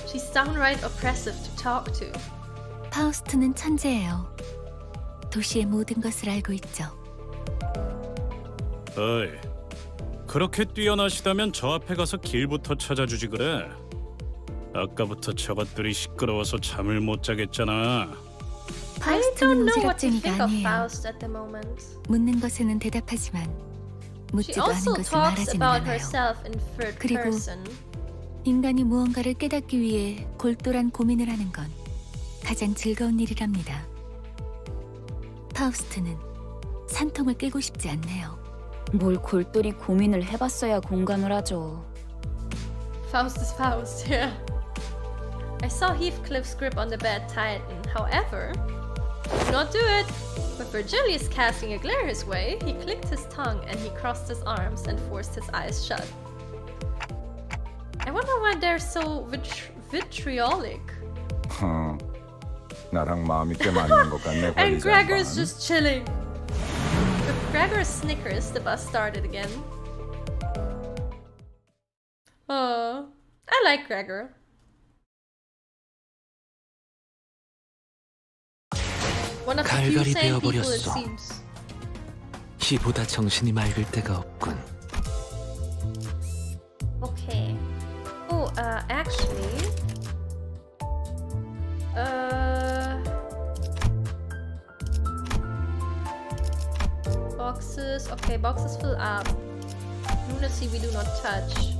She's downright oppressive to talk to. 파우스트는 천재예요. 도시의 모든 것을 알고 있죠. 어이, 그렇게 뛰어나시다면 저 앞에 가서 길부터 찾아주지 그래. 아까부터 저것들이 시끄러워서 잠을 못 자겠잖아. 파우스트는 know what to think 오지랖쟁이가 of 아니에요. Faust at the moment. 묻는 것에는 대답하지만 She 묻지도 않은 also 것을 talks 말하지는 about 않아요. herself in third 그리고 person. 인간이 무언가를 깨닫기 위해 골똘한 고민을 하는 건 가장 즐거운 일이랍니다. 파우스트는 산통을 깨고 싶지 않네요. 뭘 골똘히 고민을 해봤어야 공감을 하죠. Faust is Faust, yeah. saw Heathcliff's grip on the bed tighten. However, do not do it. With Virgilius casting a glare his way, he clicked his tongue and he crossed his arms and forced his eyes shut. I wonder why they're so vitriolic. 나랑 마음이 꽤 맞는 것 같네. And 관리자 Gregor's 양반. just chilling. With Gregor's snickers, the bus started again. Oh, I like Gregor. One of the few 갈갈이 sane people it 되어버렸어. seems. 이보다 정신이 맑을 때가 없군. Okay. Oh, actually, boxes. Okay, boxes fill up. Lunacy we do not touch.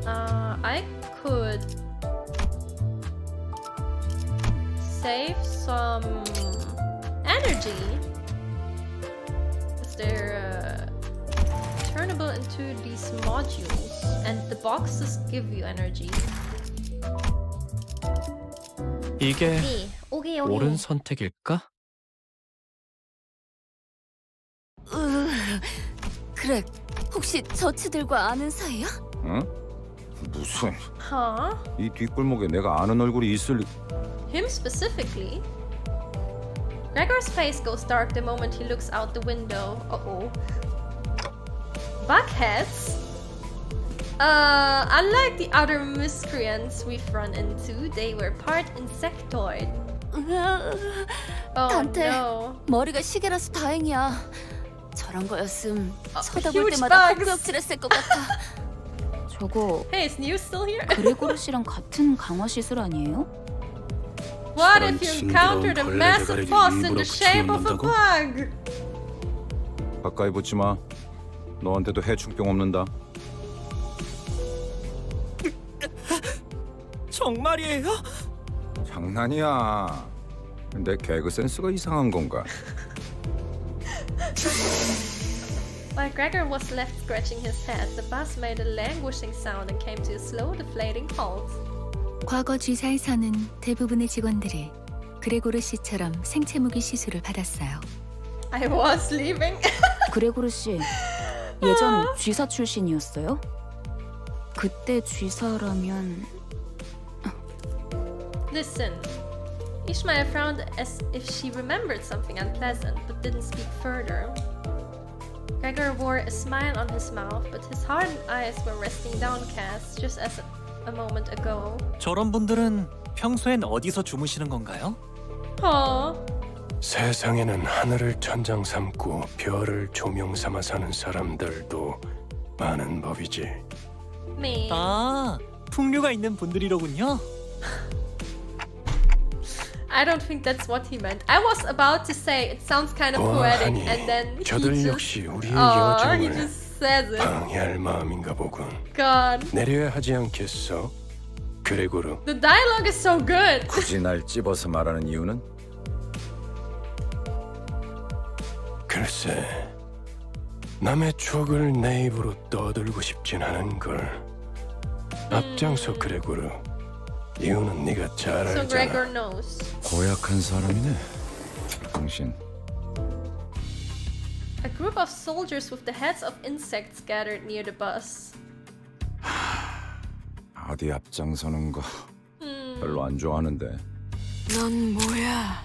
I could save some energy. Is there turnable into these modules, and the boxes give you energy. 이게 오케이. 옳은 선택일까? 그래, 혹시 저치들과 아는 사이야? 응? 무슨? Huh? 이 뒷골목에 내가 아는 얼굴이 있을 리... Him specifically? Gregor's face goes dark the moment he looks out the window. Uh-oh. Buckheads? Unlike the other miscreants we've run into, they were part insectoid. Oh 단테, no. 머리가 시계라서 다행이야. 저런 거였음 쳐다볼 huge 때마다 bugs. 헛구역질했을 것 같아. 저거 Hey, is Nious still here? 그레고르 씨랑 같은 강화 시술 아니에요? What if you encountered a massive boss in the shape of a bug? 가까이 붙지 마. 너한테도 해충병 없는다. 정말이에요? 장난이야. 내 개그 센스가 이상한 건가? While Gregor was left scratching his head, the bus made a languishing sound and came to a slow, deflating halt. 과거 쥐사에서는 대부분의 직원들이 그레고르 씨처럼 생체무기 시술을 받았어요. I was leaving. 그레고르 씨 예전 쥐사 출신이었어요? 그때 쥐사라면 Listen. Ishmael frowned as if she remembered something unpleasant, but didn't speak further. Gregor wore a smile on his mouth, but his hardened eyes were resting downcast, just as a moment ago. 저런 분들은 평소엔 어디서 주무시는 건가요? 세상에는 하늘을 천장 삼고 별을 조명 삼아 사는 사람들도 많은 법이지. Me. 아, 풍류가 있는 분들이로군요. I don't think that's what he meant. I was about to say it sounds kind of poetic, and then he 저들 역시 just, 우리의 he 여정을 just says it. 방해할 마음인가 보군. God, 내려야 하지 않겠어? 그레고르. the dialogue is so good. 굳이 날 찝어서 말하는 이유는? 글쎄, 남의 추억을 내 입으로 떠들고 싶진 않은 걸. 앞장서 그레고르. 이유는 네가 잘 So 알잖아. Gregor knows. 고약한 사람이네. 당신. A group of soldiers with the heads of insects gathered near the bus. 어디 앞장서는 거 별로 안 좋아하는데. 넌 뭐야?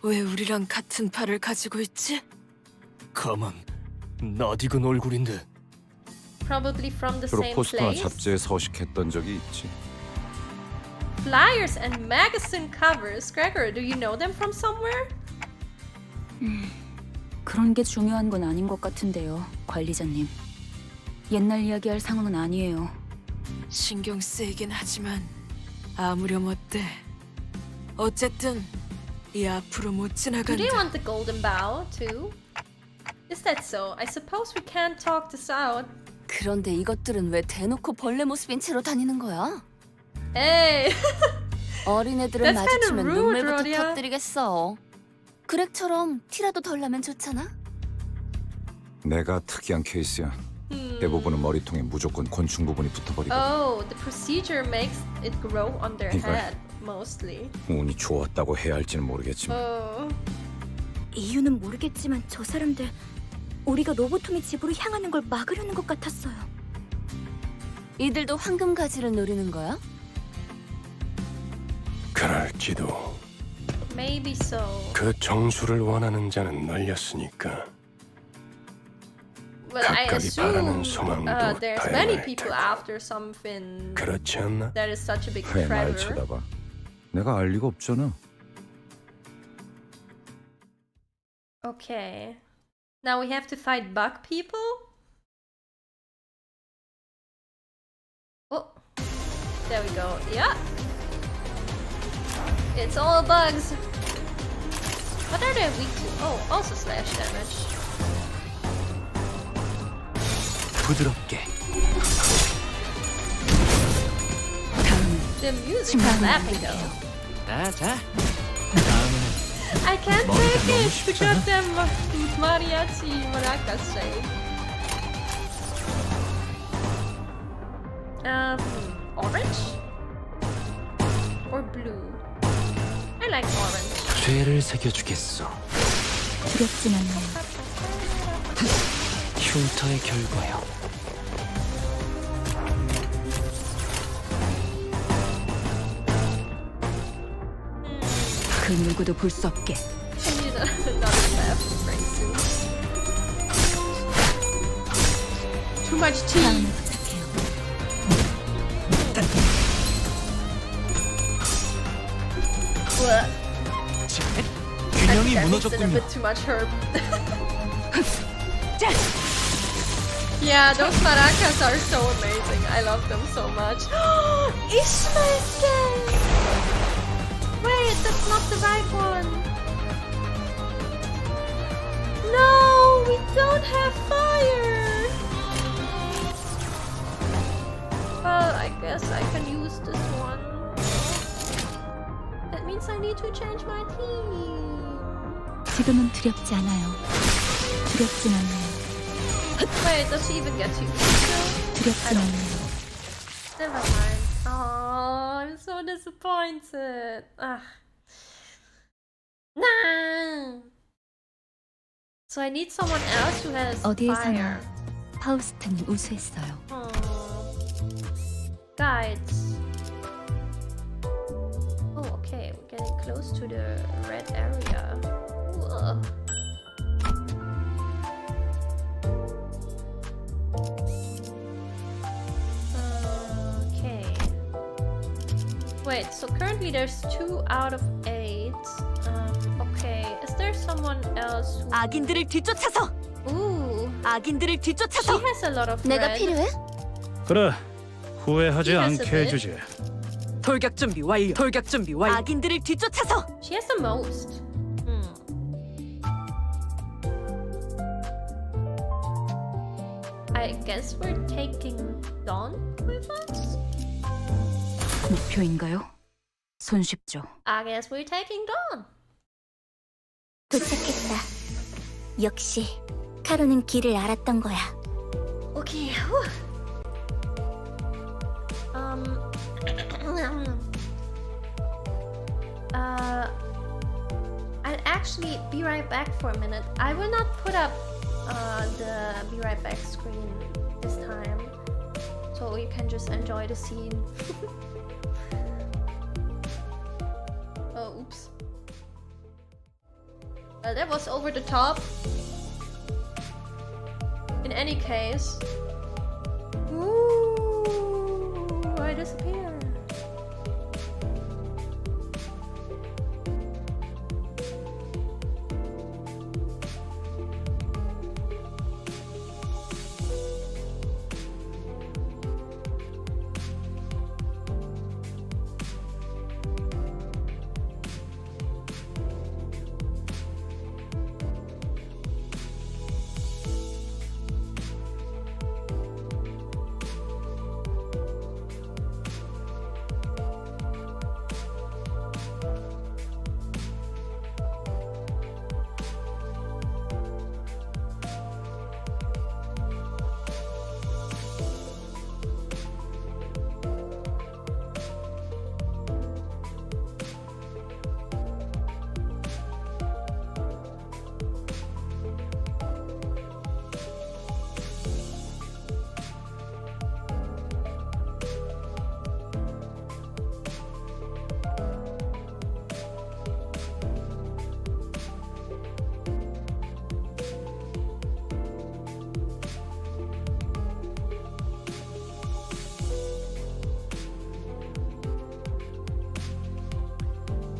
왜 우리랑 같은 팔을 가지고 있지? 가만, 낯익은 얼굴인데. Probably from the 주로 same 포스터나 place. 잡지에 서식했던 적이 있지. Flyers and magazine covers. Gregor, do you know them from somewhere? 그런 게 중요한 건 아닌 것 같은데요, 관리자님. 옛날 이야기할 상황은 아니에요. 신경 쓰이긴 하지만 아무렴 어때? 어쨌든 이 앞으로 못 Do 지나간다. they want the golden bow too? Is that so? I suppose we can't talk this out. 그런데 이것들은 왜 대놓고 벌레 모습인 채로 다니는 거야? Hey. 어린애들을 That's kind of 마주치면 rude, 눈물부터 Rodia. 터뜨리겠어. 그렉처럼 티라도 덜 나면 좋잖아. 내가 특이한 케이스야. 대부분은 머리통에 무조건 곤충 부분이 붙어버리거든. Oh, the procedure makes it grow on their 이걸 head, mostly. 운이 좋았다고 해야 할지는 모르겠지만 Oh. 이유는 모르겠지만 저 사람들 우리가 로보톰의 집으로 향하는 걸 막으려는 것 같았어요. 이들도 황금 가지를 노리는 거야? 그럴지도. Maybe so. 그 정수를 원하는 자는 널렸으니까. Well, I 각각이 바라는 assume 소망도 there's many 다양할 people 테고. after something 그렇지 않나? that is such a big 왜 날 treasure. 쳐다봐? 내가 알 리가 없잖아. Okay. Now we have to fight bug people? Oh. There we go. Yeah. It's all bugs. What are they weak to? Oh, also slash damage. 부드럽게. The music is laughing though. 자. I can't 머리가 take 너무 it. The 쉽잖아. goddamn mariachi maracas shake. Orange or blue? I like orange. 죄를 새겨주겠어. 두렵진 않네요. 흉터의 결과요. 그 누구도 볼 수 없게. I need another left brain suit. Too much tea. What? 균형이 a 무너졌군요. bit too much herb. Yeah, those maracas are so amazing. I love them so much. Ishmael's game! Wait, that's not the right one. No, we don't have fire. Well, I guess I can use this one. That means I need to change my team. 지금은 두렵지 않아요. 두렵진 않아요. Wait, does she even get to use it? 두렵진 않아요. Never mind. Oh, I'm so disappointed. Ah. Nah. So I need someone else who has fire. 어디에서나 파우스트는 우수했어요. Guides. Oh, okay. We're getting close to the red area. Whoa. Okay. Wait, so currently there's 2 out of 8. Okay. Is there someone else who... 악인들을 뒤쫓아서. Ooh. 악인들을 She 뒤쫓아서. has a lot of 내가 red. 필요해? 그래. 후회하지 He has a 않게 bit. 해주지. 돌격 준비 완료. 돌격 준비 완료. 악인들을 뒤쫓아서. She has the most. I guess we're taking Dawn with us? 목표인가요? 손쉽죠. I guess we're taking Dawn. 도착했다. 역시 카로는 길을 알았던 거야. Okay. I'll actually be right back for a minute. I will not put up the be right back screen this time, so you can just enjoy the scene. Oh, oops. Well, that was over the top. In any case. Ooh, I disappeared.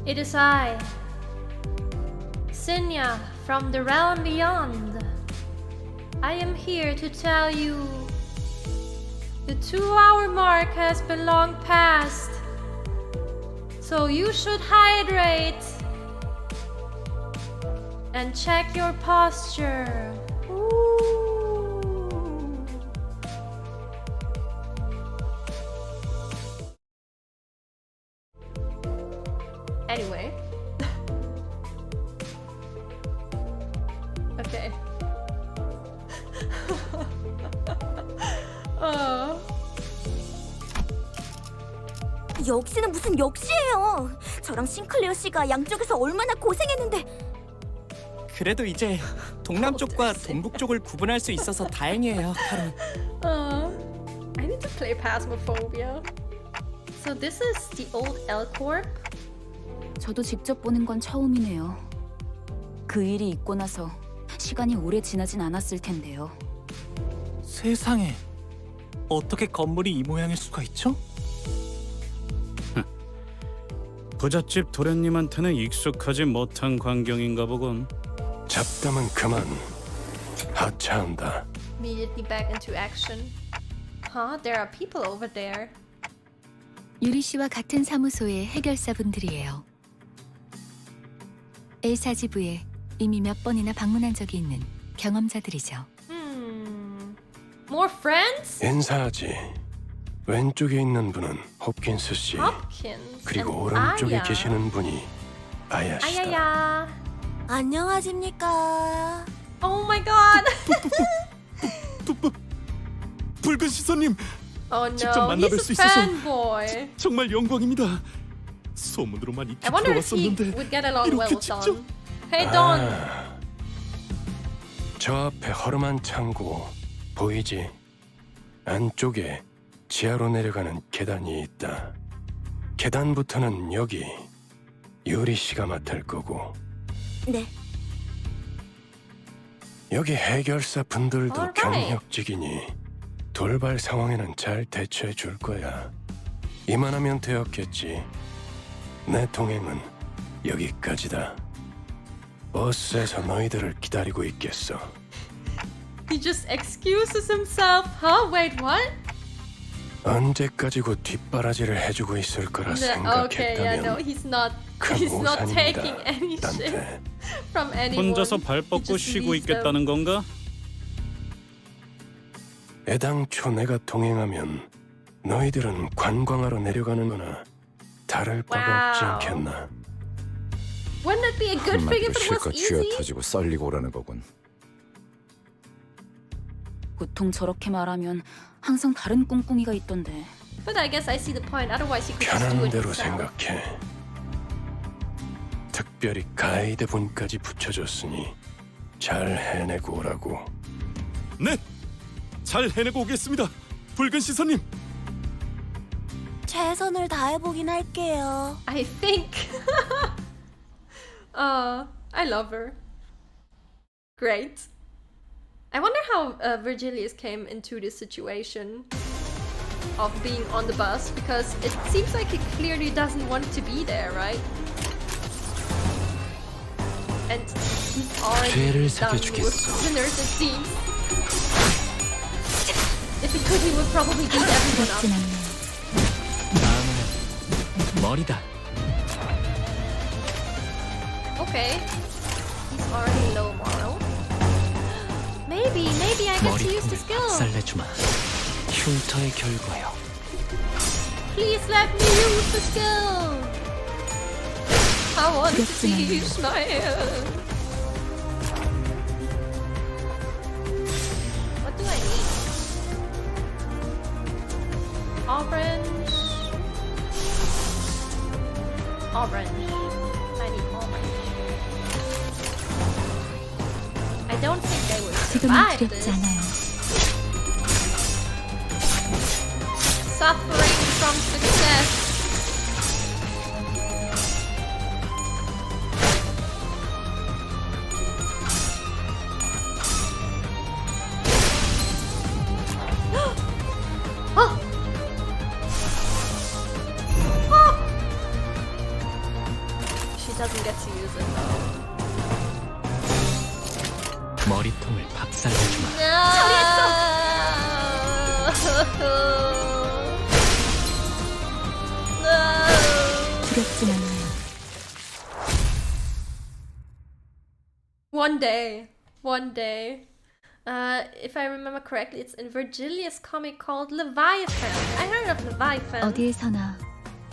It is I, Cinnia from the realm beyond. I am here to tell you the 2-hour mark has been long past, so you should hydrate and check your posture. Ooh. Anyway. Okay. 역시는 무슨 역시예요. 저랑 싱클레어 씨가 양쪽에서 얼마나 고생했는데. 그래도 이제 동남쪽과 동북쪽을 구분할 수 있어서 다행이에요, 카론. I need to play Phasmophobia. So this is the old L-Corp? 저도 직접 보는 건 처음이네요. 그 일이 있고 나서 시간이 오래 지나진 않았을 텐데요. 세상에, 어떻게 건물이 이 모양일 수가 있죠? 부잣집 도련님한테는 익숙하지 못한 광경인가 보군. 잡담은 그만. 하차한다. Immediately back into action. Huh? There are people over there. 유리 씨와 같은 사무소의 해결사분들이에요. 엘사지부에 이미 몇 번이나 방문한 적이 있는 경험자들이죠. More friends? 인사하지. 왼쪽에 있는 분은 홉킨스 씨. Hopkins. 그리고 and 오른쪽에 Aya. 계시는 분이 아야시다. 아야야. 안녕하십니까. Oh my god. 붉은 시선님, Oh no, 직접 만나뵐 he's 수 a 있어서 fanboy. 정말 영광입니다. 소문으로만 익히 I wonder if he 들어왔었는데 would get along well 이렇게 with 직접... Don. Hey Don. 저 앞에 허름한 창고 보이지? 안쪽에 지하로 내려가는 계단이 있다. 계단부터는 여기 유리 씨가 맡을 거고. 네. 여기 해결사 분들도 Alright. 경력직이니 돌발 상황에는 잘 대처해 줄 거야. 이만하면 되었겠지. 내 동행은 여기까지다. 버스에서 너희들을 기다리고 있겠어. He just excuses himself. Huh? Wait, what? 언제까지고 뒷바라지를 해주고 있을 거라 Okay, yeah, no, 생각했다면 he's not 우산입니다, taking any 딴테. shit from anyone. 혼자서 발 He 뻗고 just 쉬고 leaves them. 있겠다는 건가? 애당초 내가 동행하면 너희들은 관광하러 내려가는 거나 다를 바가 없지 Wow. 않겠나? Wouldn't it be a good thing 한마디로 if it 실컷 was easy? 쥐어 터지고 썰리고 오라는 거군. 보통 저렇게 말하면 항상 다른 꿍꿍이가 있던데. But I guess I see the point. Otherwise, he could just do 편한 it 대로 himself. 생각해. 특별히 가이드 분까지 붙여줬으니 잘 해내고 오라고. 네, 잘 해내고 오겠습니다. 붉은 시선님. 최선을 다해보긴 할게요. I think. I love her. Great. I wonder how Virgilius came into this situation of being on the bus, because it seems like he clearly doesn't want to be there, right? And he's already 죄를 done with 새겨주겠어. sinners, it seems. If he could, he would probably beat everyone up. 다음은 머리다. Okay. He's already low moral. Maybe I get to use the 머리통을 skill. 박살내주마. 흉터의 결과요. Please let me use the skill. I want to see you smile. What do I need? Orange. Orange. I need orange. I don't think they will 지금은 survive 두렵지 this. 않아요. Suffering from success. Oh! Oh! get to use it though. 머리통을 박살내주마. 두렵진 않아요. One day. If I remember correctly, it's in Virgilia's comic called Leviathan. I heard of Leviathan. 어디에서나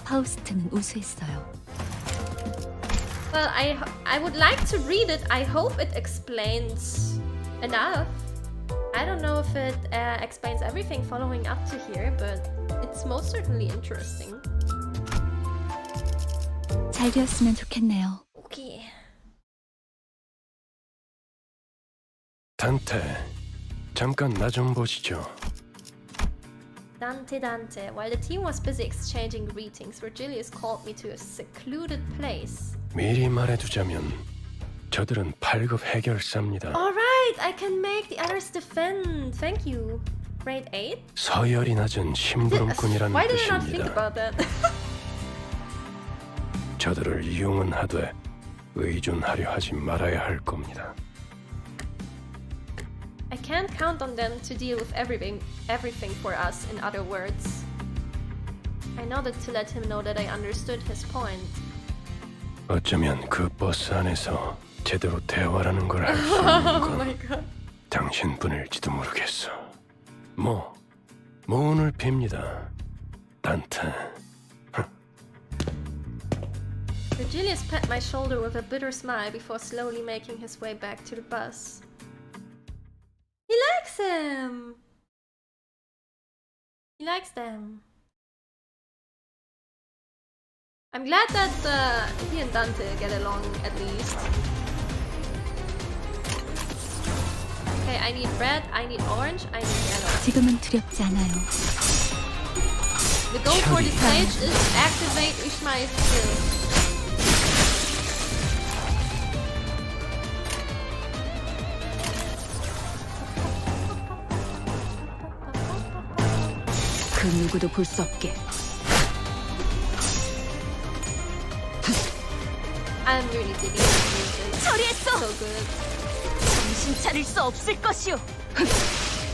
파우스트는 우수했어요. Well, I would like to read it. I hope it explains enough. I don't know if it explains everything following up to here, but it's most certainly interesting. 잘 되었으면 좋겠네요. Okay. 단테, 잠깐 나 좀 보시죠. Dante. While the team was busy exchanging greetings, Virgilius called me to a secluded place. 미리 말해두자면 저들은 8급 해결사입니다. Alright, I can make the others defend. Thank you. Grade 8? 서열이 낮은 심부름꾼이라는 Why did I not think 뜻입니다. about that? 저들을 이용은 하되 의존하려 하지 말아야 할 겁니다. I can't count on them to deal with everything for us, in other words. I nodded to let him know that I understood his point. 어쩌면 그 버스 안에서 제대로 대화라는 걸 할 수 있는 Oh 건 my god. 당신뿐일지도 모르겠어. 뭐 오늘 빕니다. 단테. Virgilius pat my shoulder with a bitter smile before slowly making his way back to the bus. He likes him! He likes them. I'm glad that he and Dante get along at least. Okay, I need red, I need orange, I need yellow. 지금은 두렵지 않아요. The goal for this stage is activate Ishmael's skill. 그 누구도 볼 수 없게. I'm really digging this music. 처리했어. So good. 정신 차릴 수 없을 것이오.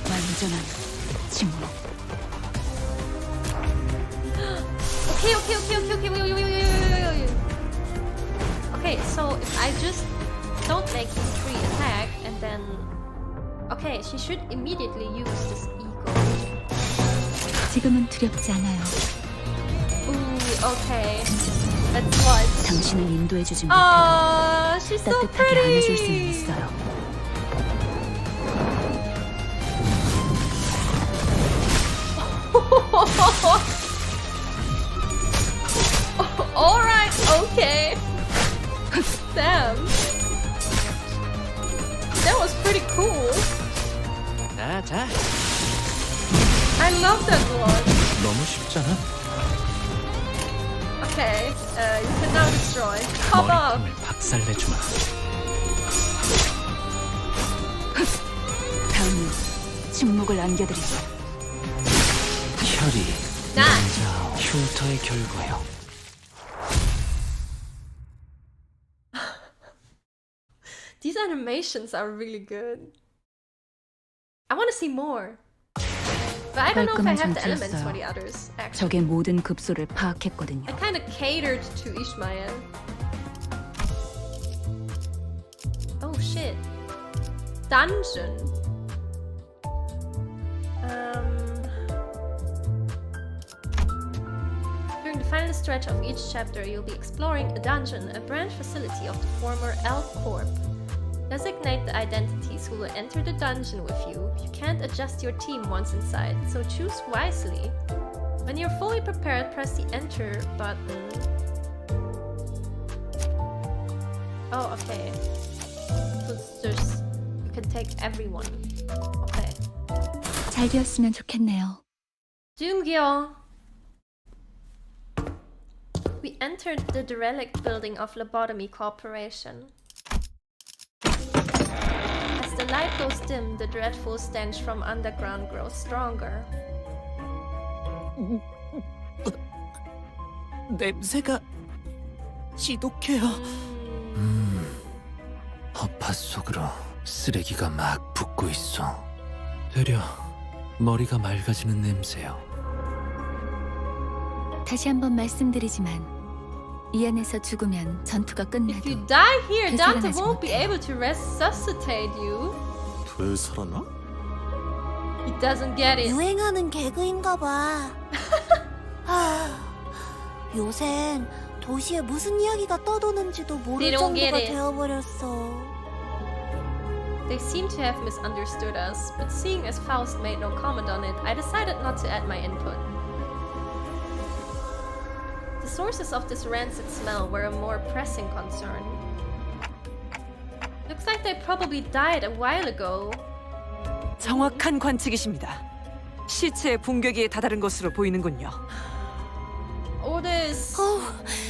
완전한 침묵. Okay. Okay, so if I just don't make these 3 attack and then... Okay, she should immediately use this ego. 지금은 두렵지 않아요. Ooh, okay. Let's watch. 당신을 인도해주지 못해도 Oh, she's so 따뜻하게 안아줄 수는 pretty. 있어요. Alright, okay. Damn. That was pretty cool. 자. I love that one. 너무 쉽잖아. Okay, you can now destroy. Come up. 머리통을 박살내주마. 다음은 침묵을 안겨드리죠. 혈이 Nice. 흉터의 결과요. These animations are really good. I want to see more. But I don't know if I have the elements for the others, actually. 적의 모든 급소를 파악했거든요. I kind of catered to Ishmael. Oh shit. Dungeon. During the final stretch of each chapter, you'll be exploring a dungeon, a branch facility of the former Elf Corp. Designate the identities who will enter the dungeon with you. You can't adjust your team once inside, so choose wisely. When you're fully prepared, press the enter button. Oh, okay. So it's just... you can take everyone. Okay. 잘 되었으면 좋겠네요. Doomgyo! We entered the derelict building of Lobotomy Corporation. As the light goes dim, the dreadful stench from underground grows stronger. 냄새가 지독해요. 허파 속으로 쓰레기가 막 붙고 있어. 되려 머리가 맑아지는 냄새요. 다시 한번 말씀드리지만 이 안에서 죽으면 전투가 If 끝나도 you die here, Dante 되살아나지 won't be 못해요. able to resuscitate you. 되살아나? He doesn't get it. 유행하는 개그인가 봐. 요샌 도시에 무슨 이야기가 떠도는지도 They 모를 don't get 정도가 it. 되어버렸어. They seem to have misunderstood us, but seeing as Faust made no comment on it, I decided not to add my input. The sources of this rancid smell were a more pressing concern. Looks like they probably died a while ago. 정확한 관측이십니다. 시체의 붕괴기에 다다른 것으로 보이는군요. Otis,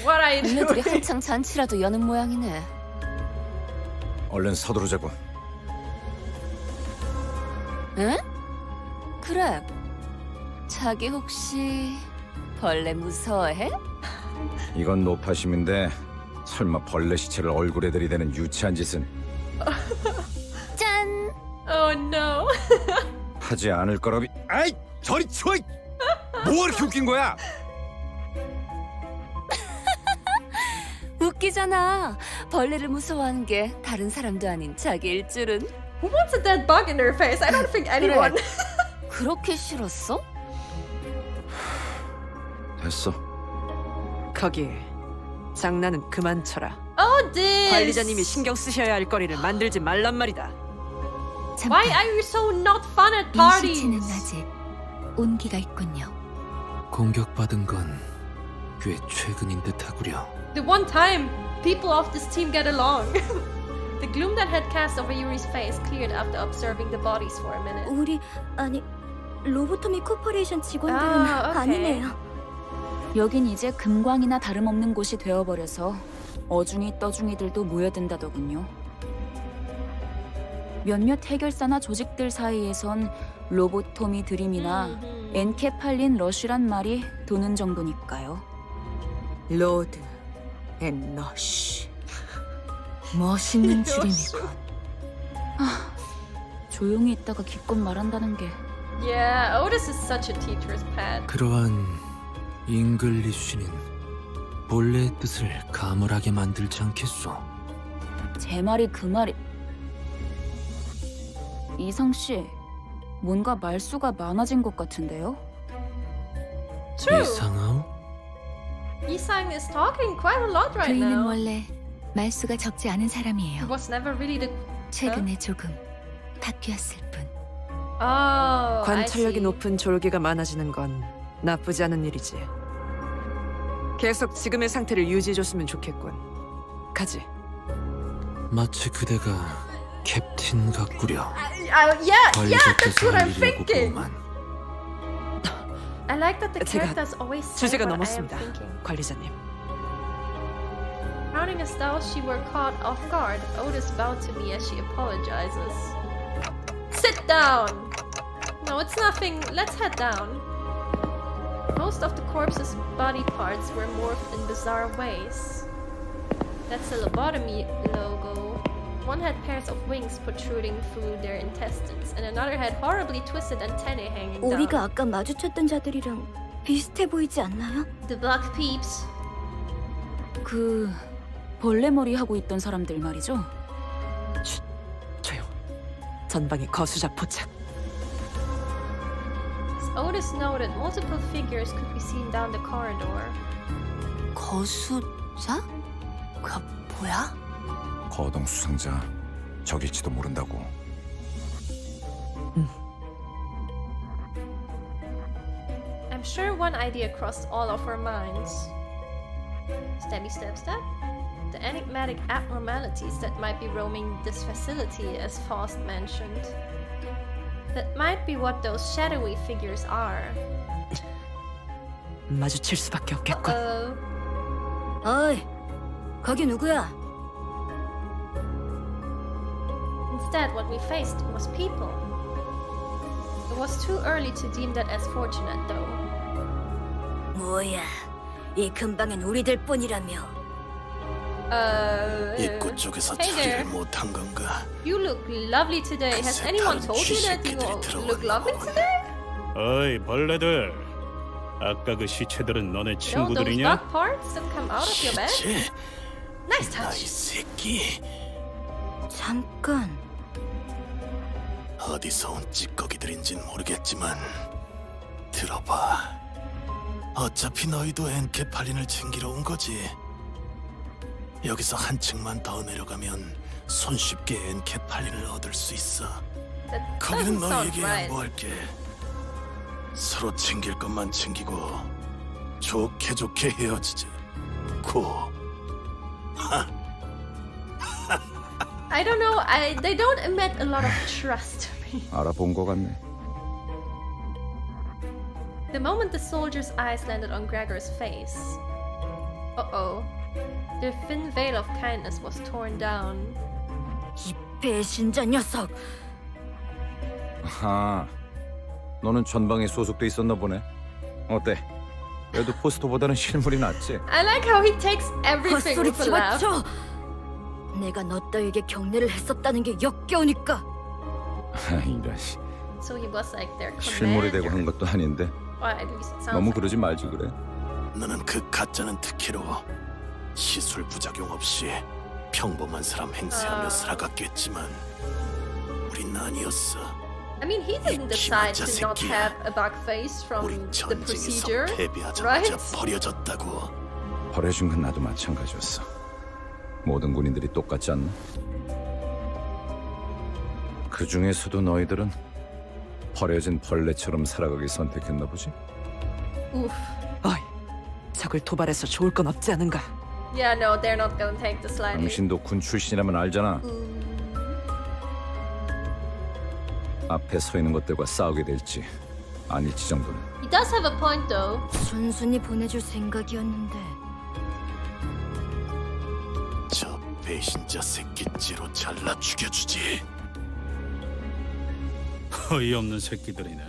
what are you 벌레들이 doing? 한창 잔치라도 여는 모양이네. 얼른 서두르자고. 응? 그래. 자기 혹시 벌레 무서워해? 이건 노파심인데 설마 벌레 시체를 얼굴에 들이대는 유치한 짓은 짠! Oh no. 하지 않을 거라비. 아이 저리 치워! 뭐가 이렇게 웃긴 거야? 웃기잖아. 벌레를 무서워하는 게 다른 사람도 아닌 자기일 줄은. Who wants a dead bug in their face? I don't think anyone. 그렇게 싫었어? 됐어. 거기 장난은 그만 쳐라. Oh, this. 관리자님이 신경 쓰셔야 할 거리를 만들지 말란 말이다. Why are you so not fun at 이 parties? 시체는 아직 온기가 있군요. 공격받은 건 꽤 최근인 듯하구려. The one time people of this team get along. The gloom that had cast over Yuri's face cleared after observing the bodies for a minute. 우리 아니 로보토미 코퍼레이션 직원들은 아, 오케이. 아니네요. 여긴 이제 금광이나 다름없는 곳이 되어버려서 어중이 떠중이들도 모여든다더군요. 몇몇 해결사나 조직들 사이에선 로보토미 드림이나 엔케팔린 러쉬란 말이 도는 정도니까요. 로드 앤 러쉬. 멋있는 줄임이군. 조용히 있다가 기껏 말한다는 게 Yeah, Otis is such a teacher's pet. 그러한 잉글리쉬는 본래의 뜻을 가물하게 만들지 않겠소. 제 말이 그 말이... 이성 씨, 뭔가 말수가 많아진 것 같은데요? True. 이상하오? Isang is talking quite a lot right 그이는 now. 원래 말수가 적지 않은 He 사람이에요. was never really the. 최근에 조금 바뀌었을 뿐. Oh, I 관찰력이 see. 높은 졸개가 많아지는 건 나쁘지 않은 일이지. 계속 지금의 상태를 유지해줬으면 좋겠군. 가지. 마치 그대가 캡틴 같구려. Yeah, that's what I'm 관리자께서 thinking. 알리려고 I like that the 제가 characters always say 주제가 what I am 넘었습니다, thinking. 관리자님. Frowning as though she were caught off guard, Otis bowed to me as she apologizes. Sit down! No, it's nothing. Let's head down. Most of the corpse's body parts were morphed in bizarre ways. That's the lobotomy logo. One had pairs of wings protruding through their intestines, and another had horribly twisted antennae hanging down. 우리가 아까 마주쳤던 자들이랑 비슷해 보이지 않나요? The Black Peeps. 그... 벌레머리 하고 있던 사람들 말이죠? 조용. 전방에 거수자 포착. As Otis noted, multiple figures could be seen down the corridor. 거수자? 그 뭐야? 거동 수상자 적일지도 모른다고. I'm sure one idea crossed all of our minds. Stabby stab stab? The enigmatic abnormalities that might be roaming this facility, as Faust mentioned. That might be what those shadowy figures are. 마주칠 수밖에 없겠군. 어이, 거기 누구야? Instead, what we faced was people. It was too early to deem that as fortunate, though. 뭐야, 이 근방엔 우리들 뿐이라며. 입구 쪽에서 Hey there. 처리를 못한 건가? You look lovely today. Has anyone told you that you look lovely today? 어이 벌레들, 아까 그 시체들은 너네 No, those 친구들이냐? bug parts that come out of your bed. 쟤, Nice 나이 touch. 새끼. 잠깐. 어디서 온 찌꺼기들인진 모르겠지만 들어봐. 어차피 너희도 엔케팔린을 챙기러 온 거지. 여기서 한층만 더 내려가면 손쉽게 엔케팔린을 얻을 수 있어. That 거기는 doesn't sound 너희에게 right. 양보할게. 서로 챙길 것만 챙기고 좋게 좋게 헤어지자. 고. I don't know. They don't emit a lot of trust to me. 알아본 것 같네. The moment the soldier's eyes landed on Gregor's face. Uh-oh. Their thin veil of kindness was torn down. 이 배신자 녀석. 아하, 너는 전방에 소속돼 있었나 보네. 어때? 그래도 포스터보다는 실물이 낫지? I like how he takes everything 헛소리 with a laugh. 집어쳐. 내가 너 따위에게 격려를 했었다는 게 역겨우니까. 이런 씨, So he was like their 실물이 되고 commander. 한 것도 아닌데 Or at least it sounds 너무 like. 그러지 말지 그래. 너는 그 가짜는 특혜로 시술 부작용 없이 평범한 사람 행세하며 살아갔겠지만 우린 아니었어. I mean, he didn't decide to not have a bug face from the procedure, right? 버려졌다고. 버려진 건 나도 마찬가지였어. 모든 군인들이 똑같지 않나? 그 중에서도 너희들은 버려진 벌레처럼 살아가기 선택했나 보지? Oof. 어이, 적을 도발해서 좋을 건 없지 않은가? Yeah, no, they're not gonna take this lightly. 당신도 군 출신이라면 알잖아. 앞에 서 있는 것들과 싸우게 될지 아닐지 정도는. He does have a point, though. 순순히 보내줄 생각이었는데. 저 배신자 새끼째로 잘라 죽여주지. 어이없는 새끼들이네.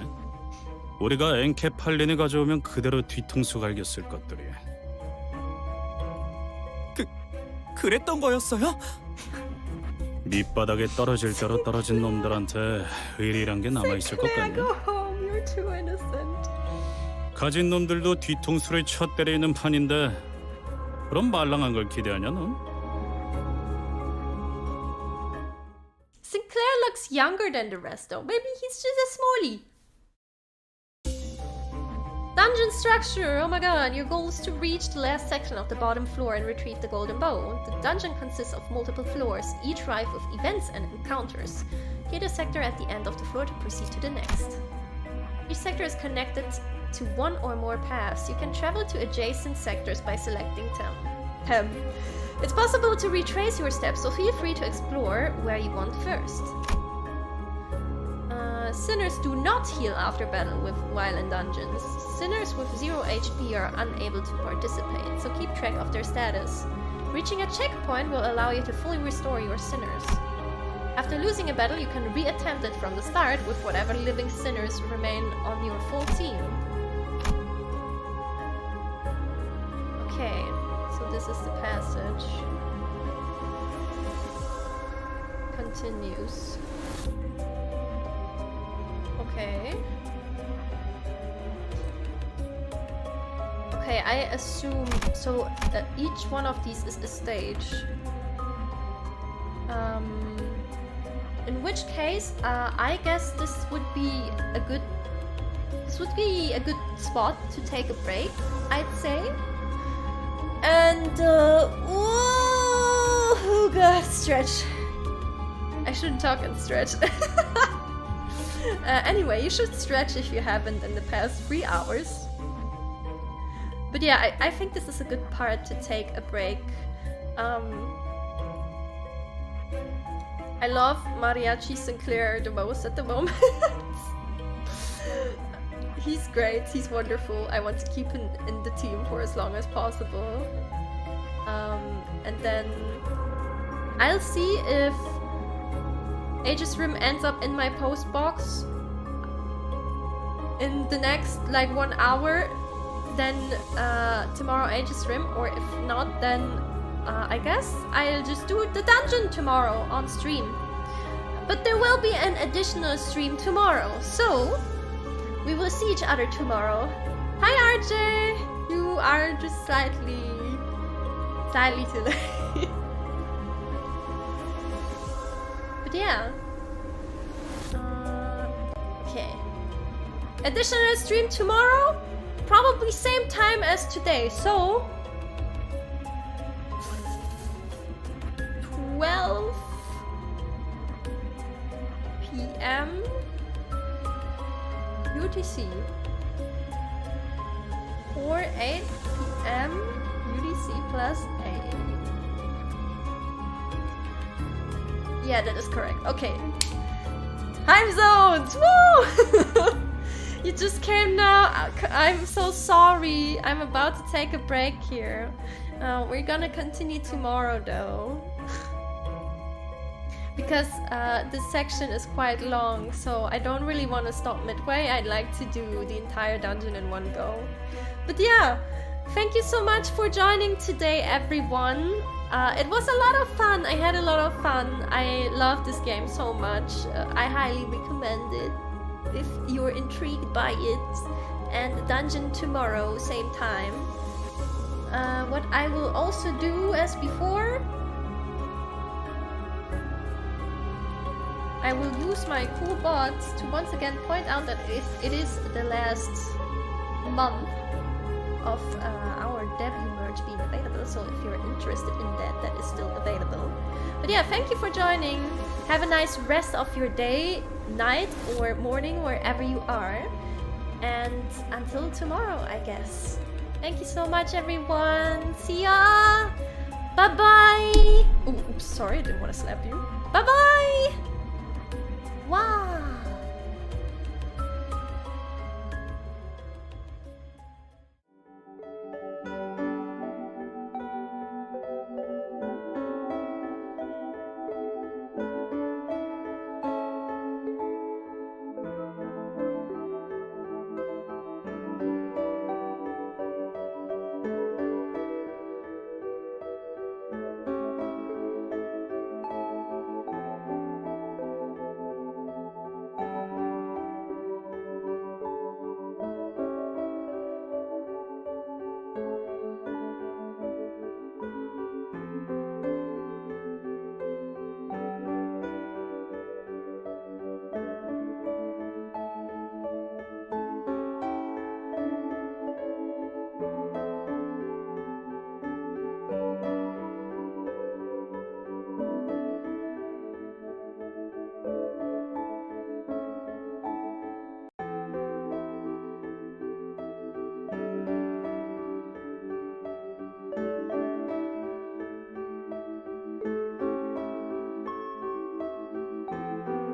우리가 엔케팔린을 가져오면 그대로 뒤통수 갈겼을 것들이. 그랬던 거였어요? 밑바닥에 떨어질 대로 떨어진 놈들한테 의리란 게 남아있을 것 같냐? Go home. You're too innocent. 가진 놈들도 뒤통수를 쳐 때리는 판인데 그럼 말랑한 걸 기대하냐 넌? Sinclair looks younger than the rest, though. Maybe he's just a smallie. Dungeon structure! Oh my god, your goal is to reach the last section of the bottom floor and retrieve the golden bow. The dungeon consists of multiple floors, each rife with events and encounters. Hit a sector at the end of the floor to proceed to the next. Each sector is connected to one or more paths. You can travel to adjacent sectors by selecting them. It's possible to retrace your steps, so feel free to explore where you want first. Sinners do not heal after battle while in dungeons. Sinners with 0 HP are unable to participate, so keep track of their status. Reaching a checkpoint will allow you to fully restore your sinners. After losing a battle, you can re-attempt it from the start with whatever living sinners remain on your full team. Okay, so this is the passage. Continues. Okay. Okay, I assume so. Each one of these is a stage. In which case, I guess this would be a good. This would be a good spot to take a break, I'd say. And oh god, stretch. I shouldn't talk and stretch. Anyway, you should stretch if you haven't in the past 3 hours. But yeah, I think this is a good part to take a break. I love Mariachi Sinclair the most at the moment. He's great, he's wonderful. I want to keep him in the team for as long as possible. And then I'll see if Aegis Rim ends up in my post box in the next like 1 hour, then tomorrow Aegis Rim, or if not, then I guess I'll just do the dungeon tomorrow on stream. But there will be an additional stream tomorrow, so we will see each other tomorrow. Hi RJ! You are just slightly too late. But yeah. Okay. Additional stream tomorrow? Probably same time as today, so 12 p.m. UTC or 8 p.m. UTC plus 8. Yeah, that is correct. Okay. Time zones! Woo! You just came now. I'm so sorry. I'm about to take a break here. We're gonna continue tomorrow though. Because this section is quite long, so I don't really want to stop midway. I'd like to do the entire dungeon in one go. But yeah, thank you so much for joining today, everyone. It was a lot of fun. I had a lot of fun. I love this game so much. I highly recommend it if you're intrigued by it. And the dungeon tomorrow, same time. What I will also do as before, I will use my cool bots to once again point out that if it is the last month of our debut merch being available, so if you're interested in that, that is still available. But yeah, thank you for joining. Have a nice rest of your day, night, or morning, wherever you are. And until tomorrow, I guess. Thank you so much, everyone. See ya! Bye-bye! Oops, sorry, I didn't want to slap you. Bye-bye! Wow!